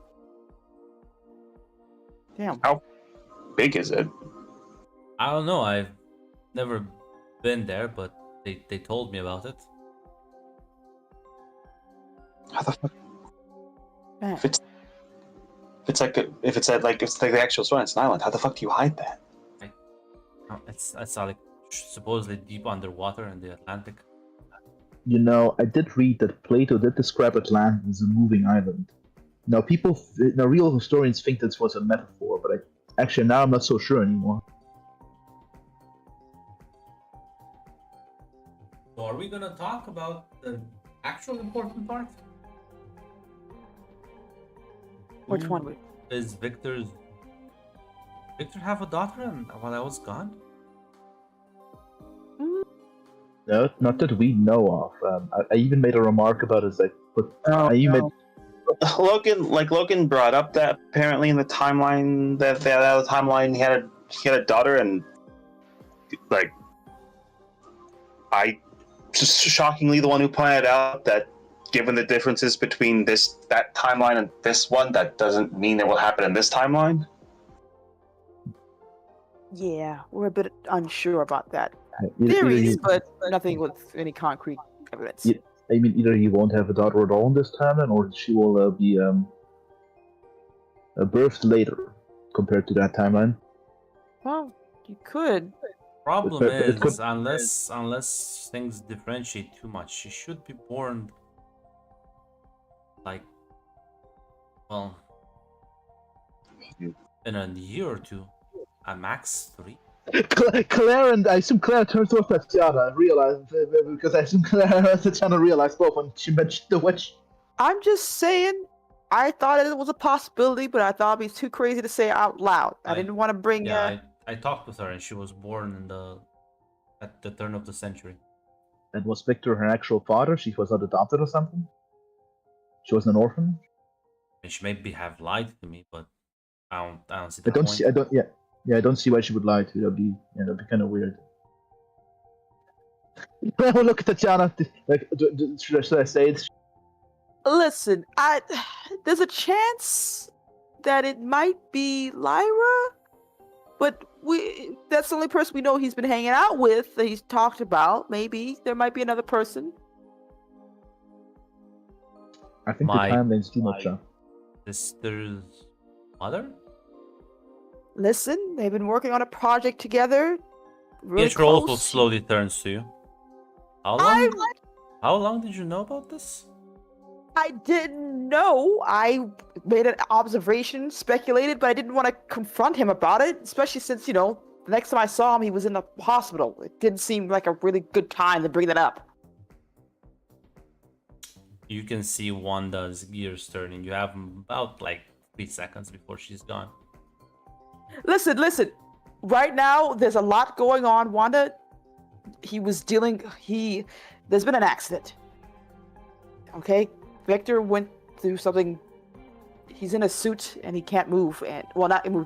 Damn. Big is it? I don't know. I've never been there, but they told me about it. How the fuck? Man. If it's like the actual story, it's an island. How the fuck do you hide that? It's like supposedly deep underwater in the Atlantic. You know, I did read that Plato did describe Atlantis as a moving island. Now, real historians think this was a metaphor, but actually now I'm not so sure anymore. So are we gonna talk about the actual important part? Which Who one? Would... is Victor have a daughter and while I was gone? No, not that we know of. I even made a remark about it. Logan brought up that apparently in the timeline he had a daughter, and like I just shockingly the one who pointed out that given the differences between that timeline and this one, that doesn't mean it will happen in this timeline. Yeah, we're a bit unsure about that. Either Theories, he- but nothing with any concrete evidence. Yeah. I mean, either he won't have a daughter at all in this timeline, or she will be birthed later compared to that timeline. Well, you could. Problem It could- is, unless things differentiate too much, she should be born in a year or two, at max 3. Claire and I assume Claire turned towards Tatiana and realized because I assume Claire and Tatiana realized both when she mentioned the witch. I'm just saying. I thought it was a possibility, but I thought it'd be too crazy to say out loud. I didn't want to bring. Yeah, I talked with her, and she was born at the turn of the century. And was Victor her actual father? She was not adopted or something? She was an orphan? And she maybe have lied to me, but I don't see I the don't point. see I don't see why she would lie to you. That'd be kind of weird. But I would look at Tatiana like should I say it? Listen, there's a chance that it might be Lyra, but that's the only person we know he's been hanging out with that he's talked about. Maybe there might be another person. I think the timeline's too much. Sister's mother? Listen, they've been working on a project together. Really Nature also close. slowly turns to you. How long did you know about this? I didn't know. I made an observation, speculated, but I didn't want to confront him about it, especially since, the next time I saw him, he was in the hospital. It didn't seem like a really good time to bring that up. You can see Wanda's gears turning. You have about 3 seconds before she's gone. Listen. Right now, there's a lot going on. Wanda, there's been an accident. Okay? Victor went through something. He's in a suit and he can't move, and well, not move.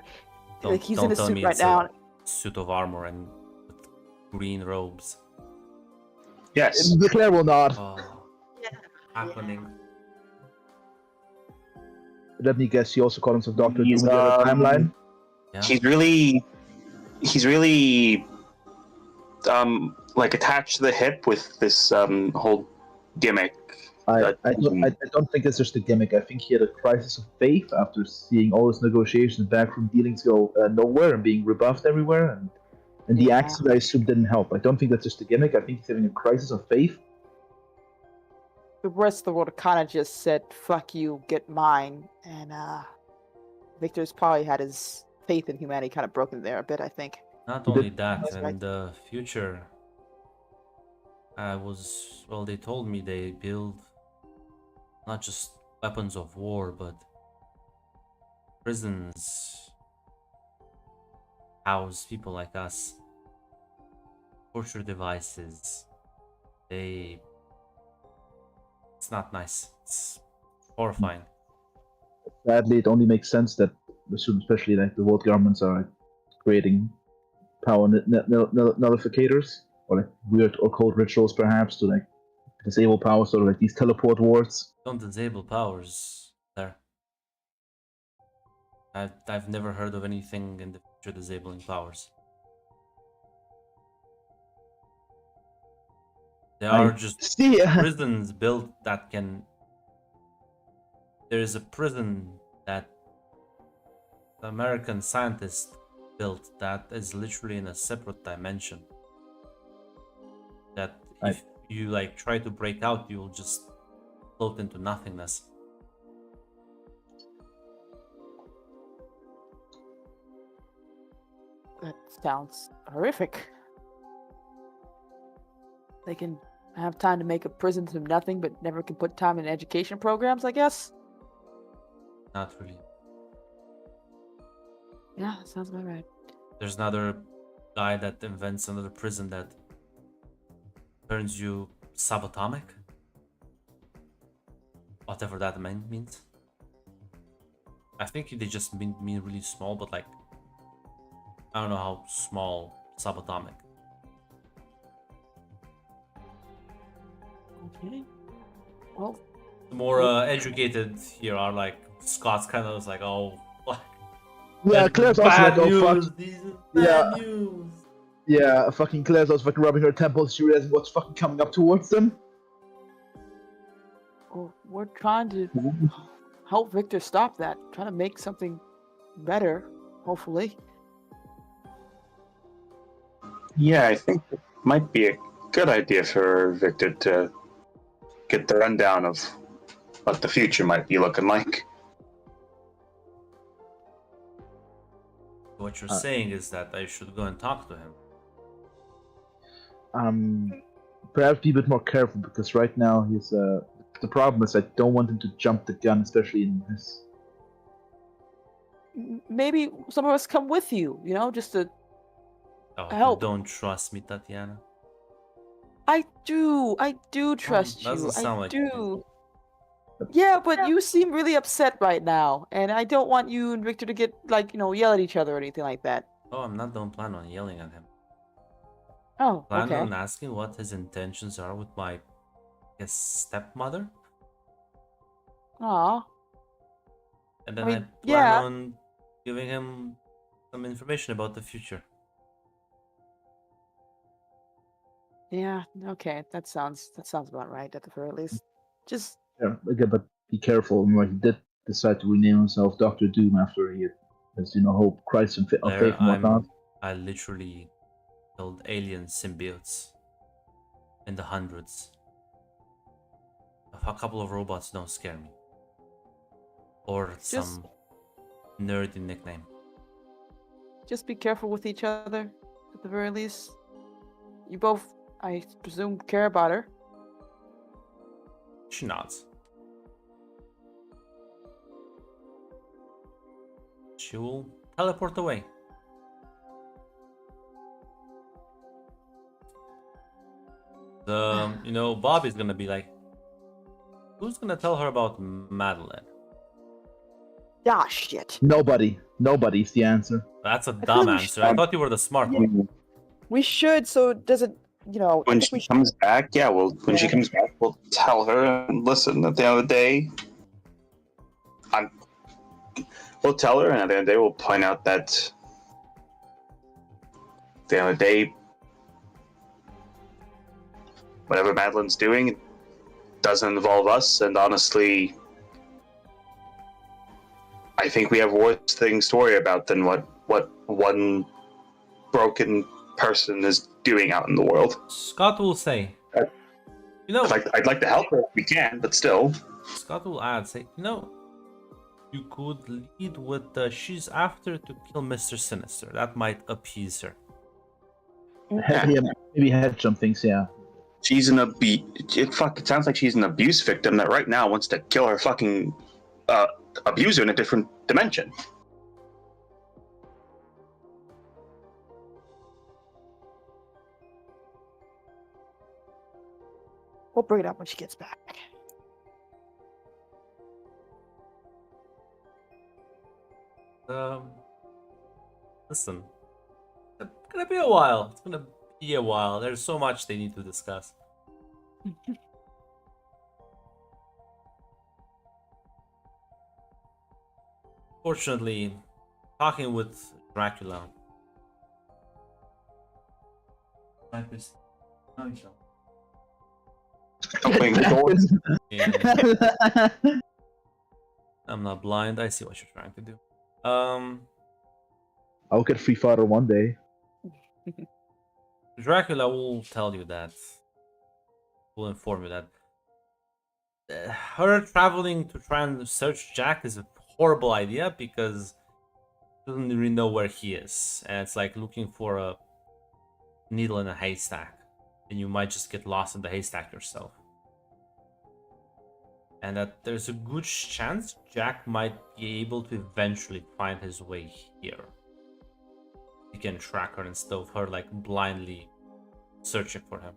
Like he's in a tell suit me right it's now. a suit of armor and with green robes. Yes. The Claire will not. Oh, happening. Let me guess, he also called himself Doctor Doom He's, in the other timeline. Yeah. He's really like attached to the hip with this whole gimmick. I don't think it's just a gimmick. I think he had a crisis of faith after seeing all his negotiations and backroom dealings go nowhere and being rebuffed everywhere, and the Yeah. accident I assume didn't help. I don't think that's just a gimmick. I think he's having a crisis of faith. The rest of the world kind of just said, "Fuck you, get mine," and Victor's probably had his faith in humanity kind of broken there a bit. I think. Not He only did- that, That's in right. the future, they told me they build not just weapons of war, but prisons, house people like us, torture devices. It's not nice. It's horrifying. Sadly, it only makes sense that, especially like the world governments are like, creating power nullificators or like weird occult rituals, perhaps to like disable powers, sort of like these teleport wards. Don't disable powers there. I've never heard of anything in the future disabling powers. There are just See, prisons built that can. There is a prison that the American scientist built that is literally in a separate dimension. That if you like try to break out, you will just float into nothingness. That sounds horrific. They can have time to make a prison from nothing, but never can put time in education programs, I guess. Not really. Yeah, sounds about right. There's another guy that invents another prison that turns you subatomic. Whatever that means. I think they just mean really small, but like I don't know how small subatomic. Okay. Well, The more educated here are like Scott's kind of like, oh, fuck. yeah, That's Claire's also like, bad oh fuck. news. These are bad news. Yeah, fucking Claire's also fucking rubbing her temples. She realizes what's fucking coming up towards them. we're trying to help Victor stop that. Trying to make something better, hopefully. Yeah, I think it might be a good idea for Victor to get the rundown of what the future might be looking like. What you're saying is that I should go and talk to him. Perhaps be a bit more careful because right now he's the problem is I don't want him to jump the gun, especially in this. Maybe some of us come with you, just to Oh, help. You don't trust me, Tatiana? I do trust you. doesn't sound I like do. you Yeah, but you seem really upset right now, and I don't want you and Victor to get yell at each other or anything like that. Oh, don't plan on yelling at him. Oh, Plan okay. on asking what his intentions are with my, stepmother, Aw. and then I I mean, plan yeah. on giving him some information about the future. Yeah, okay. That sounds about right at the very least. Just Yeah, again, but be careful. Remember, he did decide to rename himself Doctor Doom after he had, as whole crisis of There, faith and whatnot. I literally killed alien symbiotes in the hundreds. A couple of robots don't scare me. Or some nerdy nickname. just be careful with each other at the very least. You both, I presume, care about her. She nods. She will teleport away. Bobby's gonna be like, Who's gonna tell her about Madeline? Ah, shit. Nobody. Nobody's the answer. That's a feel dumb like we answer. I thought you were the smart Yeah. one. We should, so it doesn't, you know, I When think she we should. comes back, yeah, well, when she Yeah. comes back, we'll tell her. And listen, at the end of the day, we'll tell her, and at the end of the day, we'll point out that at the end of the day, whatever Madeline's doing doesn't involve us, and honestly, I think we have worse things to worry about than what one broken person is doing out in the world. Scott will say, you know, I'd like to help her if we can, but still. Scott will add, say, you know, you could lead with she's after to kill Mr. Sinister. That might appease her. Yeah, maybe hedge some things, yeah. She's an it sounds like she's an abuse victim that right now wants to kill her fucking abuser in a different dimension. We'll bring it up when she gets back. Listen, it's gonna be a while. It's gonna be a while. There's so much they need to discuss. Fortunately, talking with Dracula. Opening the doors. Yeah, I'm not blind. I see what you're trying to do. I'll get Free Fire one day. Dracula will tell you that. Will inform you that her traveling to try and search Jack is a horrible idea because she doesn't really know where he is, and it's like looking for a needle in a haystack, and you might just get lost in the haystack yourself. And that there's a good chance Jack might be able to eventually find his way here. He can track her instead of her like blindly searching for him.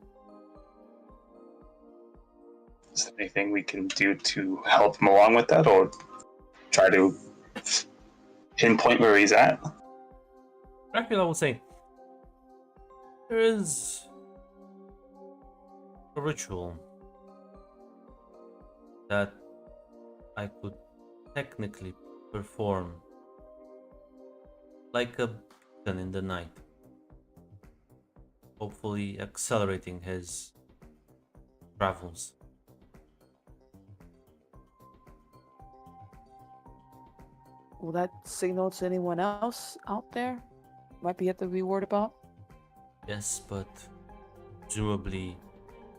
Is there anything we can do to help him along with that, or try to pinpoint where he's at? Dracula will say, there is a ritual that I could technically perform like a beacon in the night, hopefully accelerating his travels. Will that signal to anyone else out there? Might be have to be worried about? Yes, but presumably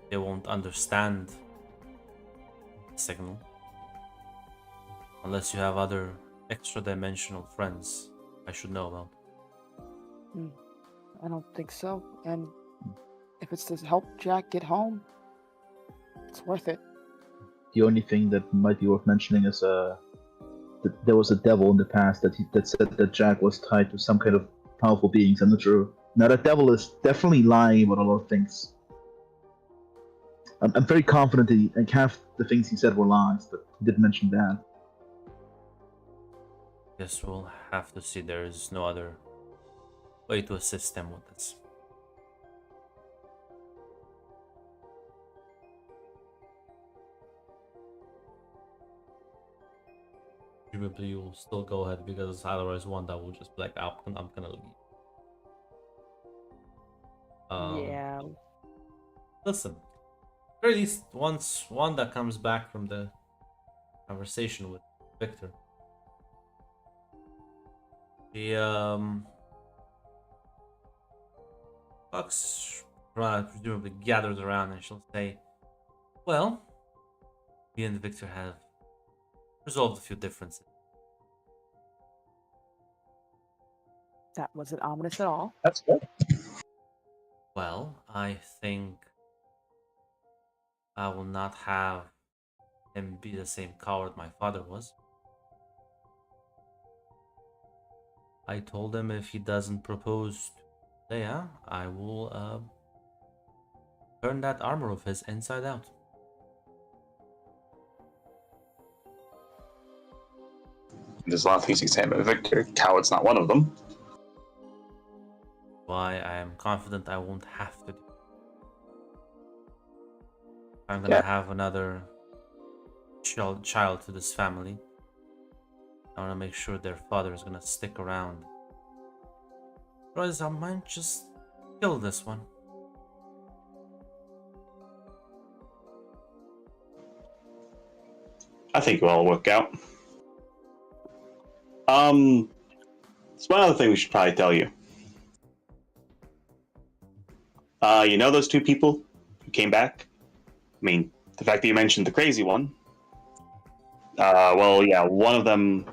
they won't understand the signal unless you have other extra dimensional friends I should know about. I don't think so. And if it's to help Jack get home, it's worth it. The only thing that might be worth mentioning is that there was a devil in the past that said that Jack was tied to some kind of powerful beings. I'm not sure. Now that devil is definitely lying about a lot of things. I'm very confident that like half the things he said were lies, but he didn't mention that. Guess we'll have to see. There is no other way to assist them with this. Presumably you'll still go ahead because otherwise Wanda will just be like, I'm gonna leave. Yeah. Listen, at very least once Wanda comes back from the conversation with Victor, the Fox presumably gathers around and she'll say, well, me and Victor have resolved a few differences. That wasn't ominous at all. That's good. Well, I think I will not have him be the same coward my father was. I told him if he doesn't propose to Leia, I will turn that armor of his inside out. There's a lot of things you can say about Victor. Coward's not one of them. Why I am confident I won't have to do. I'm gonna have another child to this family. I wanna make sure their father is gonna stick around. Otherwise, I might just kill this one. I think it'll all work out. It's one other thing we should probably tell you. You know those two people who came back? I mean, the fact that you mentioned the crazy one. Well, yeah, one of them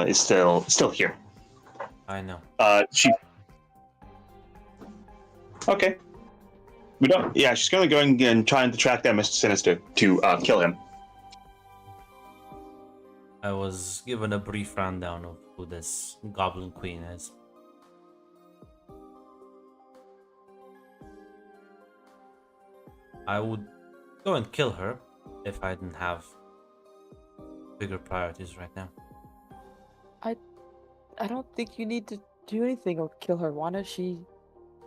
is still here. I know. She. Okay. We don't. Yeah, she's going to go and trying to track down Mr. Sinister to kill him. I was given a brief rundown of who this Goblin Queen is. I would go and kill her if I didn't have bigger priorities right now. I don't think you need to do anything or kill her, Wanda. She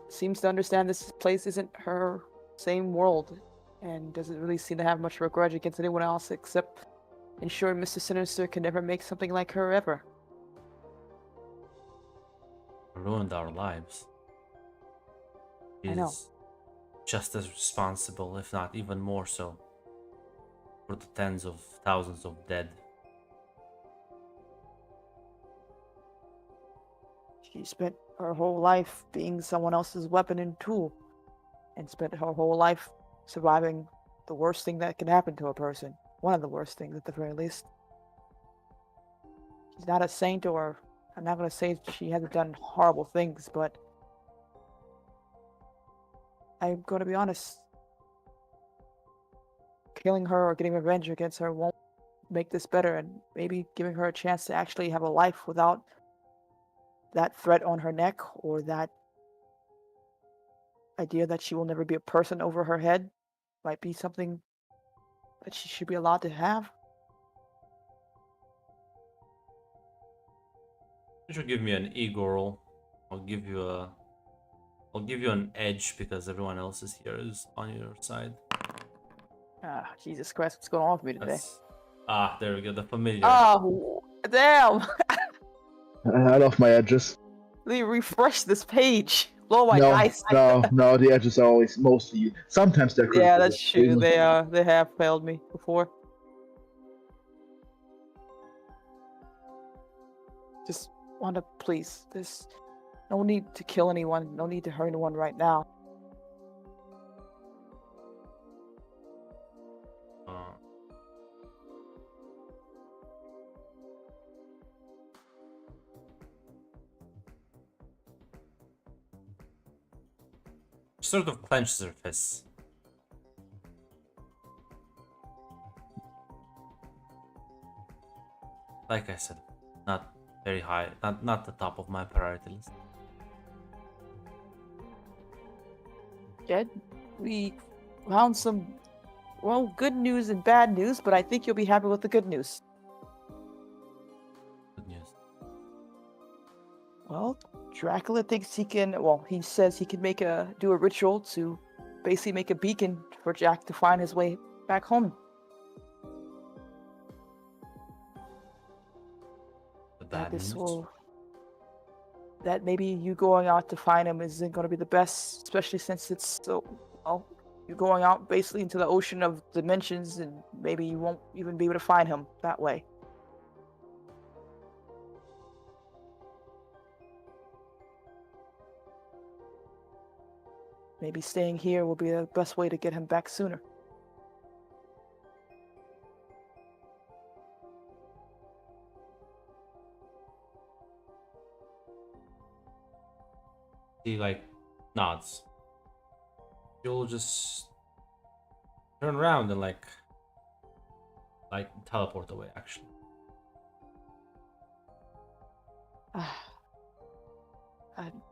seems to understand this place isn't her same world and doesn't really seem to have much of a grudge against anyone else except ensuring Mr. Sinister can never make something like her ever. Ruined our lives. I know. She's just as responsible, if not even more so, for the tens of thousands of dead. She spent her whole life being someone else's weapon and tool, and spent her whole life surviving the worst thing that can happen to a person. One of the worst things, at the very least. She's not a saint, or I'm not going to say she hasn't done horrible things, but I'm going to be honest. Killing her or getting revenge against her won't make this better, and maybe giving her a chance to actually have a life without that threat on her neck, or that idea that she will never be a person over her head, might be something that she should be allowed to have. You should give me an ego roll. I'll give you an edge because everyone else is here is on your side. Ah, Jesus Christ, what's going on with me today? There we go, the familiar. Oh, damn! I love my edges. Let me refresh this page. Lower my no, dice. no, the edges are always mostly. Sometimes they're critical. Yeah, that's true. They have failed me before. Just Wanda, please. There's no need to kill anyone. No need to hurt anyone right now. She sort of clenches her fists. Like I said, not very high, not the top of my priority list. Jed, we found some, well, good news and bad news, but I think you'll be happy with the good news. Good news. Well, Dracula thinks he can, well, he says he can do a ritual to basically make a beacon for Jack to find his way back home. That maybe you going out to find him isn't going to be the best, especially since it's so, well, you're going out basically into the ocean of dimensions, and maybe you won't even be able to find him that way. Maybe staying here will be the best way to get him back sooner. He nods. You'll just turn around and like teleport away. Actually,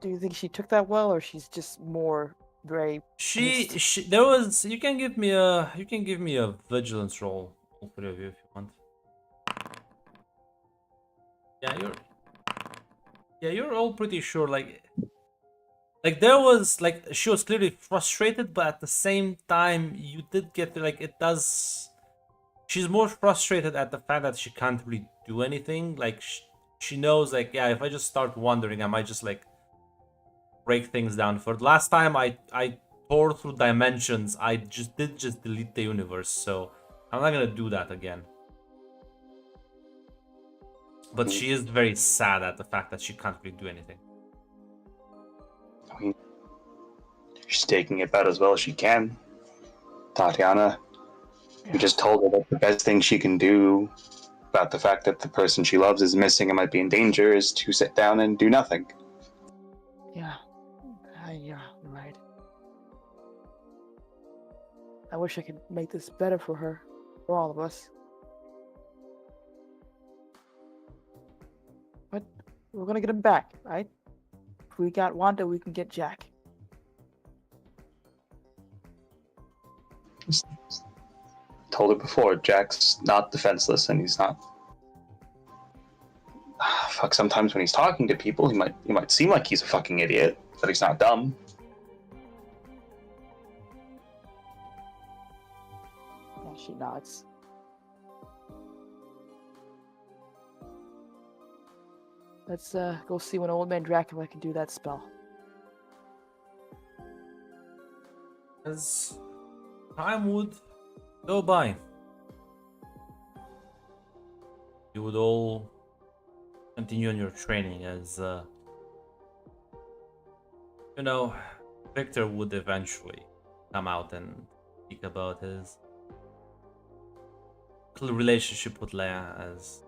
do you think she took that well, or she's just more very? There was. You can give me a vigilance roll, all three of you, if you want. Yeah, you're all pretty sure. Like there was like she was clearly frustrated, but at the same time, you did get like it does. She's more frustrated at the fact that she can't really do anything. Like she knows, like yeah, if I just start wandering, I might just like break things down. For the last time, I tore through dimensions. I just delete the universe, so I'm not gonna do that again. But she is very sad at the fact that she can't really do anything. I mean, she's taking it about as well as she can. Tatiana, you just told her that the best thing she can do about the fact that the person she loves is missing and might be in danger is to sit down and do nothing. Yeah. Yeah, you're right. I wish I could make this better for her, for all of us. But we're gonna get him back, right? If we got Wanda, we can get Jack. Told her before, Jack's not defenseless and he's not. Fuck, sometimes when he's talking to people, he might seem like he's a fucking idiot, but he's not dumb. Yeah, she nods. Let's go see when old man Dracula can do that spell. As time would go by, you would all continue on your training as, you know, Victor would eventually come out and speak about his relationship with Leia as,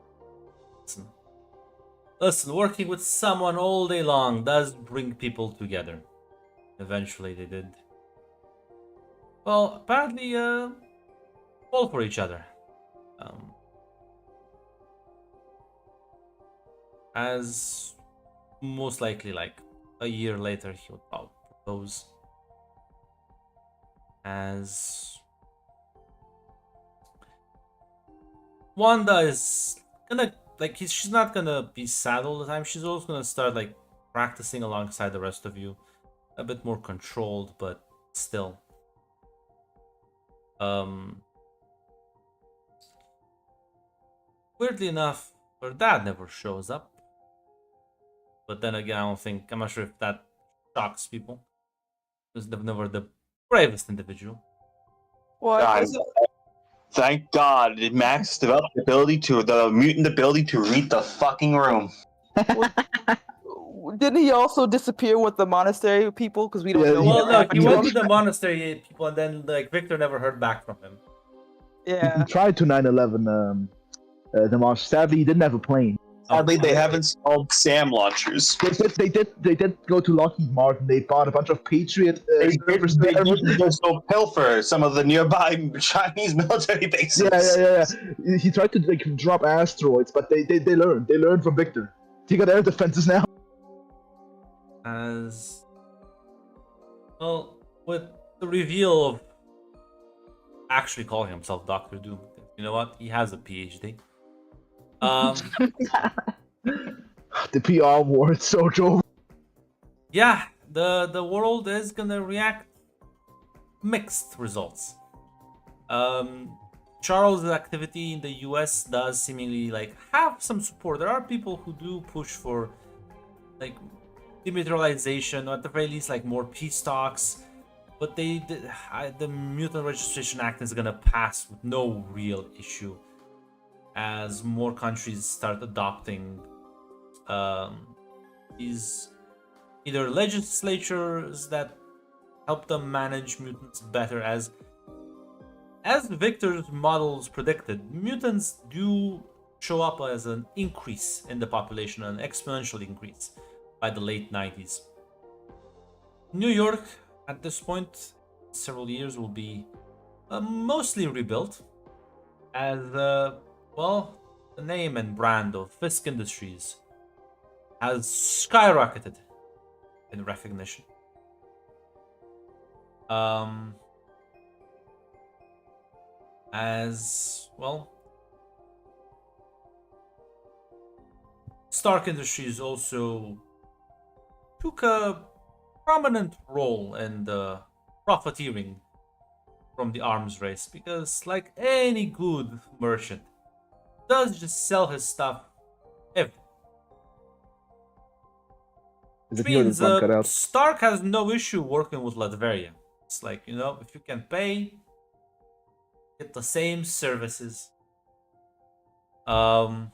listen, working with someone all day long does bring people together. Eventually they did. Well, apparently, fall for each other. As most likely, like a year later, he would probably propose. As Wanda is gonna like she's not gonna be sad all the time. She's also gonna start like practicing alongside the rest of you, a bit more controlled, but still. Weirdly enough, her dad never shows up. But then again, I'm not sure if that shocks people. Because they've never the bravest individual. Well, God, thank God, Max developed the mutant ability to read the fucking room. didn't he also disappear with the monastery people? Because we don't Yeah, know. he- Well, what no, happened he to went him. with the monastery people, and then like Victor never heard back from him. He Yeah. tried to 9/11 the march. Sadly, he didn't have a plane. Sadly, they haven't solved SAM launchers. They did go to Lockheed Martin. They bought a bunch of Patriot servers. They did just go pilfer some of the nearby Chinese military bases. Yeah. He tried to like drop asteroids, but they learned. They learned from Victor. He got air defenses now. As well, with the reveal of actually calling himself Doctor Doom, you know what? He has a PhD. The PR war, it's so over. Yeah, the world is gonna react mixed results. Charles' activity in the US does seemingly like have some support. There are people who do push for like demilitarization, or at the very least like more peace talks. But the Mutant Registration Act is gonna pass with no real issue as more countries start adopting these either legislatures that help them manage mutants better. As Victor's models predicted, mutants do show up as an increase in the population, an exponential increase by the late 90s. New York at this point, several years, will be mostly rebuilt as well, the name and brand of Fisk Industries has skyrocketed in recognition. As well, Stark Industries also took a prominent role in the profiteering from the arms race because, like any good merchant, does just sell his stuff everywhere. Is Which it near the means one cut out? Stark has no issue working with Latveria. It's like, if you can pay, get the same services. Um,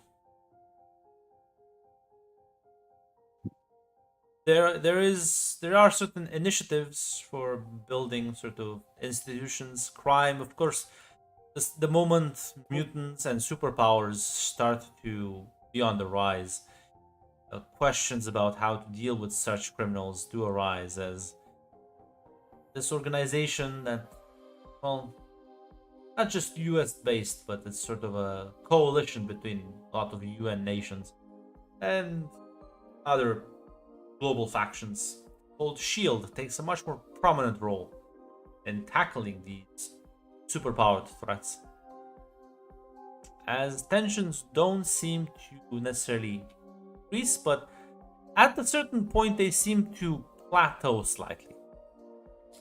there are certain initiatives for building sort of institutions, crime, of course. The moment mutants and superpowers start to be on the rise, questions about how to deal with such criminals do arise, as this organization that, well, not just US based, but it's sort of a coalition between a lot of UN nations and other global factions called SHIELD takes a much more prominent role in tackling these superpowered threats. As tensions don't seem to necessarily increase, but at a certain point they seem to plateau slightly,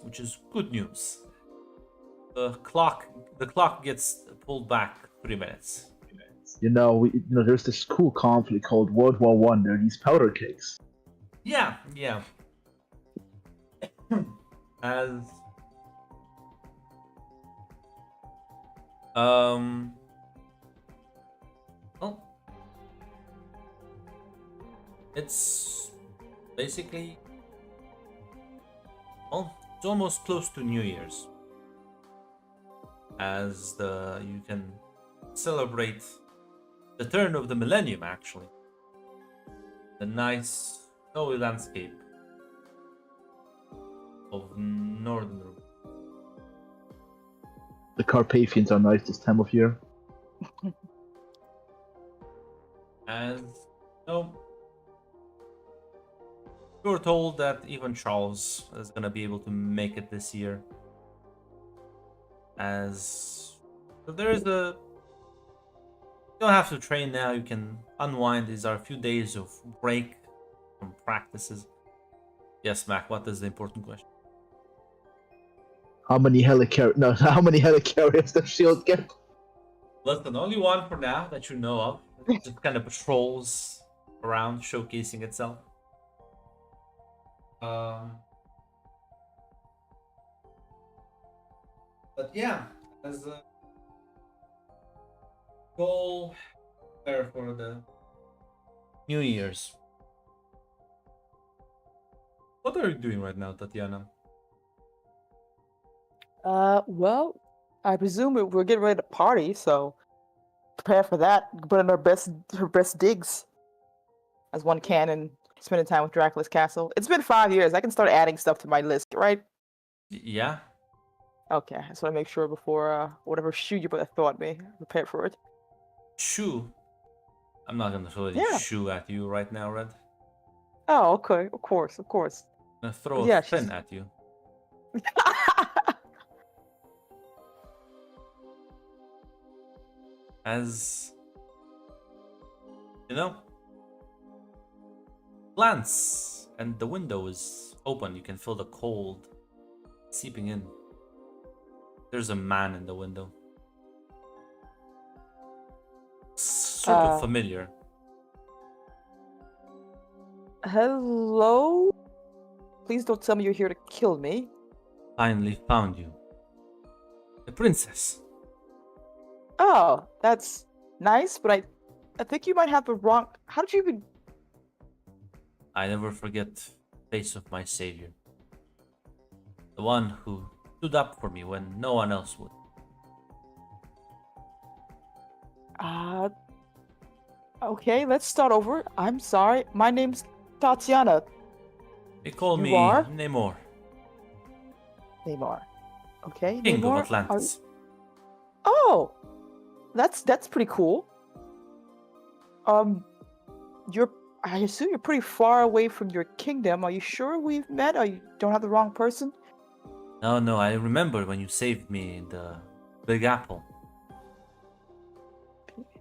which is good news. The clock gets pulled back 3 minutes. There's this cool conflict called World War One. There are these powder kegs. Yeah. As well, it's basically, well, it's almost close to New Year's, as you can celebrate the turn of the millennium, actually. The nice snowy landscape of northern Europe. The Carpathians are nice this time of year. And we were told that even Charles is gonna be able to make it this year. As so there is you don't have to train now, you can unwind. These are a few days of break from practices. Yes, Mac, what is the important question? How many helicarriers does Shield get? Listen, only one for now that you know of. It just kind of patrols around, showcasing itself. But yeah, as a goal there for the New Year's. What are you doing right now, Tatiana? Well, I presume we're getting ready to party, so prepare for that. Put in her best digs, as one can, and spending time with Dracula's castle. It's been 5 years. I can start adding stuff to my list, right? Yeah. Okay, I just want to make sure before whatever shoe you throw at me, prepare for it. Shoe. I'm not gonna throw any Yeah. shoe at you right now, Red. Oh, okay, of course. I'm gonna throw Yeah, a fin at you. As glance, and the window is open. You can feel the cold seeping in. There's a man in the window. Sort of familiar. Hello? Please don't tell me you're here to kill me. Finally found you. The princess. Oh, that's nice, but I think you might have the wrong. How did you even? I never forget the face of my savior. The one who stood up for me when no one else would. Okay, let's start over. I'm sorry. My name's Tatiana. They call You me are? Namor, Neymar. Okay, King Neymar. of Atlantis. Oh, that's pretty cool. I assume you're pretty far away from your kingdom. Are you sure we've met? Or you don't have the wrong person? No, I remember when you saved me in the Big Apple.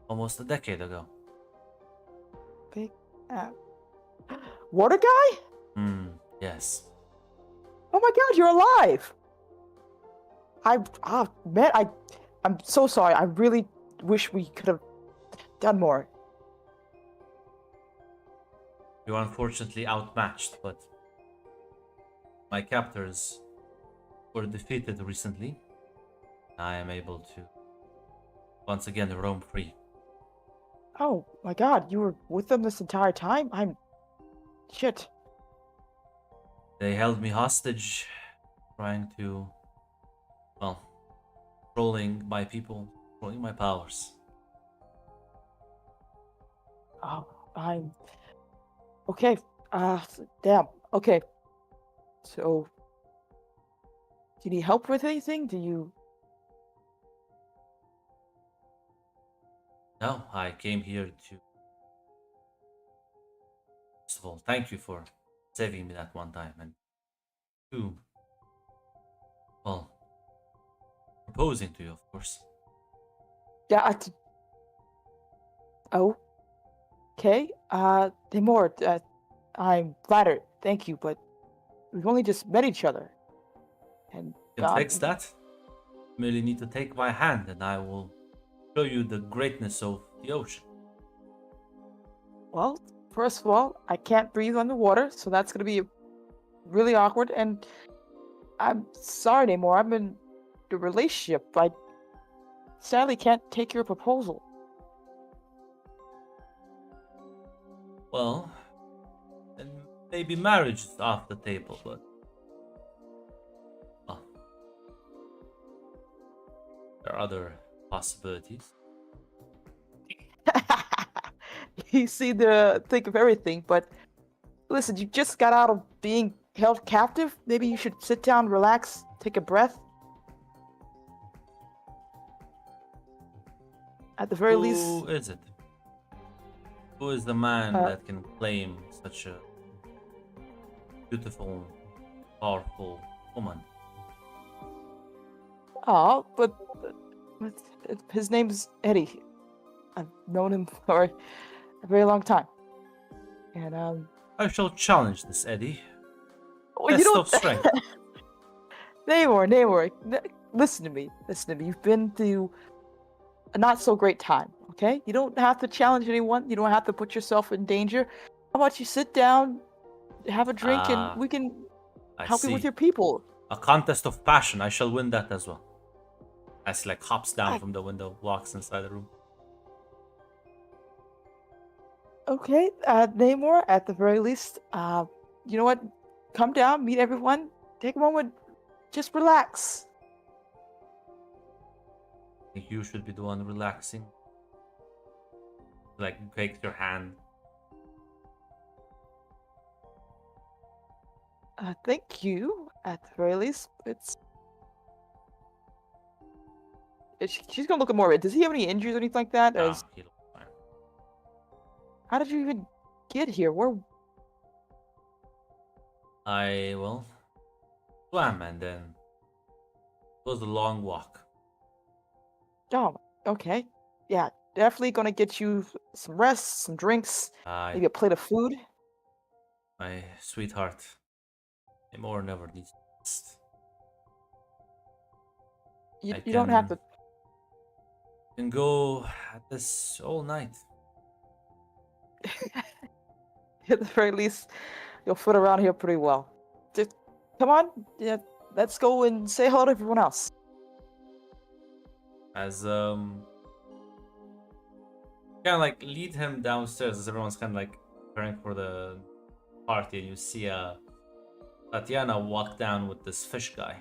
Almost a decade ago. Uh, Water guy? Yes. Oh my God, you're alive! Man, I'm so sorry. I really wish we could have done more. You are unfortunately outmatched, but my captors were defeated recently. I am able to once again roam free. Oh my God, you were with them this entire time? Shit. They held me hostage, trying to, well, controlling my people, controlling my powers. Oh, okay. Damn. Okay. So, do you need help with anything? No, I came here to. First of all, thank you for saving me that one time, and two, well, proposing to you, of course. Yeah. Oh. Okay. Timur, I'm flattered. Thank you, but we've only just met each other, and You can fix that. You merely need to take my hand, and I will show you the greatness of the ocean. well, first of all, I can't breathe underwater, so that's gonna be really awkward. And I'm sorry, Namor. I'm in a relationship. I sadly can't take your proposal. Well, then maybe marriage is off the table, but well, there are other possibilities. You seem to think of everything, but listen, you just got out of being held captive. Maybe you should sit down, relax, take a breath. At the very least, Who is it? Who is the man Uh, that can claim such a beautiful, powerful woman? oh, but his name's Eddie. I've known him for a very long time, and I shall challenge this, Eddie. well, you Test don't. of strength. Namor, listen to me. Listen to me. You've been through a not so great time. Okay, you don't have to challenge anyone. You don't have to put yourself in danger. How about you sit down, have a drink, and Ah, we can I help you with see. your people. A contest of passion. I shall win that as well. As he like hops down I- from the window, walks inside the room. Okay, Namor, at the very least, you know what? Come down, meet everyone, take a moment, just relax. I think you should be the one relaxing. Like takes your hand. Thank you, at the very least. She's gonna look at more. Does he have any injuries or anything like that? No, he looks fine. How did you even get here? Where? I well swam and then it was a long walk. Oh, okay. Yeah, definitely gonna get you some rest, some drinks, maybe a plate of food. My sweetheart, more never needs to rest. You, I you don't have to. can go at this all night. At the very least, you'll fit around here pretty well. Just come on, yeah, let's go and say hello to everyone else. As kind of like lead him downstairs as everyone's kind of like preparing for the party, and you see Tatiana walk down with this fish guy.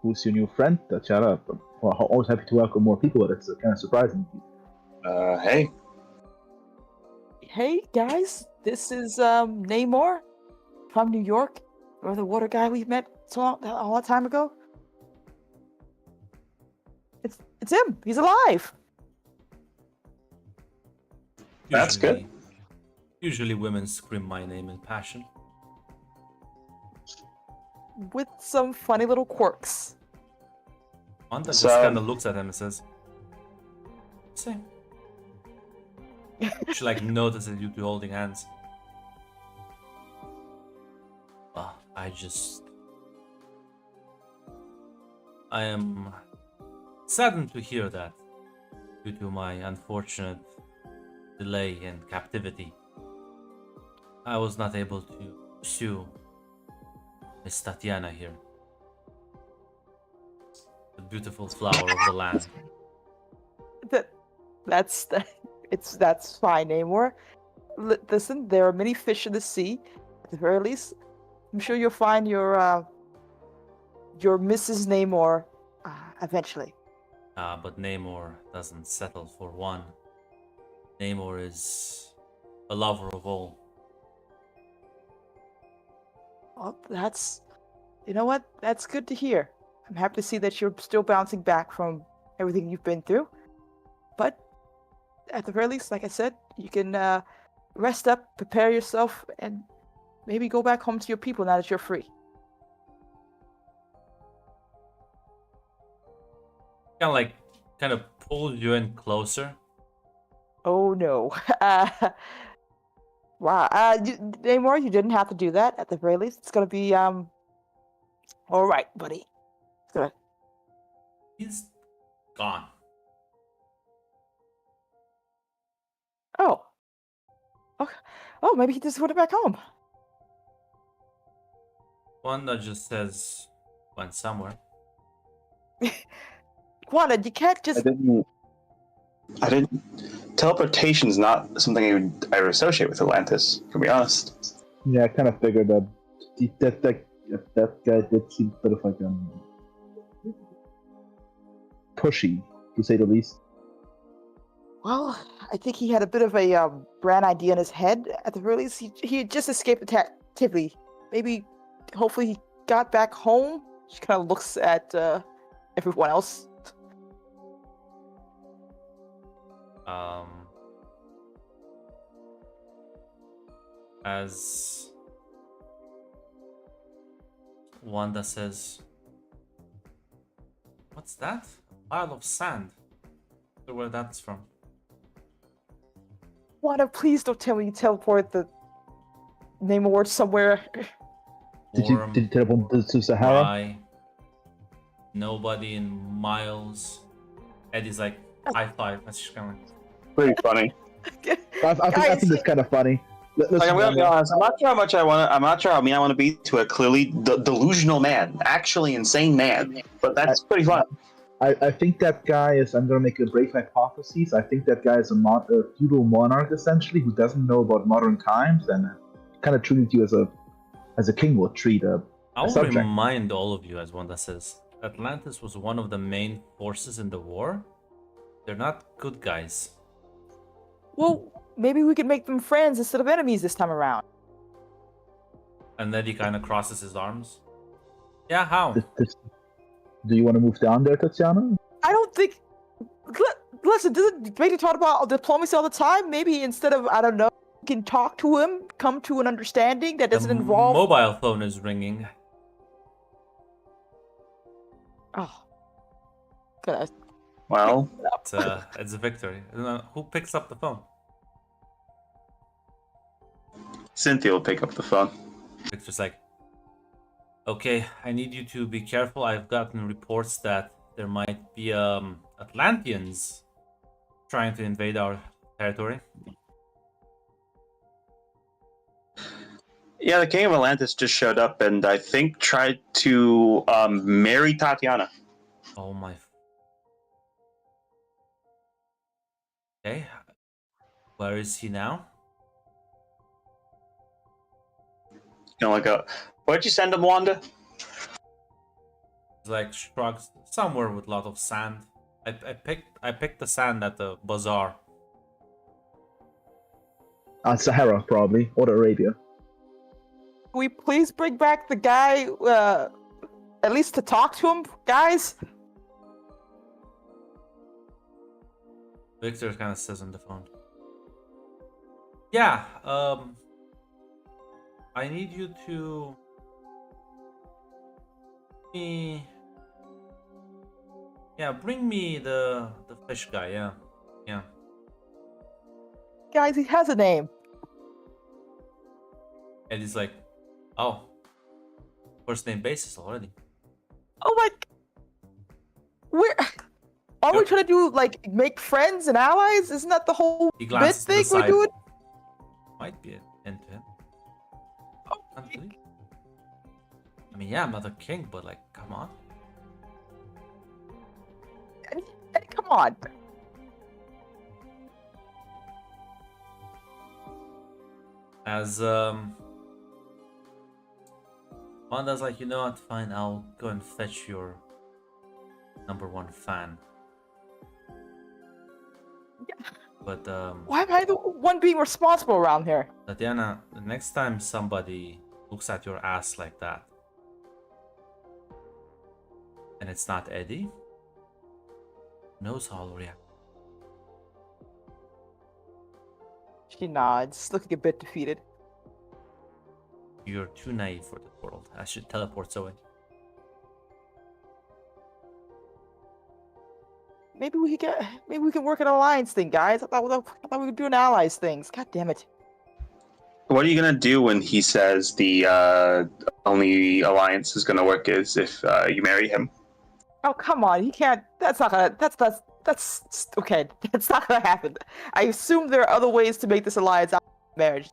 Who's your new friend? Tatiana. Well, always happy to welcome more people, but it's kind of surprising. Hey. Hey guys, this is Namor from New York, or the water guy we met a long time ago. It's him. He's alive. That's good. Usually women scream my name in passion. With some funny little quirks. Wanda So- just kind of looks at him and says, "Same." She like notices you two holding hands. I am saddened to hear that due to my unfortunate delay in captivity. I was not able to pursue Miss Tatiana here. The beautiful flower of the land. That's fine, Namor. Listen, there are many fish in the sea. At the very least, I'm sure you'll find your Mrs. Namor eventually. But Namor doesn't settle for one. Namor is a lover of all. Well, you know what? That's good to hear. I'm happy to see that you're still bouncing back from everything you've been through. But at the very least, like I said, you can rest up, prepare yourself, and maybe go back home to your people now that you're free. Kind of pulls you in closer. Oh no. Wow. Namor, you didn't have to do that. At the very least, it's gonna be all right, buddy. It's gonna... He's gone. Oh. Okay. Oh, maybe he just went back home. Wanda just says, went somewhere. Wanda, you can't just. I didn't. Teleportation's not something I would associate with Atlantis, to be honest. Yeah, I kind of figured that that guy did seem a bit of like pushy, to say the least. Well, I think he had a bit of a brand idea in his head. At the very least, he just escaped the captivity. Maybe, hopefully, he got back home. She kind of looks at everyone else. As Wanda says, what's that? A pile of sand. I wonder where that's from. Wanda, please don't tell me you teleport the name award somewhere. Did you teleport to Sahara? Dry, nobody in miles. Eddie's like, high five. That's just kind of like... Pretty funny. I think that's kind of funny. Like, I'm gonna be honest. I'm not sure how much I want to. I'm not sure how mean I want to be to a clearly delusional man, actually insane man. But that's pretty fun. I think that guy is. I'm gonna make a brave hypothesis. I think that guy is a feudal monarch essentially who doesn't know about modern times and kind of treated you as a king would treat a I'll subject. remind all of you, as Wanda says, Atlantis was one of the main forces in the war. They're not good guys. Well, maybe we could make them friends instead of enemies this time around. And then he kind of crosses his arms. Yeah, how? Do you want to move down there, Tatiana? I don't think. Listen, doesn't Bailey talk about diplomacy all the time? Maybe instead of, I don't know, you can talk to him, come to an understanding that doesn't The involve. mobile phone is ringing. Oh. Goodness. Well, It's a victory. Who picks up the phone? Cynthia will pick up the phone. Victor's like, okay, I need you to be careful. I've gotten reports that there might be Atlanteans trying to invade our territory. Yeah, the King of Atlantis just showed up and I think tried to marry Tatiana. Oh my. Okay, where is he now? Like where'd you send him, Wanda? He's like shrugs somewhere with a lot of sand. I picked the sand at the bazaar. Sahara, probably, or Arabia. Can we please bring back the guy, at least to talk to him, guys? Victor kind of says on the phone. Yeah, I need you to bring me the fish guy, yeah. Guys, he has a name. And he's like, oh, first name basis already. Oh my. Where? Are we Yep. trying to do like make friends and allies? Isn't that the whole He bit glances to the thing we're side. doing? Might be an end to him. Oh, Can't believe. I mean, yeah, I'm not a king, but like, come on. come on. As Wanda's like, you know what? Fine, I'll go and fetch your #1 fan. But Why am I the one being responsible around here? Tatiana, the next time somebody looks at your ass like that, and it's not Eddie, who knows how I'll react. She nods, looking a bit defeated. You're too naive for the world. I should teleport away. Maybe we can work an alliance thing, guys. I thought we could do an allies things. God damn it. What are you gonna do when he says the only alliance is gonna work is if you marry him? Oh come on, he can't. That's not gonna. That's okay. That's not gonna happen. I assume there are other ways to make this alliance out of marriage.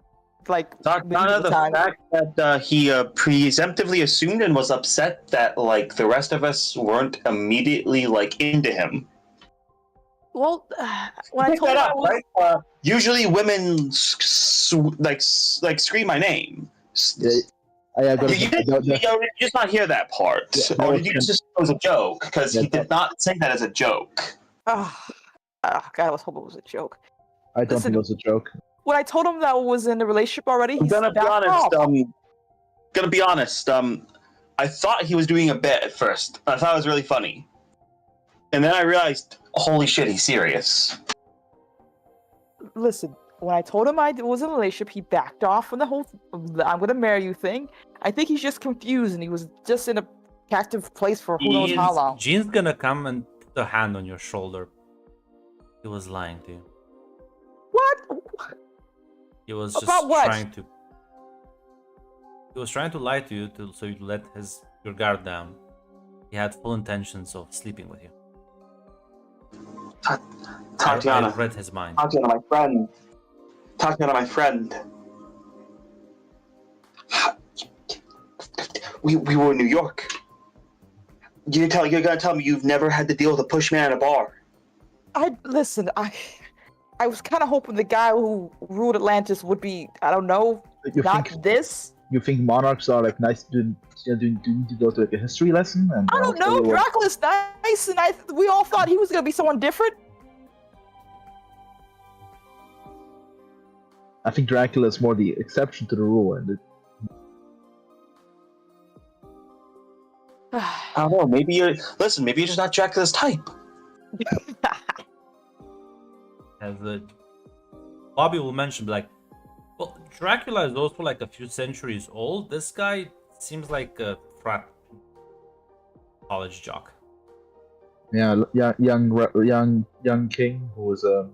Like Not maybe of the time. fact that he presumptively assumed and was upset that like the rest of us weren't immediately like into him. Well, when I Pick told that him up, I was, right? Usually women like scream my name. Yeah, I got You just not hear that part, Yeah, that or was did you kind- just it was a joke? Because Yeah, he did not say that as a joke. God, I was hoping it was a joke. I don't Listen, think it was a joke. When I told him that I was in a relationship already, I'm he's gonna be backed honest. off. I thought he was doing a bit at first. I thought it was really funny, and then I realized, holy shit, he's serious. Listen, when I told him I was in a relationship, he backed off from the whole "I'm gonna marry you" thing. I think he's just confused, and he was just in a active place for who knows how long. Jean's gonna come and put a hand on your shoulder. He was lying to you. What? He was About just what? trying to. He was trying to lie to you so you'd let your guard down. He had full intentions of sleeping with you. Tatiana, I read his mind. Tatiana, my friend. Tatiana, my friend. We were in New York. You're gonna tell me you've never had to deal with a pushman at a bar? Listen. I was kind of hoping the guy who ruled Atlantis would be, I don't know, not this. You think monarchs are like nice? Do you need to go to like a history lesson? And I don't know. Dracula's nice, and we all thought he was gonna be someone different. I think Dracula is more the exception to the rule, and I don't know. Maybe you're just not Dracula's type. As Bobby will mention, like, well, Dracula is also like a few centuries old. This guy seems like a frat college jock. yeah, young king who was a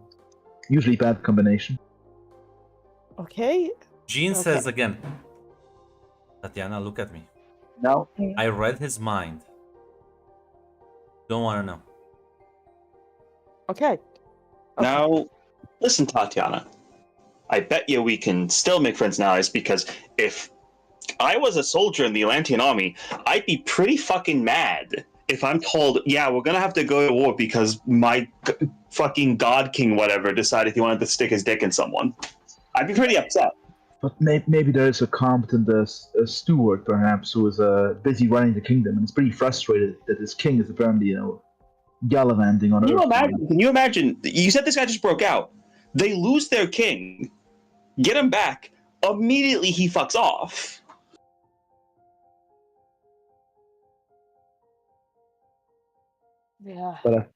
usually bad combination. Okay. Jean Okay. says again, Tatiana, look at me. No. I read his mind. Don't want to know. Okay. Now, listen, Tatiana. I bet you we can still make friends now, is because if I was a soldier in the Atlantean army, I'd be pretty fucking mad if I'm told, yeah, we're gonna have to go to war because my fucking god king whatever decided he wanted to stick his dick in someone. I'd be pretty upset. But maybe there is a competent steward, perhaps, who is busy running the kingdom, and is pretty frustrated that his king is apparently, gallivanting on Earth. Can you imagine? You said this guy just broke out. They lose their king, get him back, immediately he fucks off. Yeah. But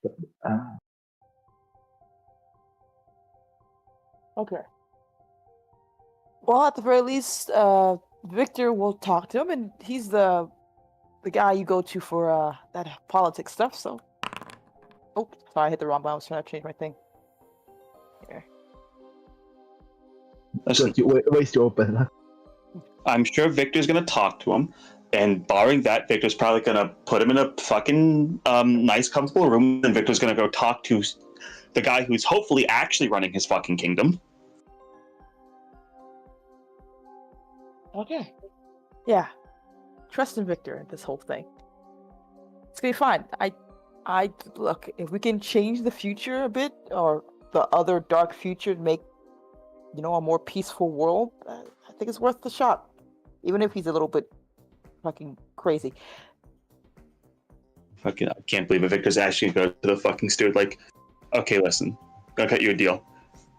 Okay. Well, at the very least, Victor will talk to him, and he's the guy you go to for that politics stuff. So, oh, sorry, I hit the wrong button. I was trying to change my thing. Here. Listen, Just you waste your open. I'm sure Victor's gonna talk to him, and barring that, Victor's probably gonna put him in a fucking nice, comfortable room, and Victor's gonna go talk to the guy who's hopefully actually running his fucking kingdom. Okay. Yeah. Trust in Victor in this whole thing. It's gonna be fine. I look, if we can change the future a bit, or the other dark future to make, a more peaceful world, I think it's worth the shot. Even if he's a little bit fucking crazy. Fucking, I can't believe it. Victor's actually gonna go to the fucking steward like, okay, listen, I'm gonna cut you a deal.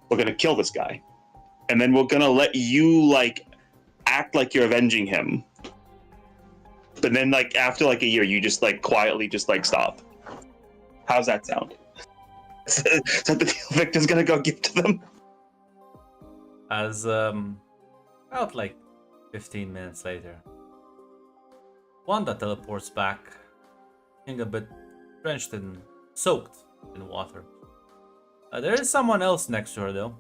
We're gonna kill this guy, and then we're gonna let you like act like you're avenging him. But then, like after like a year, you just like quietly just like stop. How's that sound? Is that the deal Victor's gonna go give to them? As about like 15 minutes later, Wanda teleports back, looking a bit drenched and soaked in water. There is someone else next to her though.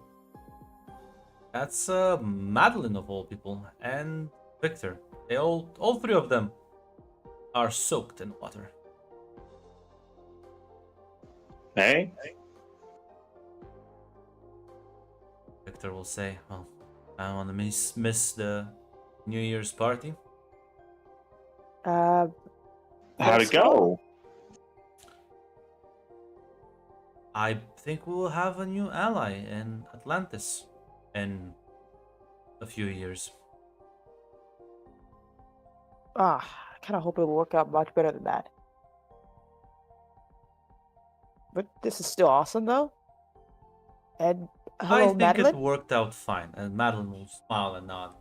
That's Madeline of all people, and Victor. They all three of them are soaked in water. Hey, Victor will say, well, I don't want to miss the New Year's party. how'd Yes, it go? I think we will have a new ally in Atlantis in a few years. I kind of hope it will work out much better than that. But this is still awesome, though. And hello, I think Madeline. it worked out fine, and Madeline will smile and nod.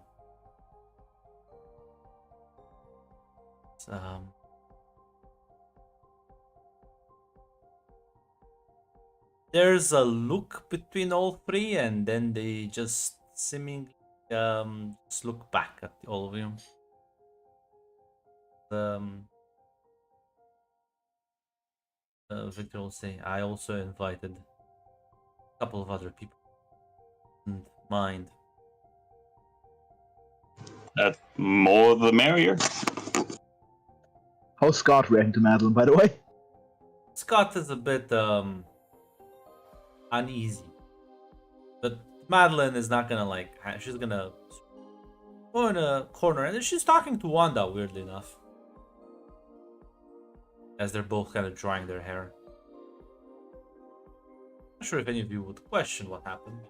Um, there's a look between all three, and then they just seemingly just look back at all of you. Victor will say, I also invited a couple of other people. Didn't mind. More the merrier. How's Scott reacting to Madeline, by the way? Scott is a bit uneasy, but Madeline is not gonna like. She's gonna go in a corner, and she's talking to Wanda. Weirdly enough, as they're both kind of drying their hair. Not sure if any of you would question what happened.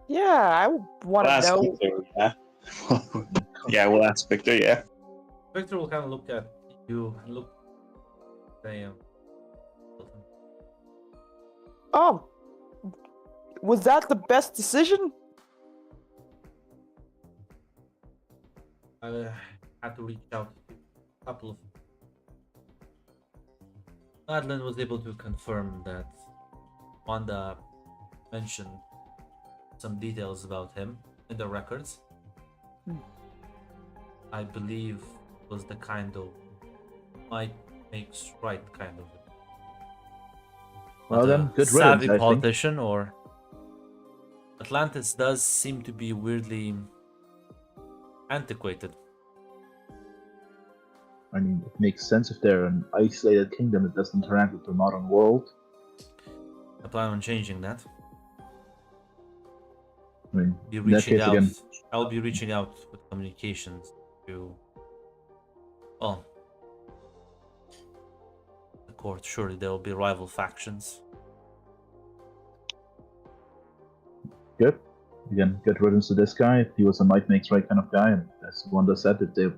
Yeah, I want We'll to ask know. Victor, yeah. Yeah, we'll ask Victor, yeah. Victor will kind of look at you and look. Say, Oh, was that the best decision? I had to reach out to a couple of. Madeline was able to confirm that Wanda mentioned some details about him in the records. I believe was the kind of might makes right kind of Well not then, a good savvy riddance, I think. politician or Atlantis does seem to be weirdly antiquated. I mean, it makes sense if they're an isolated kingdom that doesn't interact with the modern world. I plan on changing that. I mean, Be in that reaching case, out. again, I'll be reaching out with communications to, well, the court. Surely there will be rival factions. good. Again, get riddance to this guy. If he was a might makes right kind of guy, and as Wanda said, if they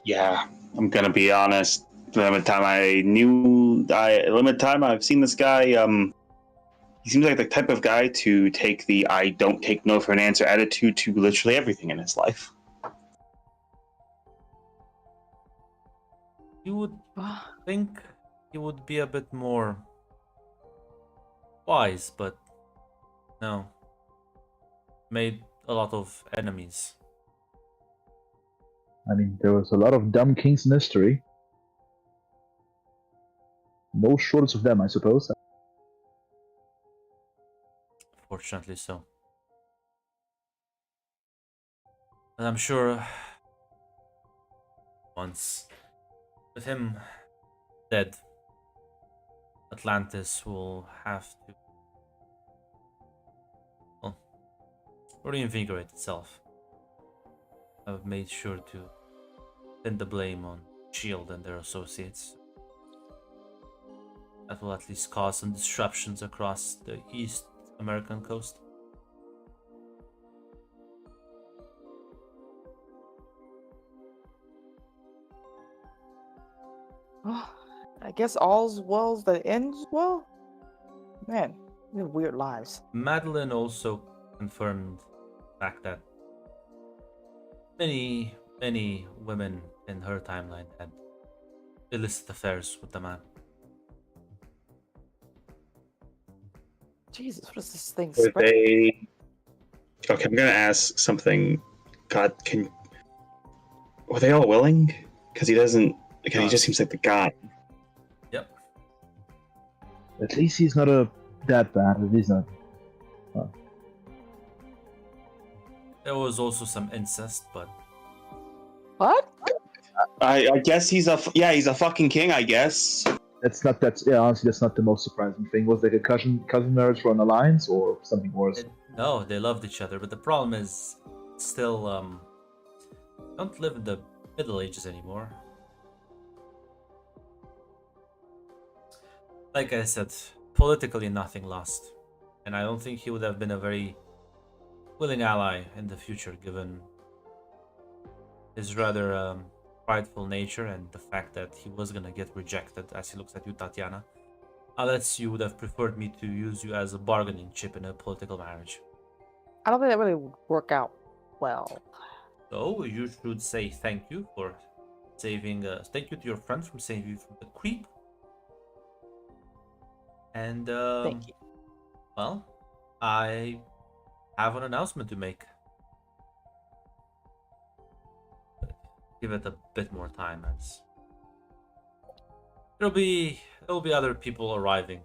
Yeah, I'm gonna be honest. The limited time I've seen this guy, he seems like the type of guy to take the I don't take no for an answer attitude to literally everything in his life. You would think he would be a bit more wise, but no. Made a lot of enemies. I mean, there was a lot of dumb kings in history. no shortage of them, I suppose. Fortunately so. And I'm sure once with him dead, Atlantis will have to, well, reinvigorate itself. I've made sure to pin the blame on Shield and their associates. That will at least cause some disruptions across the East American coast. I guess all's well that ends well. Man, we have weird lives. Madeline also confirmed the fact that many women in her timeline had illicit affairs with the man. Jesus, what is this thing? Were Spread? they? Okay, I'm gonna ask something. God, were they all willing? Because he doesn't. Because he just seems like the guy. Yep. At least he's not that bad. At least not. There was also some incest, but What? I guess he's a fucking king. I guess. That's not honestly that's not the most surprising thing. Was it like a cousin marriage for an alliance or something worse? no, they loved each other. But the problem is, still, don't live in the Middle Ages anymore. Like I said, politically nothing lost, and I don't think he would have been a very willing ally in the future, given his rather prideful nature and the fact that he was gonna get rejected as he looks at you, Tatiana. Unless you would have preferred me to use you as a bargaining chip in a political marriage. I don't think that really would work out well. So you should say thank you for saving. Thank you to your friend from saving you from the creep. And Thank you. well, I have an announcement to make. Give it a bit more time, as there'll be other people arriving.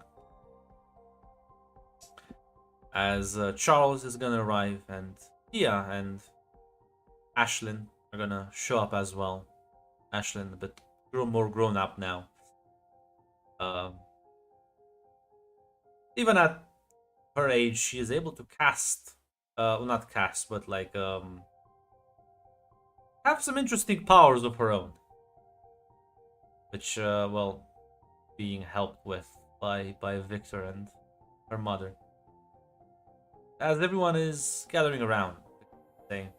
As Charles is gonna arrive, and Tia and Ashlyn are gonna show up as well. Ashlyn a bit more grown up now. Even at her age, she is able to cast, well, not cast, but like have some interesting powers of her own, which well, being helped with by Victor and her mother. As everyone is gathering around, saying,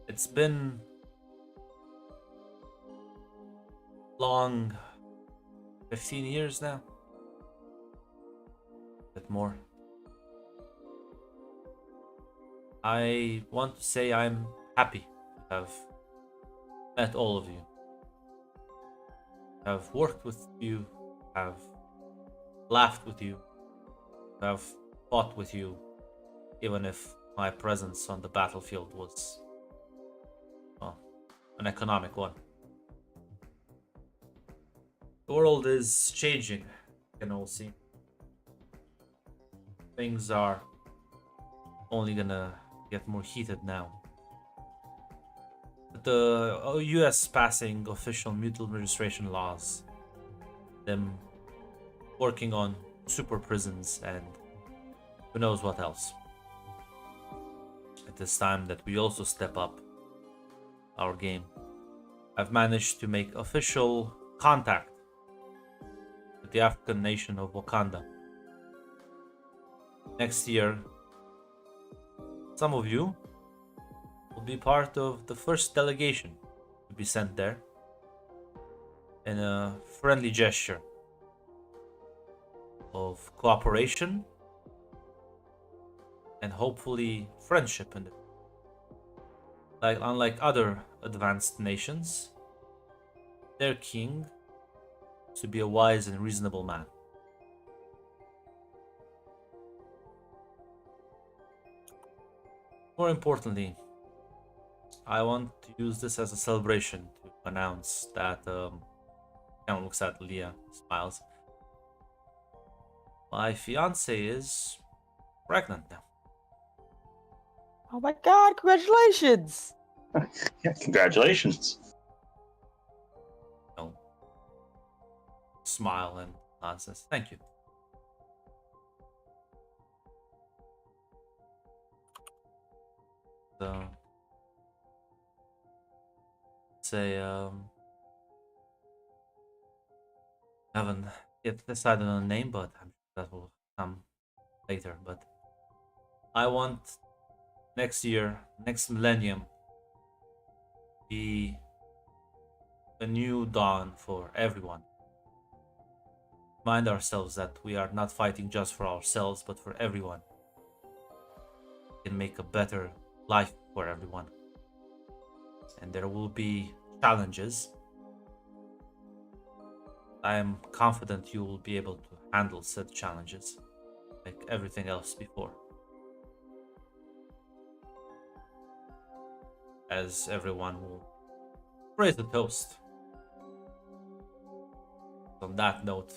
it's been long, 15 years now, a bit more. I want to say I'm happy to have met all of you, have worked with you, have laughed with you, have fought with you, even if my presence on the battlefield was, well, an economic one. The world is changing, you can all see. Things are only gonna get more heated now. But the US passing official mutual registration laws, them working on super prisons and who knows what else. It is time that we also step up our game. I've managed to make official contact with the African nation of Wakanda. Next year, some of you will be part of the first delegation to be sent there in a friendly gesture of cooperation and hopefully friendship. And like, unlike other advanced nations, their king to be a wise and reasonable man. More importantly, I want to use this as a celebration to announce that Cam looks at Leah, smiles. My fiance is pregnant now. Oh my god, congratulations! Yeah, congratulations. No. Smile and says, thank you. So, say, haven't yet decided on a name, but I'm sure that will come later. But I want next year, next millennium, be a new dawn for everyone. Remind ourselves that we are not fighting just for ourselves, but for everyone. We can make a better life for everyone. And there will be challenges. I am confident you will be able to handle said challenges, like everything else before. As everyone will raise a toast. On that note,